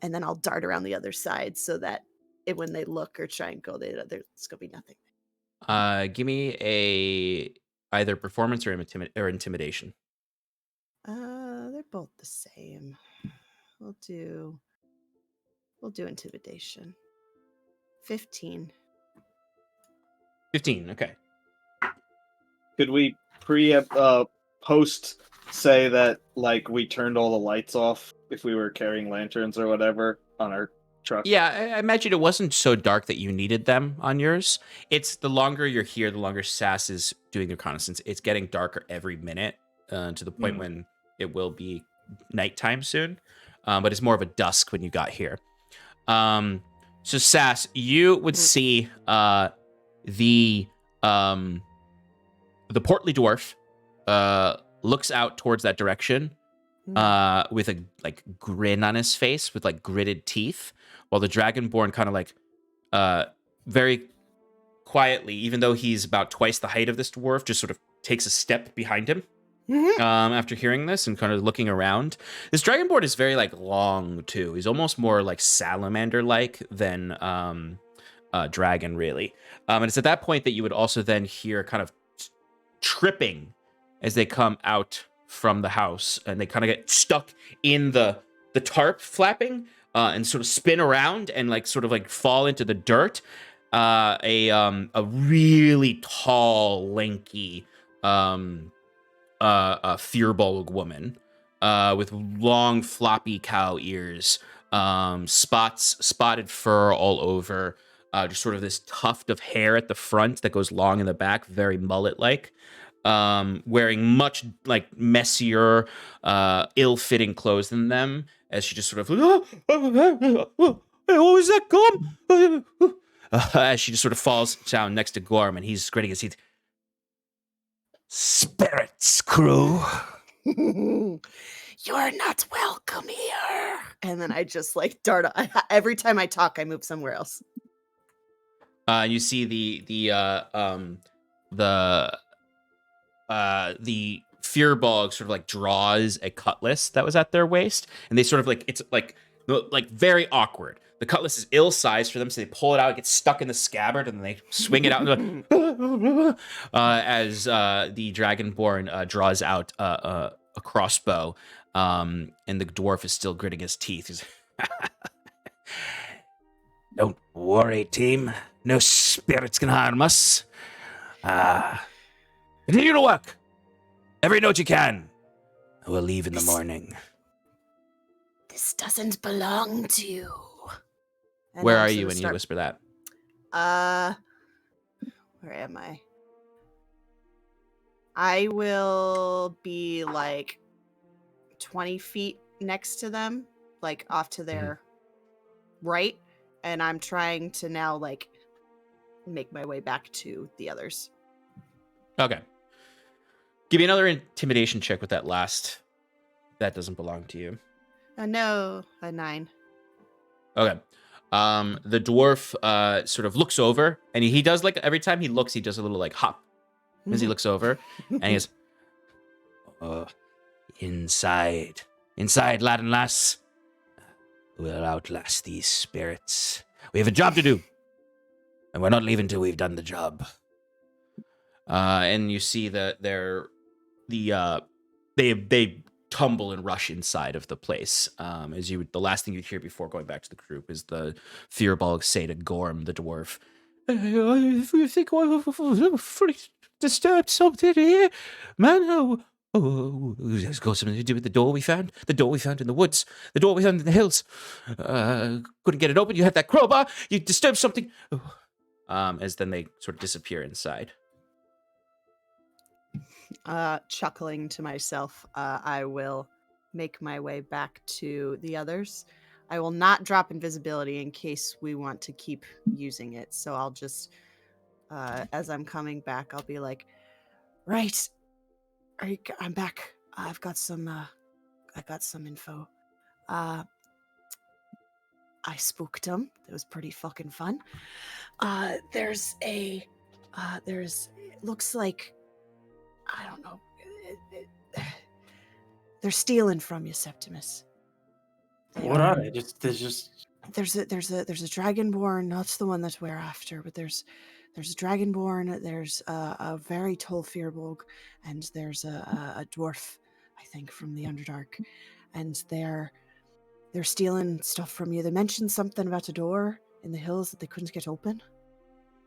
And then I'll dart around the other side so that when they look or try and go, there's gonna be nothing. Give me either performance or intimidation. They're both the same. We'll do intimidation. 15. 15. Okay. Could we post say that like we turned all the lights off if we were carrying lanterns or whatever on our truck? Yeah, I imagine it wasn't so dark that you needed them on yours. It's the longer you're here, the longer Sass is doing reconnaissance. It's getting darker every minute to the point when it will be nighttime soon. But it's more of a dusk when you got here. So Sass, you would see the portly dwarf looks out towards that direction with a like grin on his face with like gritted teeth, while the dragonborn kind of like very quietly, even though he's about twice the height of this dwarf, just sort of takes a step behind him after hearing this and kind of looking around. This dragonborn is very like long too. He's almost more like salamander like than dragon really. And it's at that point that you would also then hear kind of tripping as they come out from the house, and they kind of get stuck in the tarp flapping and sort of spin around and like sort of like fall into the dirt. A really tall, lanky Firbolg woman with long, floppy cow ears, spotted fur all over, just sort of this tuft of hair at the front that goes long in the back, very mullet-like. Wearing much like messier, ill-fitting clothes than them, as she just sort of what was that come? As she just sort of falls down next to Gorm, and he's gritting his teeth. Spirits, crew. You're not welcome here. And then I just like dart. Every time I talk, I move somewhere else. You see the Firbolg sort of like draws a cutlass that was at their waist, and they sort of like, it's like very awkward. The cutlass is ill-sized for them, so they pull it out, it gets stuck in the scabbard, and then they swing it out and as the dragonborn draws out a crossbow, and the dwarf is still gritting his teeth. He's don't worry, team. No spirits can harm us. Continue to work. Every note you can. We'll leave in the morning. This doesn't belong to you. And Where I'm are sort you of when you whisper that? Where am I? I will be like 20 feet next to them, like off to their right, and I'm trying to now like make my way back to the others. Okay. Give me another intimidation check with that last. That doesn't belong to you. No, a 9. Okay. The dwarf sort of looks over, and he does like every time he looks, he does a little like hop as he looks over, and he goes, inside, lad and lass. We'll outlast these spirits. We have a job to do, and we're not leaving till we've done the job. And you see that they tumble and rush inside of the place. The last thing you'd hear before going back to the group is the Firbolg say to Gorm, the dwarf, "You think I'm fully disturbed something here, man? It's got something to do with the door we found. The door we found in the woods. The door we found in the hills. Couldn't get it open. You had that crowbar. You disturbed something." As then they sort of disappear inside. Chuckling to myself, I will make my way back to the others. I will not drop invisibility in case we want to keep using it. So I'll just, as I'm coming back, I'll be like, right, I'm back. I got some info. I spooked them. It was pretty fucking fun. It looks like, I don't know. They're stealing from you, Septimus. What are they? There's a dragonborn. That's the one that we're after. But there's a dragonborn. There's a very tall Firbolg, and there's a dwarf, I think, from the Underdark, and they're stealing stuff from you. They mentioned something about a door in the hills that they couldn't get open.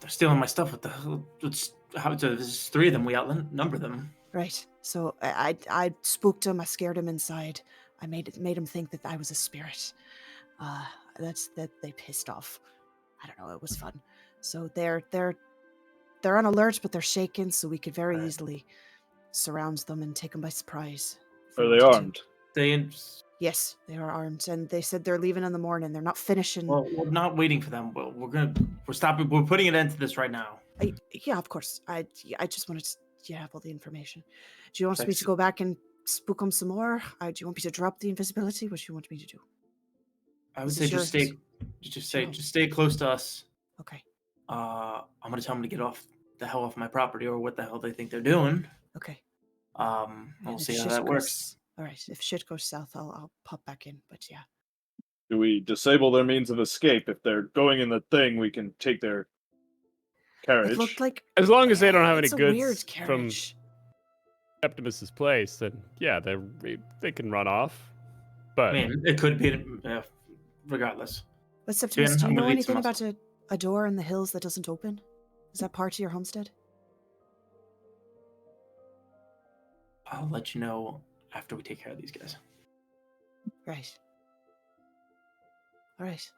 They're stealing my stuff. What the hell? There's 3 of them. We outnumber them. Right. So I spooked him. I scared him inside. I made him think that I was a spirit. That they pissed off. I don't know. It was fun. So they're on alert, but they're shaken. So we could very easily surround them and take them by surprise. if we Are they wanted to. armed? They Yes, they are armed, and they said they're leaving in the morning. They're not finishing. well, we're not waiting for them. We're stopping. We're putting an end to this right now. Yeah, of course. I just wanted to have all the information. Do you want me Thanks. to go back and spook them some more? Do you want me to drop the invisibility? What do you want me to do? I would This say is just yours. just stay close to us. Okay. I'm gonna tell them to get the hell off my property, or what the hell they think they're doing. Okay. We'll And if see how shit that goes- works. All right. If shit goes south, I'll pop back in. But yeah. Do we disable their means of escape? If they're going in the thing, we can take their carriage. It looked like As long as they don't have it's any a weird goods from carriage. Septimus's place, then yeah, they can run off. But I mean, it could be. Regardless, But Septimus, Ben, do you I'm gonna know need some anything about a door in the hills that doesn't open? Is that part of your homestead? I'll let you know after we take care of these guys. Right. All right.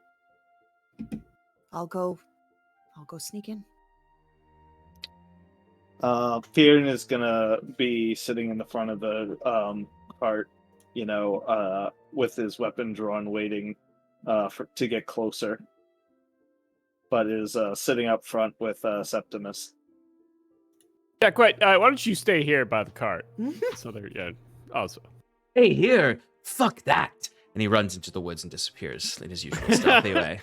I'll go sneak in. Fearn is gonna be sitting in the front of the cart, with his weapon drawn, waiting to get closer. But is sitting up front with Septimus. yeah, quite. Why don't you stay here by the cart? So there, yeah. Also, Hey, here! Fuck that! And he runs into the woods and disappears in his usual stealthy way.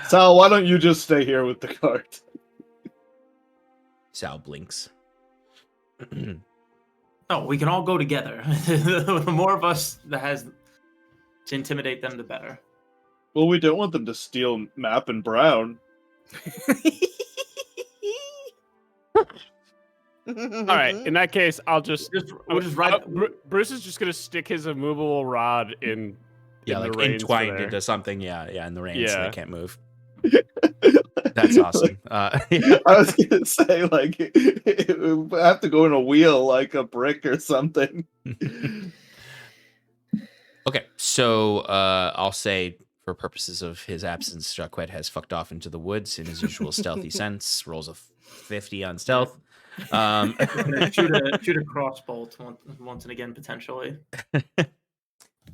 Sal, why don't you just stay here with the cart? Sal blinks. Oh, we can all go together. The more of us that has to intimidate them, the better. Well, we don't want them to steal Map and Brown. all right. In that case, I'll just. We'll just ride. Bruce is just gonna stick his immovable rod in. Yeah, in like the reins for entwined there. into something. Yeah, in the reins, so Yeah. they can't move. That's awesome. I was gonna say, like, it would have to go in a wheel, like a brick or something. Okay, so I'll say, for purposes of his absence, Jacquet has fucked off into the woods in his usual stealthy sense. Rolls a 50 on stealth. shoot a crossbolt once and again potentially.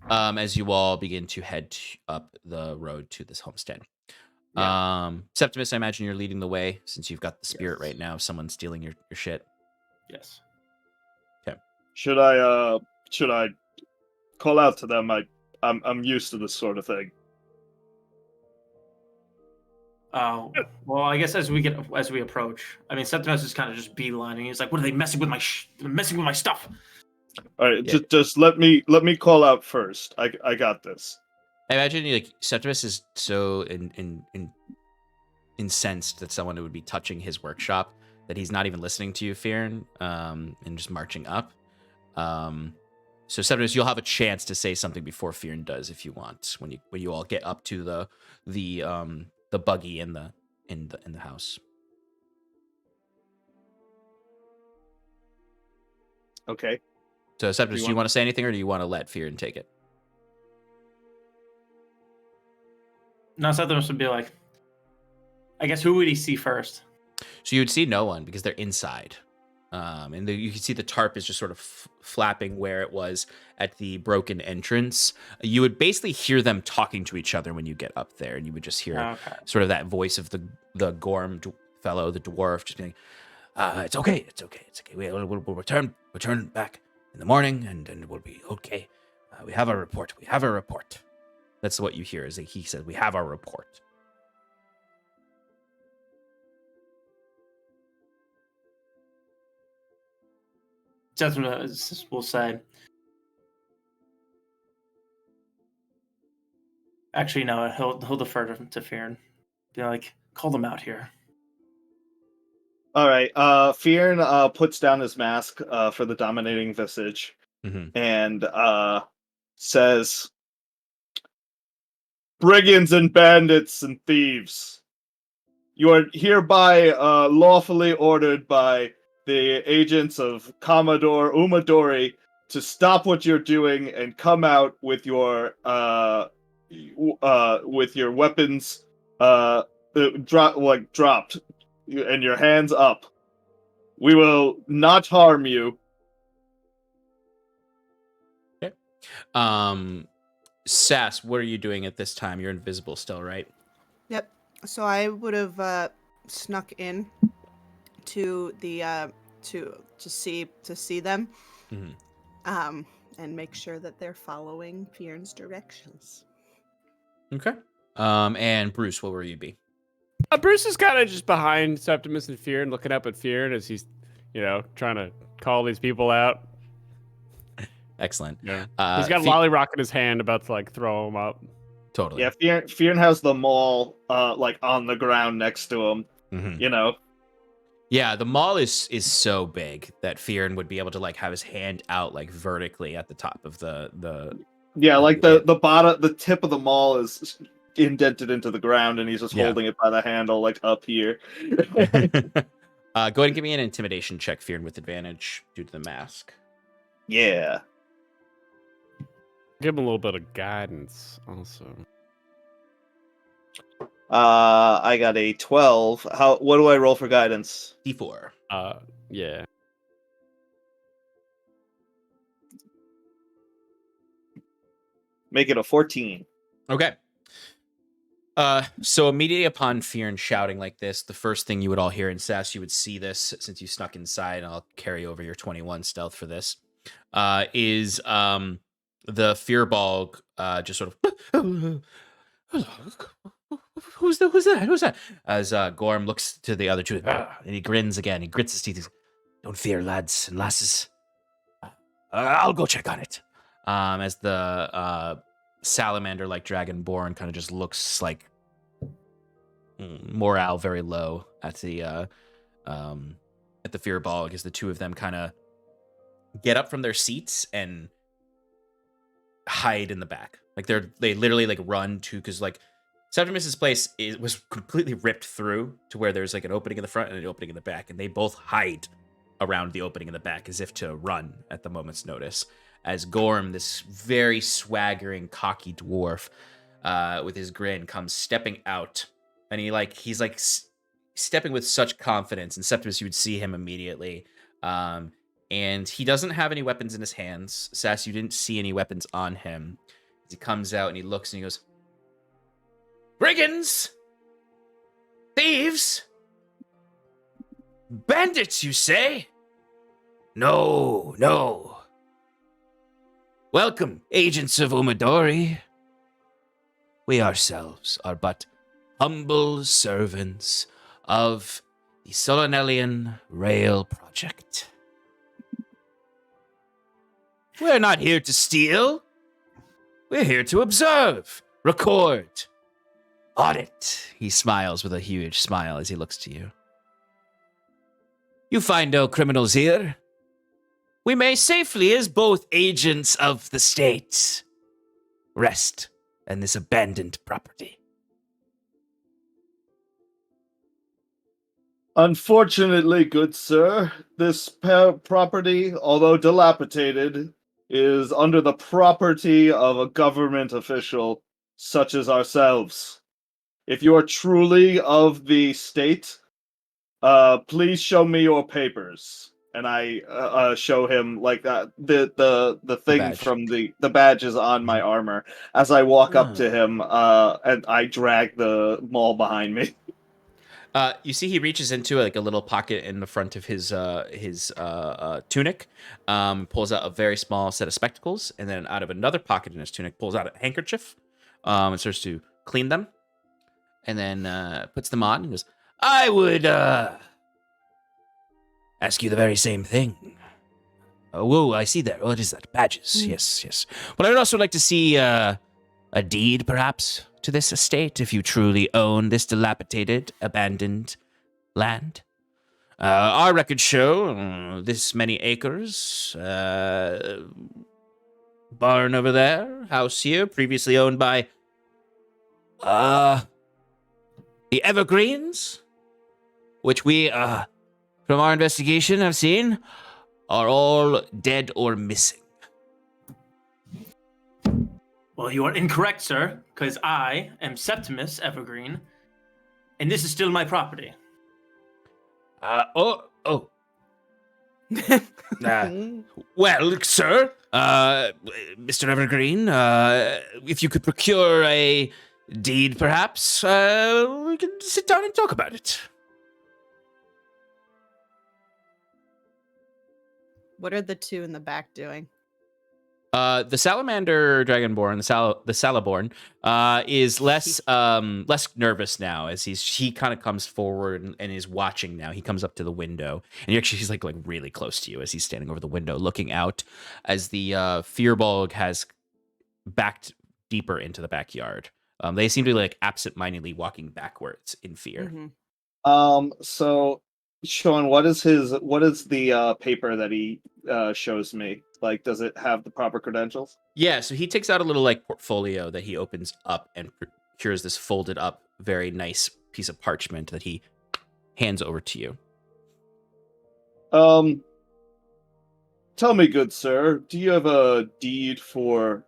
As you all begin to head up the road to this homestead. Yeah. Septimus, I imagine you're leading the way since you've got the spirit Yes. right now. Someone stealing your shit. Yes. Should I call out to them? I'm used to this sort of thing. Well, I guess as we approach, I mean, Septimus is kind of just beelining. He's like, "What are they messing with They're messing with my stuff." All right, Yeah. just let me call out first. I got this. I imagine like Septimus is so incensed that someone would be touching his workshop that he's not even listening to you, Fearn, and just marching up. So Septimus, you'll have a chance to say something before Fearn does if you want, when you all get up to the buggy in the house. Okay. So Septimus, do you want- want to say anything, or do you want to let Fearn take it? No, Septimus would be like, I guess who would he see first? So you would see no one because they're inside. And you can see the tarp is just sort of flapping where it was at the broken entrance. You would basically hear them talking to each other when you get up there, and you would just hear Okay. sort of that voice of the Gorm fellow, the dwarf, just being, "It's okay. We'll return back in the morning, and we'll be okay. We have a report. That's what you hear. Is that he said, "We have our report." Septimus will say, actually, no, he'll defer to Fearn. Be like, call them out here. All right. Fearn puts down his mask for the dominating visage and says, "Brigands and bandits and thieves, You are hereby lawfully ordered by the agents of Commodore Umadori to stop what you're doing and come out with your weapons dropped and your hands up. We will not harm you. Okay. Sass, what are you doing at this time? You're invisible still, right? Yep. So I would have snuck in to the to see them, and make sure that they're following Fion's directions. Okay. And Bruce, what will you be? Bruce is kind of just behind Septimus and Fear and looking up at Fear as he's, trying to call these people out. Excellent. Yeah. He's got a lollyrock in his hand, about to throw him up. Totally. Yeah, Fearn has the maul on the ground next to him. Mm-hmm. Yeah, the maul is so big that Fearn would be able to have his hand out vertically at the top of the. Yeah, the bottom, the tip of the maul is indented into the ground, and he's just holding it by the handle up here. Go ahead and give me an intimidation check, Fearn, with advantage due to the mask. Yeah. Give him a little bit of guidance, also. I got a 12. What do I roll for guidance? D4. Yeah. Make it a 14. Okay. So immediately upon Fearn shouting like this, the first thing you would all hear, in Sass, you would see this since you snuck inside, and I'll carry over your 21 stealth for this, is the Fearball just sort of who's that? As Gorm looks to the other two, and he grins again. He grits his teeth. He's, "Don't fear, lads and lasses. I'll go check on it." As the salamander-like dragonborn kind of just looks morale very low at the Fearball, because the two of them kind of get up from their seats and hide in the back. They literally run to, because Septimus's place was completely ripped through to where there's an opening in the front and an opening in the back, and they both hide around the opening in the back as if to run at the moment's notice. As Gorm, this very swaggering, cocky dwarf, with his grin, comes stepping out, and he's stepping with such confidence. And Septimus, you would see him immediately, and he doesn't have any weapons in his hands. Sass, you didn't see any weapons on him. As he comes out and he looks and he goes, "Brigands! Thieves! Bandits, you say? No, no. Welcome, agents of Umadori. We ourselves are but humble servants of the Solonelian Rail Project. We're not here to steal. We're here to observe, record, audit." He smiles with a huge smile as he looks to you. "You find no criminals here. We may safely, as both agents of the state, rest in this abandoned property." Unfortunately, good sir, this property, although dilapidated, is under the property of a government official such as ourselves. If you are truly of the state, please show me your papers. And I show him the thing badge. from the badge is on my armor. As I walk up to him, and I drag the maul behind me. You see, he reaches into a little pocket in the front of his tunic, pulls out a very small set of spectacles, and then out of another pocket in his tunic, pulls out a handkerchief, and starts to clean them, and then puts them on and goes, "I would ask you the very same thing." Whoa, I see there. What is that? Badges. Yes, yes. But I would also like to see a deed, perhaps, to this estate, if you truly own this dilapidated, abandoned land. Our records show this many acres. Barn over there, house here, previously owned by the Evergreens. which we, from our investigation, have seen, are all dead or missing. Well, you are incorrect, sir, because I am Septimus Evergreen, and this is still my property. Oh. Well, sir, Mr. Evergreen, if you could procure a deed, perhaps, we can sit down and talk about it. What are the two in the back doing? The salamander dragonborn, the Salaborn, is less nervous now as he kind of comes forward and is watching now. He comes up to the window, and he's like really close to you as he's standing over the window, looking out as the Fearbog has backed deeper into the backyard. They seem to be like absent-mindedly walking backwards in fear. Mm-hmm. So Sean, what is the paper that he shows me? Like, does it have the proper credentials? Yeah, so he takes out a little like portfolio that he opens up and procures this folded up, very nice piece of parchment that he hands over to you. Tell me, good sir, do you have a deed or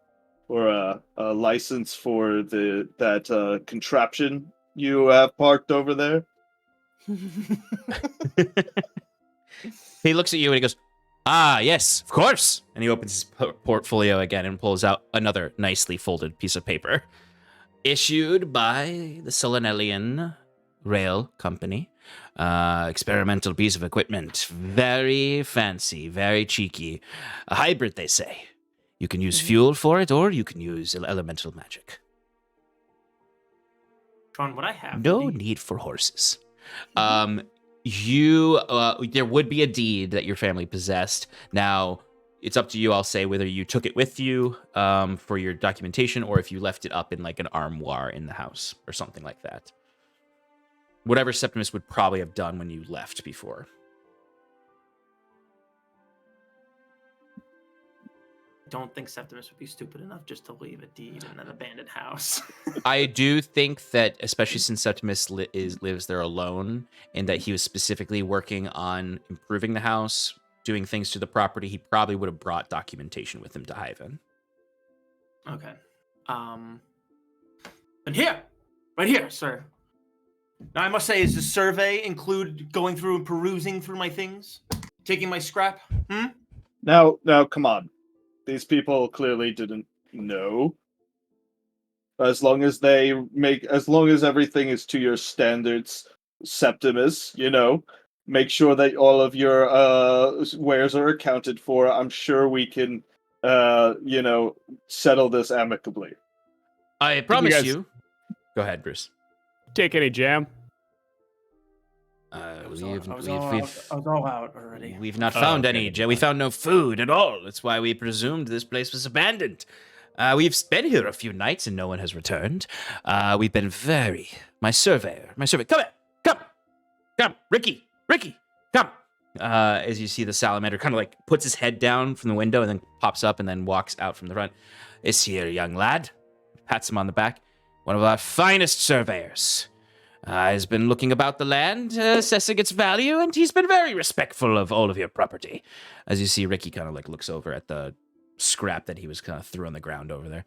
a license for that contraption you have parked over there? He looks at you and he goes, "Ah, yes, of course." And he opens his portfolio again and pulls out another nicely folded piece of paper. Issued by the Solanellian Rail Company. Experimental piece of equipment. Very fancy, very cheeky. A hybrid, they say. You can use fuel for it, or you can use elemental magic. Sean, what I have... No need for horses. There would be a deed that your family possessed. Now, it's up to you, I'll say, whether you took it with you for your documentation or if you left it up in like an armoire in the house or something like that. Whatever Septimus would probably have done when you left before. I don't think Septimus would be stupid enough just to leave a deed in an abandoned house. I do think that, especially since Septimus lives there alone, and that he was specifically working on improving the house, doing things to the property, he probably would have brought documentation with him to Hyven. Okay. And here! Right here, sir. Now, I must say, does the survey include going through and perusing through my things? Taking my scrap? Now, come on. These people clearly didn't know. As long as everything is to your standards, Septimus, make sure that all of your wares are accounted for. I'm sure we can, settle this amicably. I promise you. Go ahead, Bruce. Take any jam? I was all out already. We've not found any. We found no food at all. That's why we presumed this place was abandoned. We've been here a few nights and no one has returned. We've been my surveyor, come here, come, Ricky, come. As you see the salamander kind of like puts his head down from the window and then pops up and then walks out from the front. This here young lad, pats him on the back, one of our finest surveyors. Has been looking about the land, assessing its value, and he's been very respectful of all of your property. As you see, Ricky kind of like looks over at the scrap that he was kind of threw on the ground over there.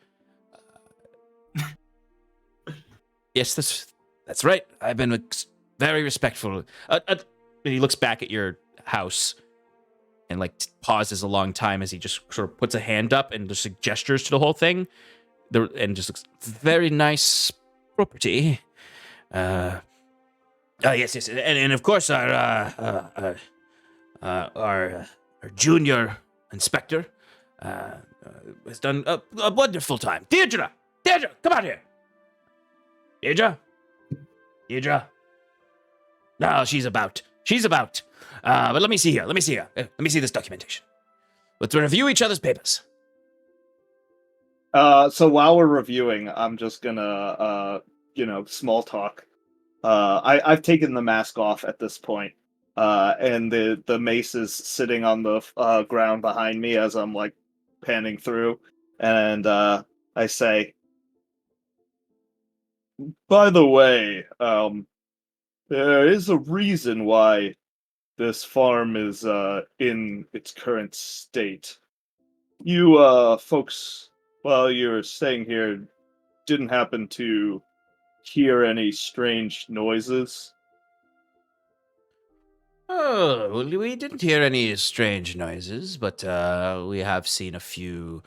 Yes, that's right. I've been very respectful. And he looks back at your house and like pauses a long time as he just sort of puts a hand up and just like, gestures to the whole thing, and just looks very nice property. Yes, and of course our junior inspector has done a wonderful time. Deirdre, come out here. Deirdre. No, she's about. But let me see here. Let me see this documentation. Let's review each other's papers. So while we're reviewing, I'm just gonna small talk. I've taken the mask off at this point, and the mace is sitting on the ground behind me as I'm like panning through, and I say, "By the way, There is a reason why this farm is in its current state. You folks, while you're staying here, didn't happen to hear any strange noises? Oh, well, we didn't hear any strange noises, but we have seen a few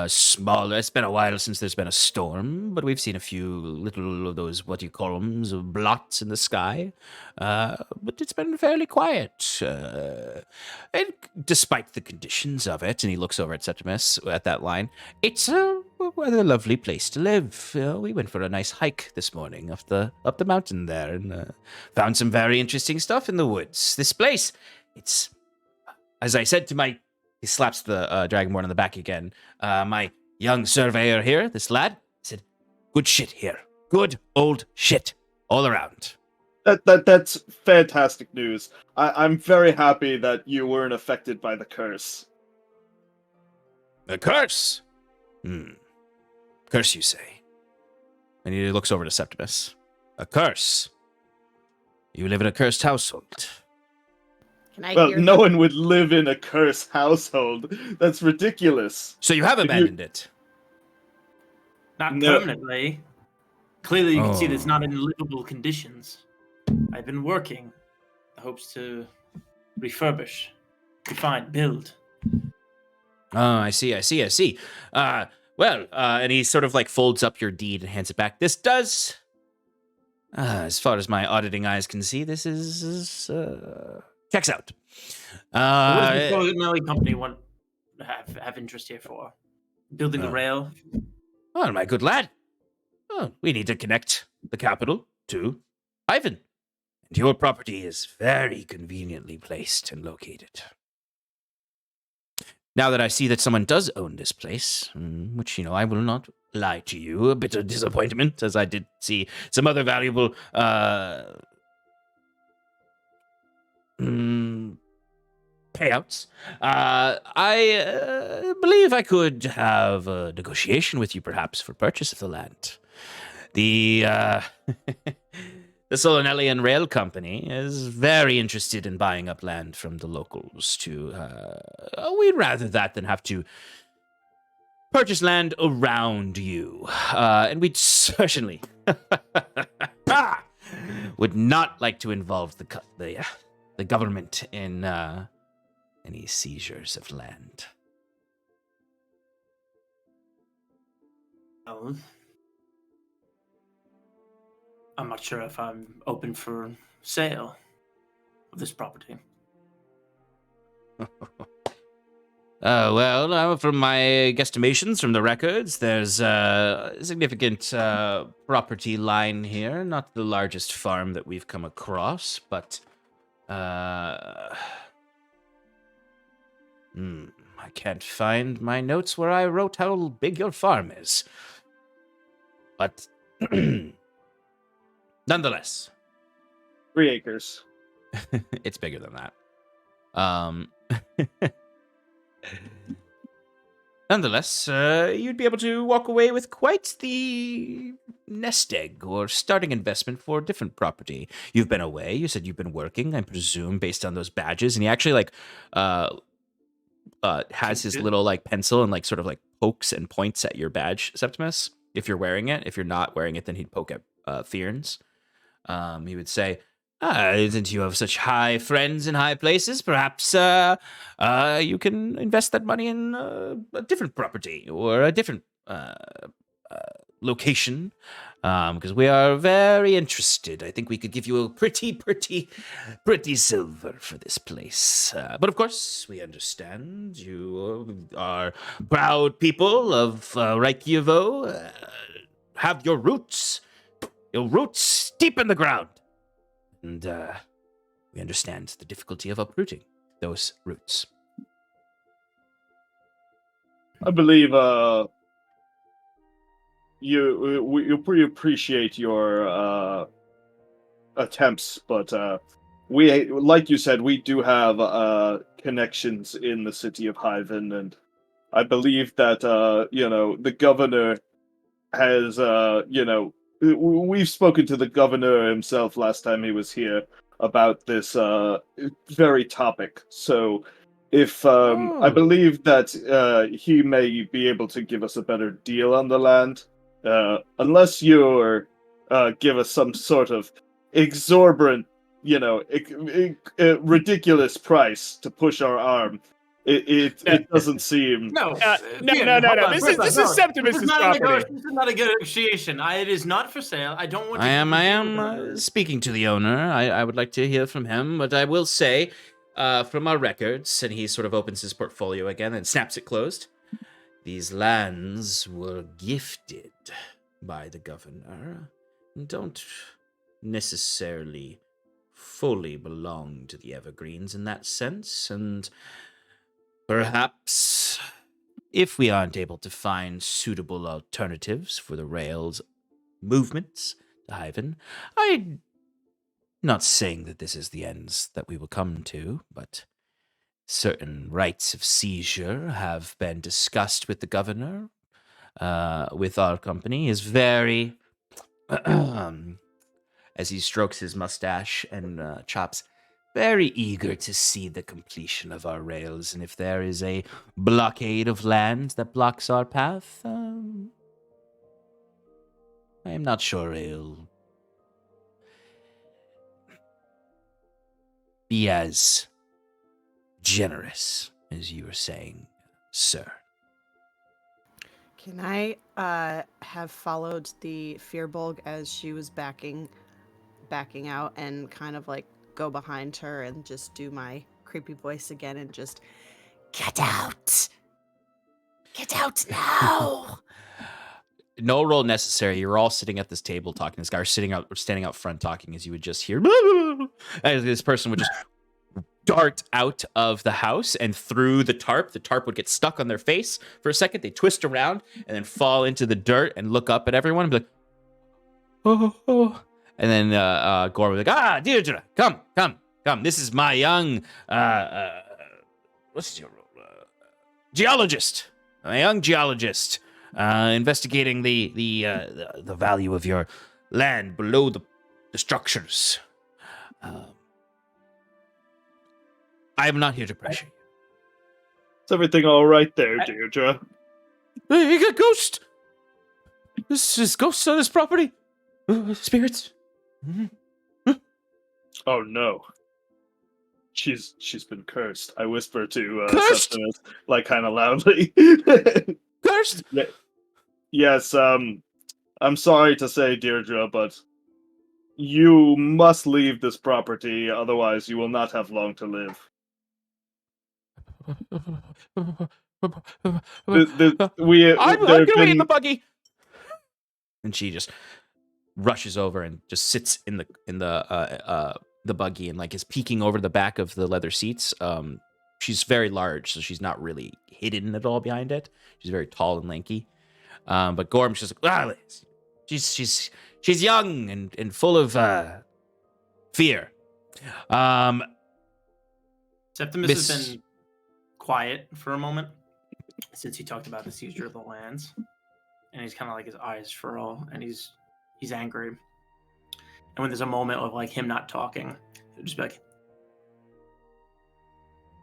smaller. It's been a while since there's been a storm, but we've seen a few little of those, what do you call them, blots in the sky. But it's been fairly quiet. And despite the conditions of it, and he looks over at Septimus at that line, it's a rather lovely place to live. We went for a nice hike this morning up the mountain there, and found some very interesting stuff in the woods. This place, it's, as I said to my, he slaps the dragonborn on the back again. My young surveyor here, this lad, said, "Good shit here. Good old shit all around." That's fantastic news. I'm very happy that you weren't affected by the curse. A curse? Curse, you say? And he looks over to Septimus. A curse? You live in a cursed household. Can I Well, hear no them? one would live in a cursed household. That's ridiculous. So you have abandoned it? Not No. permanently. Clearly, you can see that it's Oh. not in livable conditions. I've been working in hopes to refurbish, refine, build. Oh, I see. And he sort of like folds up your deed and hands it back. This does, as far as my auditing eyes can see, this is checks out. What does the Northern company want have interest here for? Building the rail? Oh, my good lad. Oh, we need to connect the capital to Ivan. And your property is very conveniently placed and located. Now that I see that someone does own this place, which, I will not lie to you, a bit of disappointment, as I did see some other valuable payouts. I believe I could have a negotiation with you, perhaps, for purchase of the land. The the Solinellian Rail Company is very interested in buying up land from the locals. We'd rather that than have to purchase land around you, and we'd certainly would not like to involve the government in any seizures of land. Well, I'm not sure if I'm open for sale of this property. Well, from my guesstimations from the records, there's a significant property line here. Not the largest farm that we've come across, but I can't find my notes where I wrote how big your farm is. But nonetheless, 3 acres. it's bigger than that. Nonetheless, you'd be able to walk away with quite the nest egg or starting investment for a different property. You've been away. You said you've been working, I presume, based on those badges. And he actually has his little pencil and sort of pokes and points at your badge, Septimus. If you're wearing it, if you're not wearing it, then he'd poke at Fearns. He would say, since you have such high friends in high places, perhaps you can invest that money in a different property or a different location, because we are very interested. I think we could give you a pretty silver for this place. But of course, we understand you are proud people of Reykjavik, have your roots deep in the ground. And we understand the difficulty of uprooting those roots. I believe you pretty appreciate your attempts, but we, like you said, we do have connections in the city of Hyven, and I believe that the governor has we've spoken to the governor himself last time he was here about this very topic. So, if I believe that he may be able to give us a better deal on the land, unless you're give us some sort of exorbitant, ridiculous price to push our arm. It doesn't seem. No, no. This is Septimus's property. This is not a good negotiation. It is not for sale. I don't want. I am speaking to the owner. I would like to hear from him, but I will say, from our records, and he sort of opens his portfolio again and snaps it closed. These lands were gifted by the governor. Don't necessarily fully belong to the Evergreens in that sense, and perhaps if we aren't able to find suitable alternatives for the rail's movements to Hyven, I'm not saying that this is the ends that we will come to, but certain rights of seizure have been discussed with the governor, with our company, is very, as he strokes his mustache and chops, very eager to see the completion of our rails, and if there is a blockade of land that blocks our path, I am not sure he'll be as generous as you were saying, sir. Can I have followed the Fearbulg as she was backing out and kind of like go behind her and just do my creepy voice again and just get out now. No roll necessary. You're all sitting at this table talking. This guy is standing out front talking, as you would just hear. As this person would just dart out of the house and through the tarp. The tarp would get stuck on their face for a second. They twist around and then fall into the dirt and look up at everyone and be like, oh. And then Gore would be like, Deirdre, come. This is my young, what's your role? Geologist. A young geologist, investigating the value of your land below the structures. I am not here to pressure you. Is everything all right there, Deirdre? Hey, you got ghost. This is ghosts on this property. Spirits. Mm-hmm. Oh no. She's been cursed. I whisper to Cursed? Septimus, like kind of loudly. Cursed? Yes, I'm sorry to say, Deirdre, but you must leave this property, otherwise you will not have long to live. I'm gonna wait in the buggy. And she just rushes over and just sits in the buggy and like is peeking over the back of the leather seats. She's very large, so she's not really hidden at all behind it. She's very tall and lanky. But Gorm's just like, she's young and full of fear. Septimus has been quiet for a moment since he talked about the seizure of the lands, and he's kind of like his eyes furrow, and he's angry. And when there's a moment of like him not talking, he'll just be like,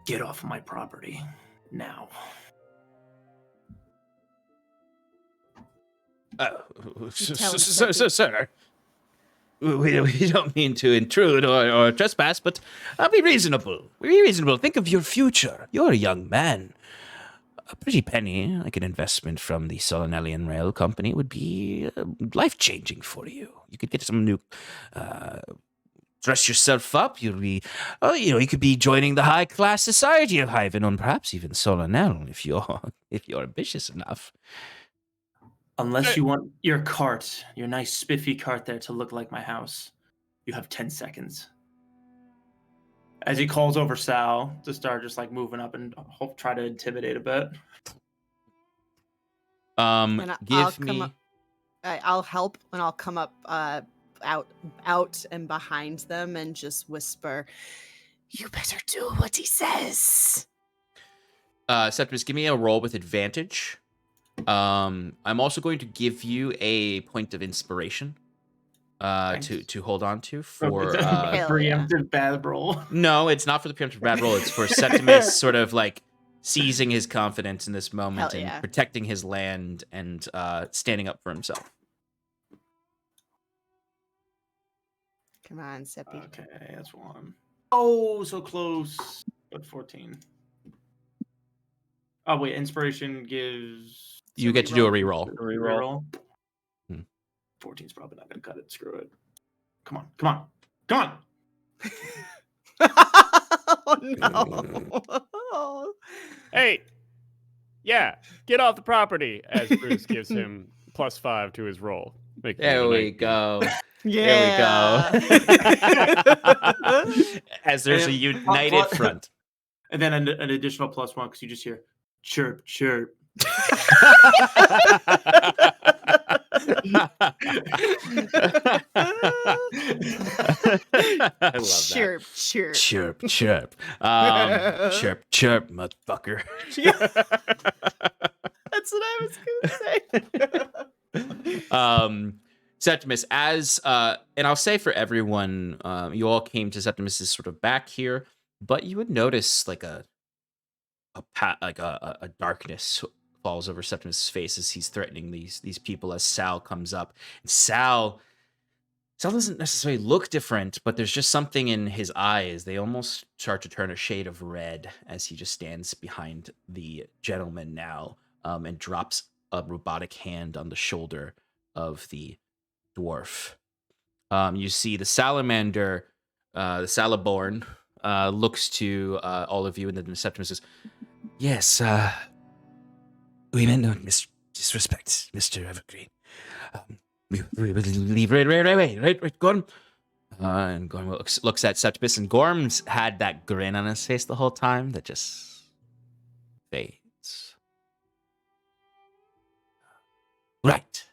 "Get off my property now." Sir, we don't mean to intrude or trespass, but be reasonable. Be reasonable. Think of your future. You're a young man. A pretty penny, like an investment from the Solanellian Rail Company, would be life-changing for you. You could get some new, dress yourself up. You'll be, you could be joining the high-class society of Hyven, or perhaps even Solanel, if you're ambitious enough. Unless you want your cart, your nice spiffy cart there to look like my house, you have 10 seconds. As he calls over Sal to start just like moving up and try to intimidate a bit. I'll help and I'll come up out and behind them and just whisper, "You better do what he says." Septimus, give me a roll with advantage. I'm also going to give you a point of inspiration to hold on to Is for that a Hell yeah. preemptive bad roll? no, it's not for the preemptive bad roll. It's for Septimus sort of like seizing his confidence in this moment Hell and yeah. protecting his land and standing up for himself. Come on, Seppi. Okay, that's one. Oh, so close. But 14. Oh, wait. Inspiration gives... You get to do a reroll. Reroll. Hmm. 14's probably not going to cut it. Screw it. Come on. Come on. Come on. Oh no. Hey, yeah, get off the property. As Bruce gives him +5 to his roll. Making it a There we 19. go. Yeah. There we go. As there's a And united what- front. And then an additional +1 because you just hear chirp, chirp. I love that. Chirp, chirp. Chirp, chirp. Chirp, chirp, motherfucker. That's what I was gonna say. Septimus, as and I'll say for everyone, you all came to Septimus's sort of back here, but you would notice like a darkness falls over Septimus's face as he's threatening these people as Sal comes up. And Sal doesn't necessarily look different, but there's just something in his eyes. They almost start to turn a shade of red as he just stands behind the gentleman now, and drops a robotic hand on the shoulder of the dwarf. You see the salamander, the Salaborn, looks to all of you, and then Septimus says, "Yes, we meant no disrespect, Mr. Evergreen. We will leave right, Gorm." And Gorm looks at Septimus, and Gorm's had that grin on his face the whole time that just fades. Right.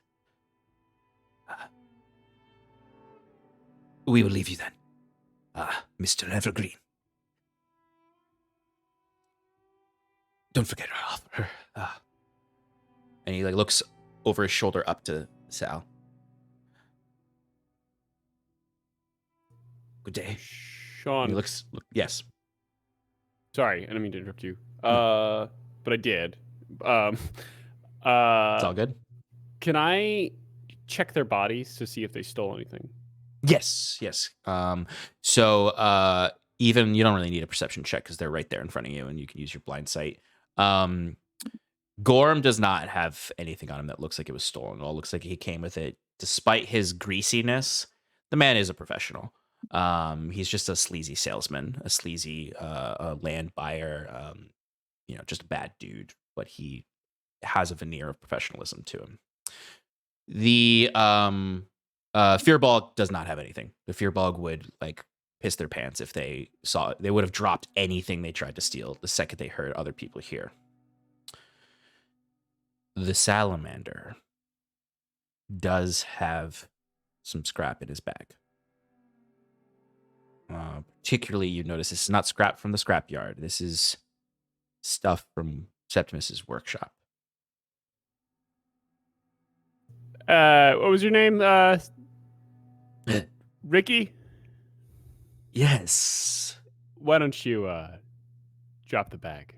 We will leave you then, Mr. Evergreen. Don't forget our offer. And he looks over his shoulder up to Sal. Good day. Sean, And he looks. Yes. sorry, I didn't mean to interrupt you. But I did. It's all good. Can I check their bodies to see if they stole anything? Yes. So even you don't really need a perception check because they're right there in front of you, and you can use your blind sight. Gorm does not have anything on him that looks like it was stolen. It all looks like he came with it. Despite his greasiness, the man is a professional. He's just a sleazy salesman, a sleazy land buyer, just a bad dude, but he has a veneer of professionalism to him. The Fearbog does not have anything. The Fearbog would piss their pants if they saw it. They would have dropped anything they tried to steal the second they heard other people here. The salamander does have some scrap in his bag. Particularly, you notice this is not scrap from the scrapyard. This is stuff from Septimus's workshop. What was your name? Ricky? Yes. Why don't you drop the bag?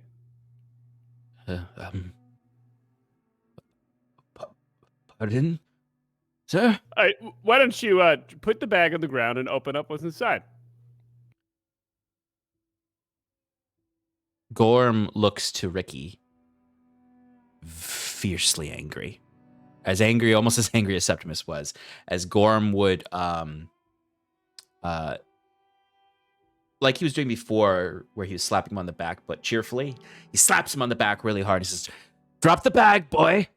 Pardon, sir? Why don't you put the bag on the ground and open up what's inside? Gorm looks to Ricky, fiercely angry. Almost as angry as Septimus was, as Gorm would, like he was doing before, where he was slapping him on the back, but cheerfully, he slaps him on the back really hard. He says, "Drop the bag, boy."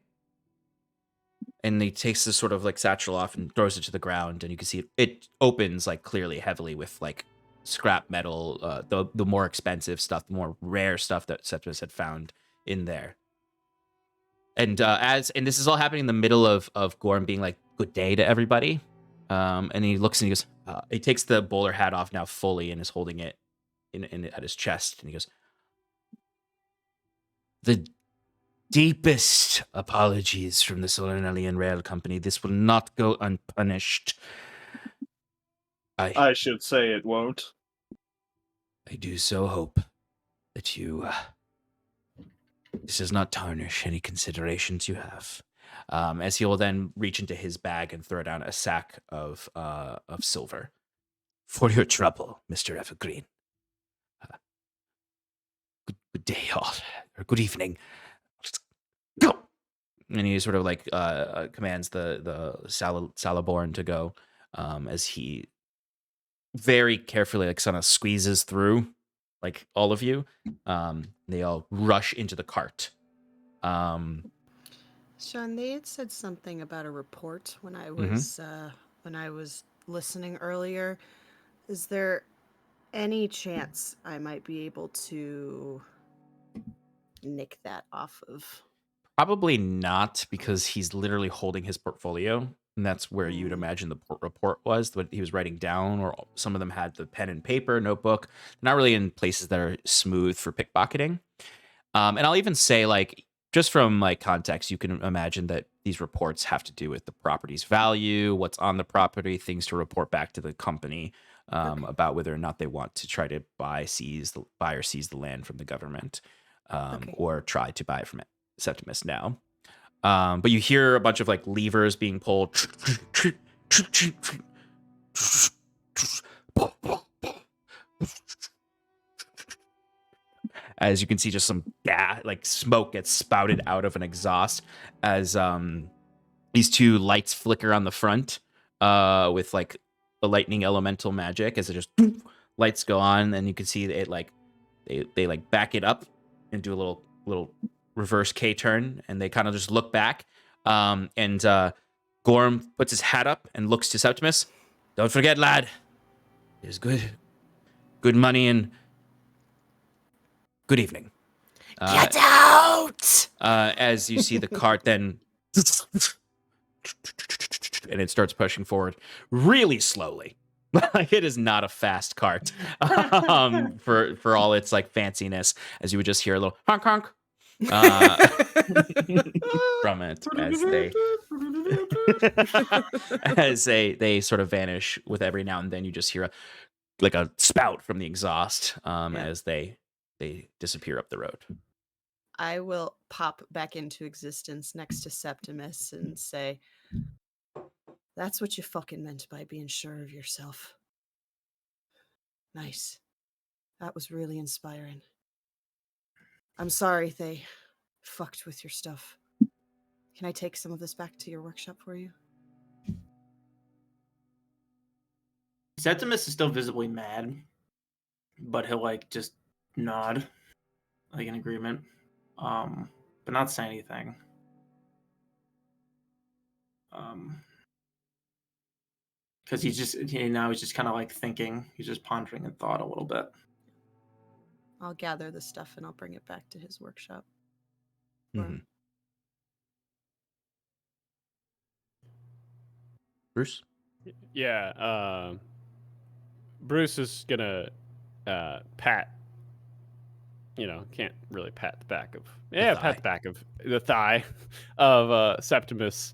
And he takes this sort of satchel off and throws it to the ground, and you can see it opens clearly heavily with scrap metal, the more expensive stuff, the more rare stuff that Septimus had found in there. And and this is all happening in the middle of Gorm being "Good day" to everybody. And he looks and he goes, he takes the bowler hat off now fully and is holding it in at his chest, and he goes, "The deepest apologies from the Solenellian Rail Company. This will not go unpunished. I should say it won't. I do so hope that this does not tarnish any considerations you have. As he will then reach into his bag and throw down a sack of silver. For your trouble, Mr. Evergreen. Good day, all. Or good evening. Let's go. And he sort of like commands the Salaborn to go as he very carefully like kind of squeezes through like all of you. They all rush into the cart. Sean, they had said something about a report when I was listening earlier. Is there any chance I might be able to nick that off of? Probably not, because he's literally holding his portfolio, and that's where you'd imagine the report was, what he was writing down, or some of them had the pen and paper, notebook. Not really in places that are smooth for pickpocketing. And I'll even say, like, just from like context, you can imagine that these reports have to do with the property's value, what's on the property, things to report back to the company about whether or not they want to try to buy or seize the land from the government, or try to buy it from Septimus now. But you hear a bunch of like levers being pulled. As you can see, just some like smoke gets spouted out of an exhaust as these two lights flicker on the front with like a lightning elemental magic, as it just lights go on, and you can see it like they like back it up and do a little reverse K-turn, and they kind of just look back. And Gorm puts his hat up and looks to Septimus. Don't forget, lad. There's good money and good evening. Get out! As you see the cart then, and it starts pushing forward really slowly. Like, it is not a fast cart for all its like fanciness, as you would just hear a little honk honk from it as they sort of vanish. With every now and then you just hear a spout from the exhaust as they disappear up the road. I will pop back into existence next to Septimus and say, that's what you fucking meant by being sure of yourself. Nice. That was really inspiring. I'm sorry they fucked with your stuff. Can I take some of this back to your workshop for you? Septimus is still visibly mad, but he'll like just nod, like in agreement, but not say anything. Because he's just kind of like thinking. He's just pondering in thought a little bit. I'll gather the stuff and I'll bring it back to his workshop. Mm-hmm. Bruce? Yeah, Bruce is gonna pat. Can't really pat the back of pat the back of the thigh of Septimus,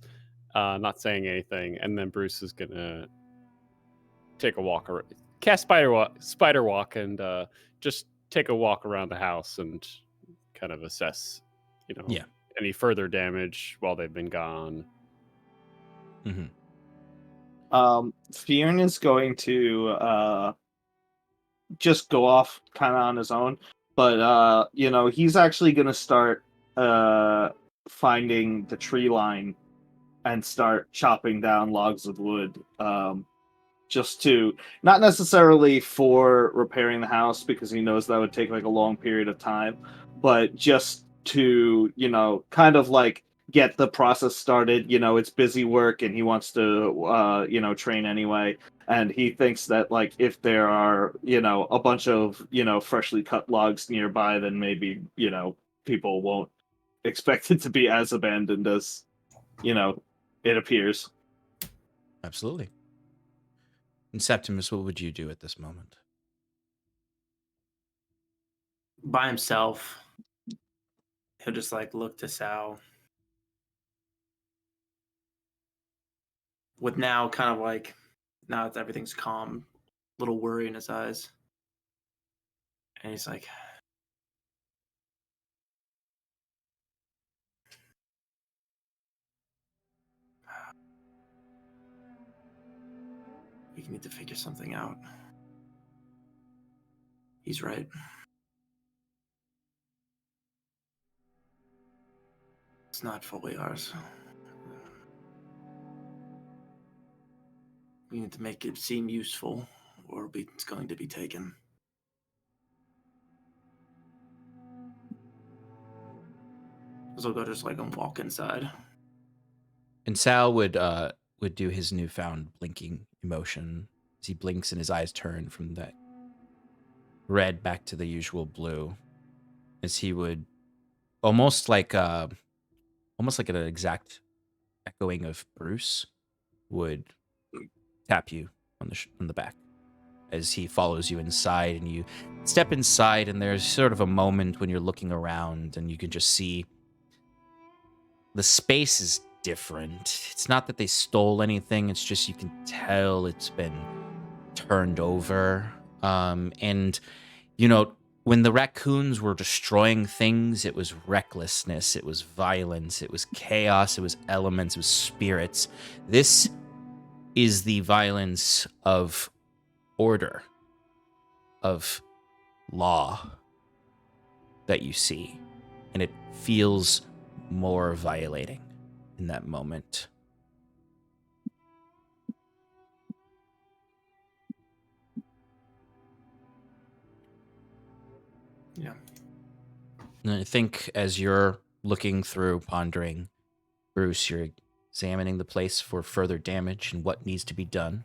not saying anything, and then Bruce is gonna take a walk around, cast spider walk, and just take a walk around the house and kind of assess, any further damage while they've been gone. Mm-hmm. Fionn is going to just go off kind of on his own, but he's actually going to start finding the tree line and start chopping down logs of wood, just to, not necessarily for repairing the house, because he knows that would take like a long period of time, but just to kind of like get the process started. It's busy work and he wants to train anyway, and he thinks that like if there are a bunch of freshly cut logs nearby, then maybe people won't expect it to be as abandoned as it appears. Absolutely. And Septimus, what would you do at this moment? By himself, he'll just like look to Sal with now kind of like now it's everything's calm, little worry in his eyes. And he's like, we need to figure something out. He's right. It's not fully ours. We need to make it seem useful, or it's going to be taken. So go just like walk inside. And Sal would do his newfound blinking emotion as he blinks and his eyes turn from that red back to the usual blue, as he would almost like an exact echoing of Bruce would tap you on the back as he follows you inside, and you step inside, and there's sort of a moment when you're looking around and you can just see the space is different. It's not that they stole anything, it's just you can tell it's been turned over. And you know, when the raccoons were destroying things, it was recklessness, it was violence, it was chaos, it was elements, it was spirits. This is the violence of order, of law that you see, and it feels more violating in that moment. Yeah. And I think as you're looking through, pondering, Bruce, you're examining the place for further damage and what needs to be done.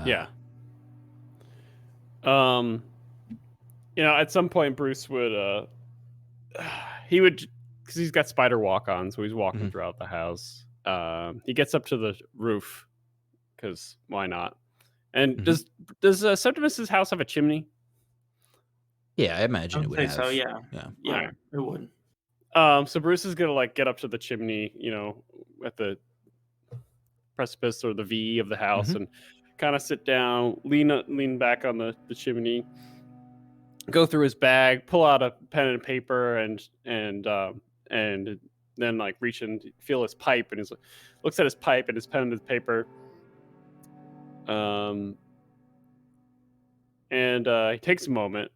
Yeah. You know, at some point Bruce would he would, because he's got spider walk on, so he's walking Mhm. throughout the house. He gets up to the roof because why not? And Mhm. does Septimus's house have a chimney? Yeah, I imagine I it would would say have. so, yeah. Yeah. Yeah, Alright. it would. So Bruce is gonna like get up to the chimney, you know, at the precipice or the V of the house, Mhm. and kind of sit down, lean back on the chimney, go through his bag, pull out a pen and paper, and then like reach and feel his pipe, and he's looks at his pipe and his pen and his paper. And he takes a moment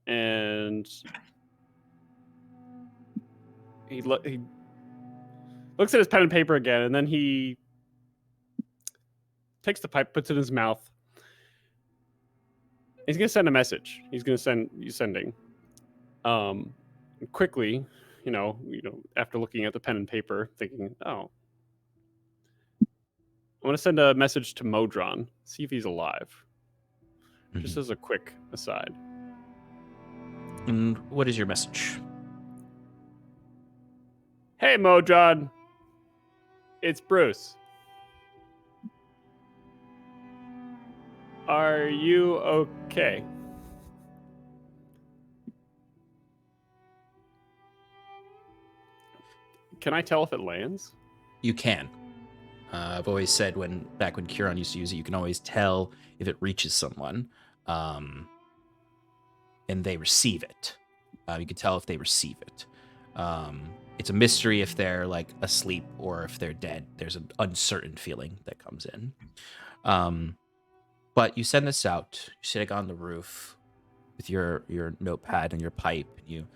and he looks at his pen and paper again, and then he takes the pipe, puts it in his mouth. He's gonna send a message. He's gonna sending. Quickly, you know, after looking at the pen and paper, thinking, oh, I want to send a message to Modron, see if he's alive. Just Mhm. as a quick aside. And what is your message? Hey, Modron. It's Bruce. Are you okay? Can I tell if it lands? You can. I've always said back when Curon used to use it, you can always tell if it reaches someone, and they receive it. You can tell if they receive it. It's a mystery if they're like asleep or if they're dead. There's an uncertain feeling that comes in. But you send this out. You're sitting on the roof with your notepad and your pipe. And you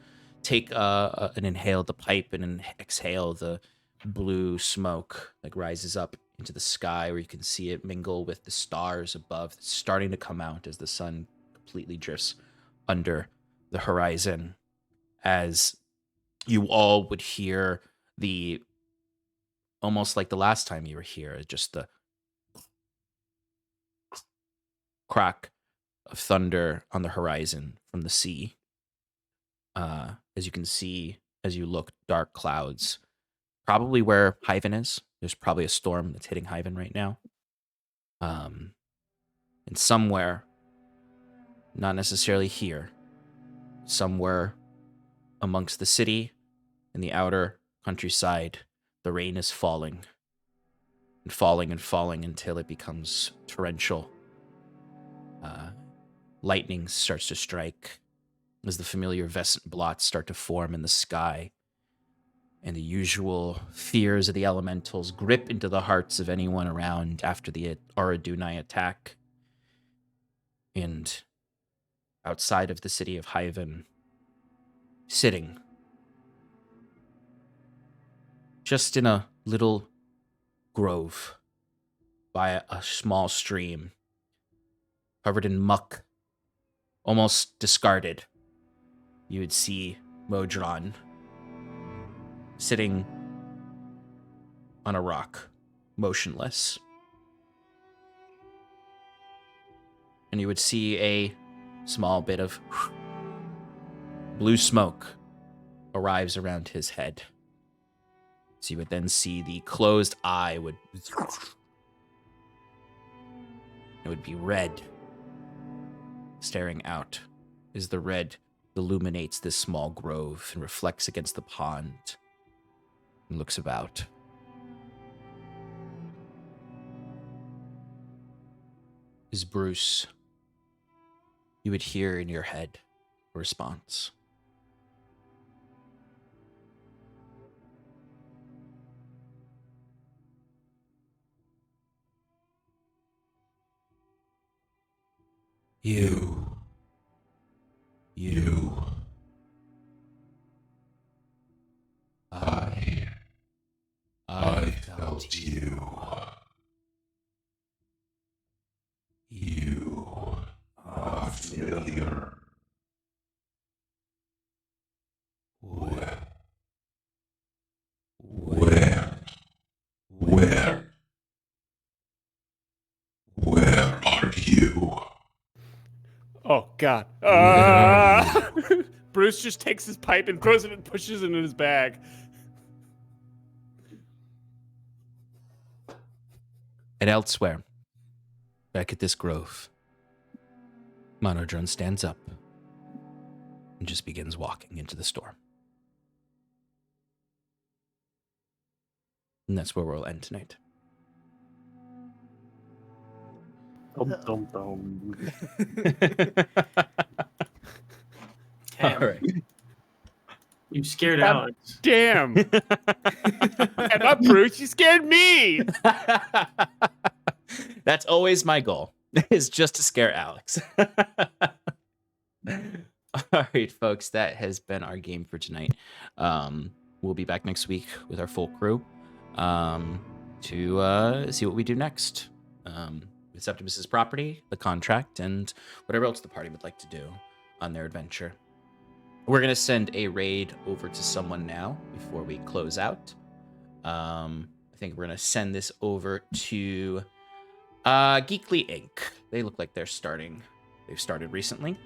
take an inhale the pipe and an exhale the blue smoke like rises up into the sky, where you can see it mingle with the stars above, starting to come out as the sun completely drifts under the horizon, as you all would hear the, almost like the last time you were here, just the crack of thunder on the horizon from the sea. As you can see, as you look, dark clouds, probably where Hyven is. There's probably a storm that's hitting Hyven right now. And somewhere, not necessarily here, somewhere amongst the city in the outer countryside, the rain is falling. and falling until it becomes torrential. Lightning starts to strike as the familiar vescent blots start to form in the sky, and the usual fears of the elementals grip into the hearts of anyone around after the Aradunai attack. And outside of the city of Hyven, sitting just in a little grove by a small stream, covered in muck, almost discarded, you would see Modron sitting on a rock, motionless. And you would see a small bit of blue smoke arrives around his head. So you would then see the closed eye would... It would be red, staring out as the red illuminates this small grove and reflects against the pond and looks about. As Bruce, you would hear in your head a response. You. I felt you. You are familiar. Where are you? Oh, God. Bruce just takes his pipe and throws it and pushes it in his bag. And elsewhere, back at this grove, Monodrone stands up and just begins walking into the storm. And that's where we'll end tonight. Dum, dum, dum. Damn. All right. You scared Alex. Damn. And not Bruce, you scared me. That's always my goal, is just to scare Alex. All right, folks, that has been our game for tonight. We'll be back next week with our full crew to see what we do next. With Septimus's property, the contract, and whatever else the party would like to do on their adventure. We're going to send a raid over to someone now before we close out. I think we're going to send this over to Geekly Inc. They look like they're starting. They've started recently.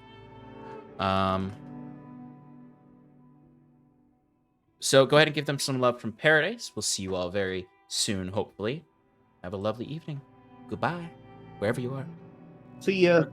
So go ahead and give them some love from Paradice. We'll see you all very soon, hopefully. Have a lovely evening. Goodbye, wherever you are. See ya.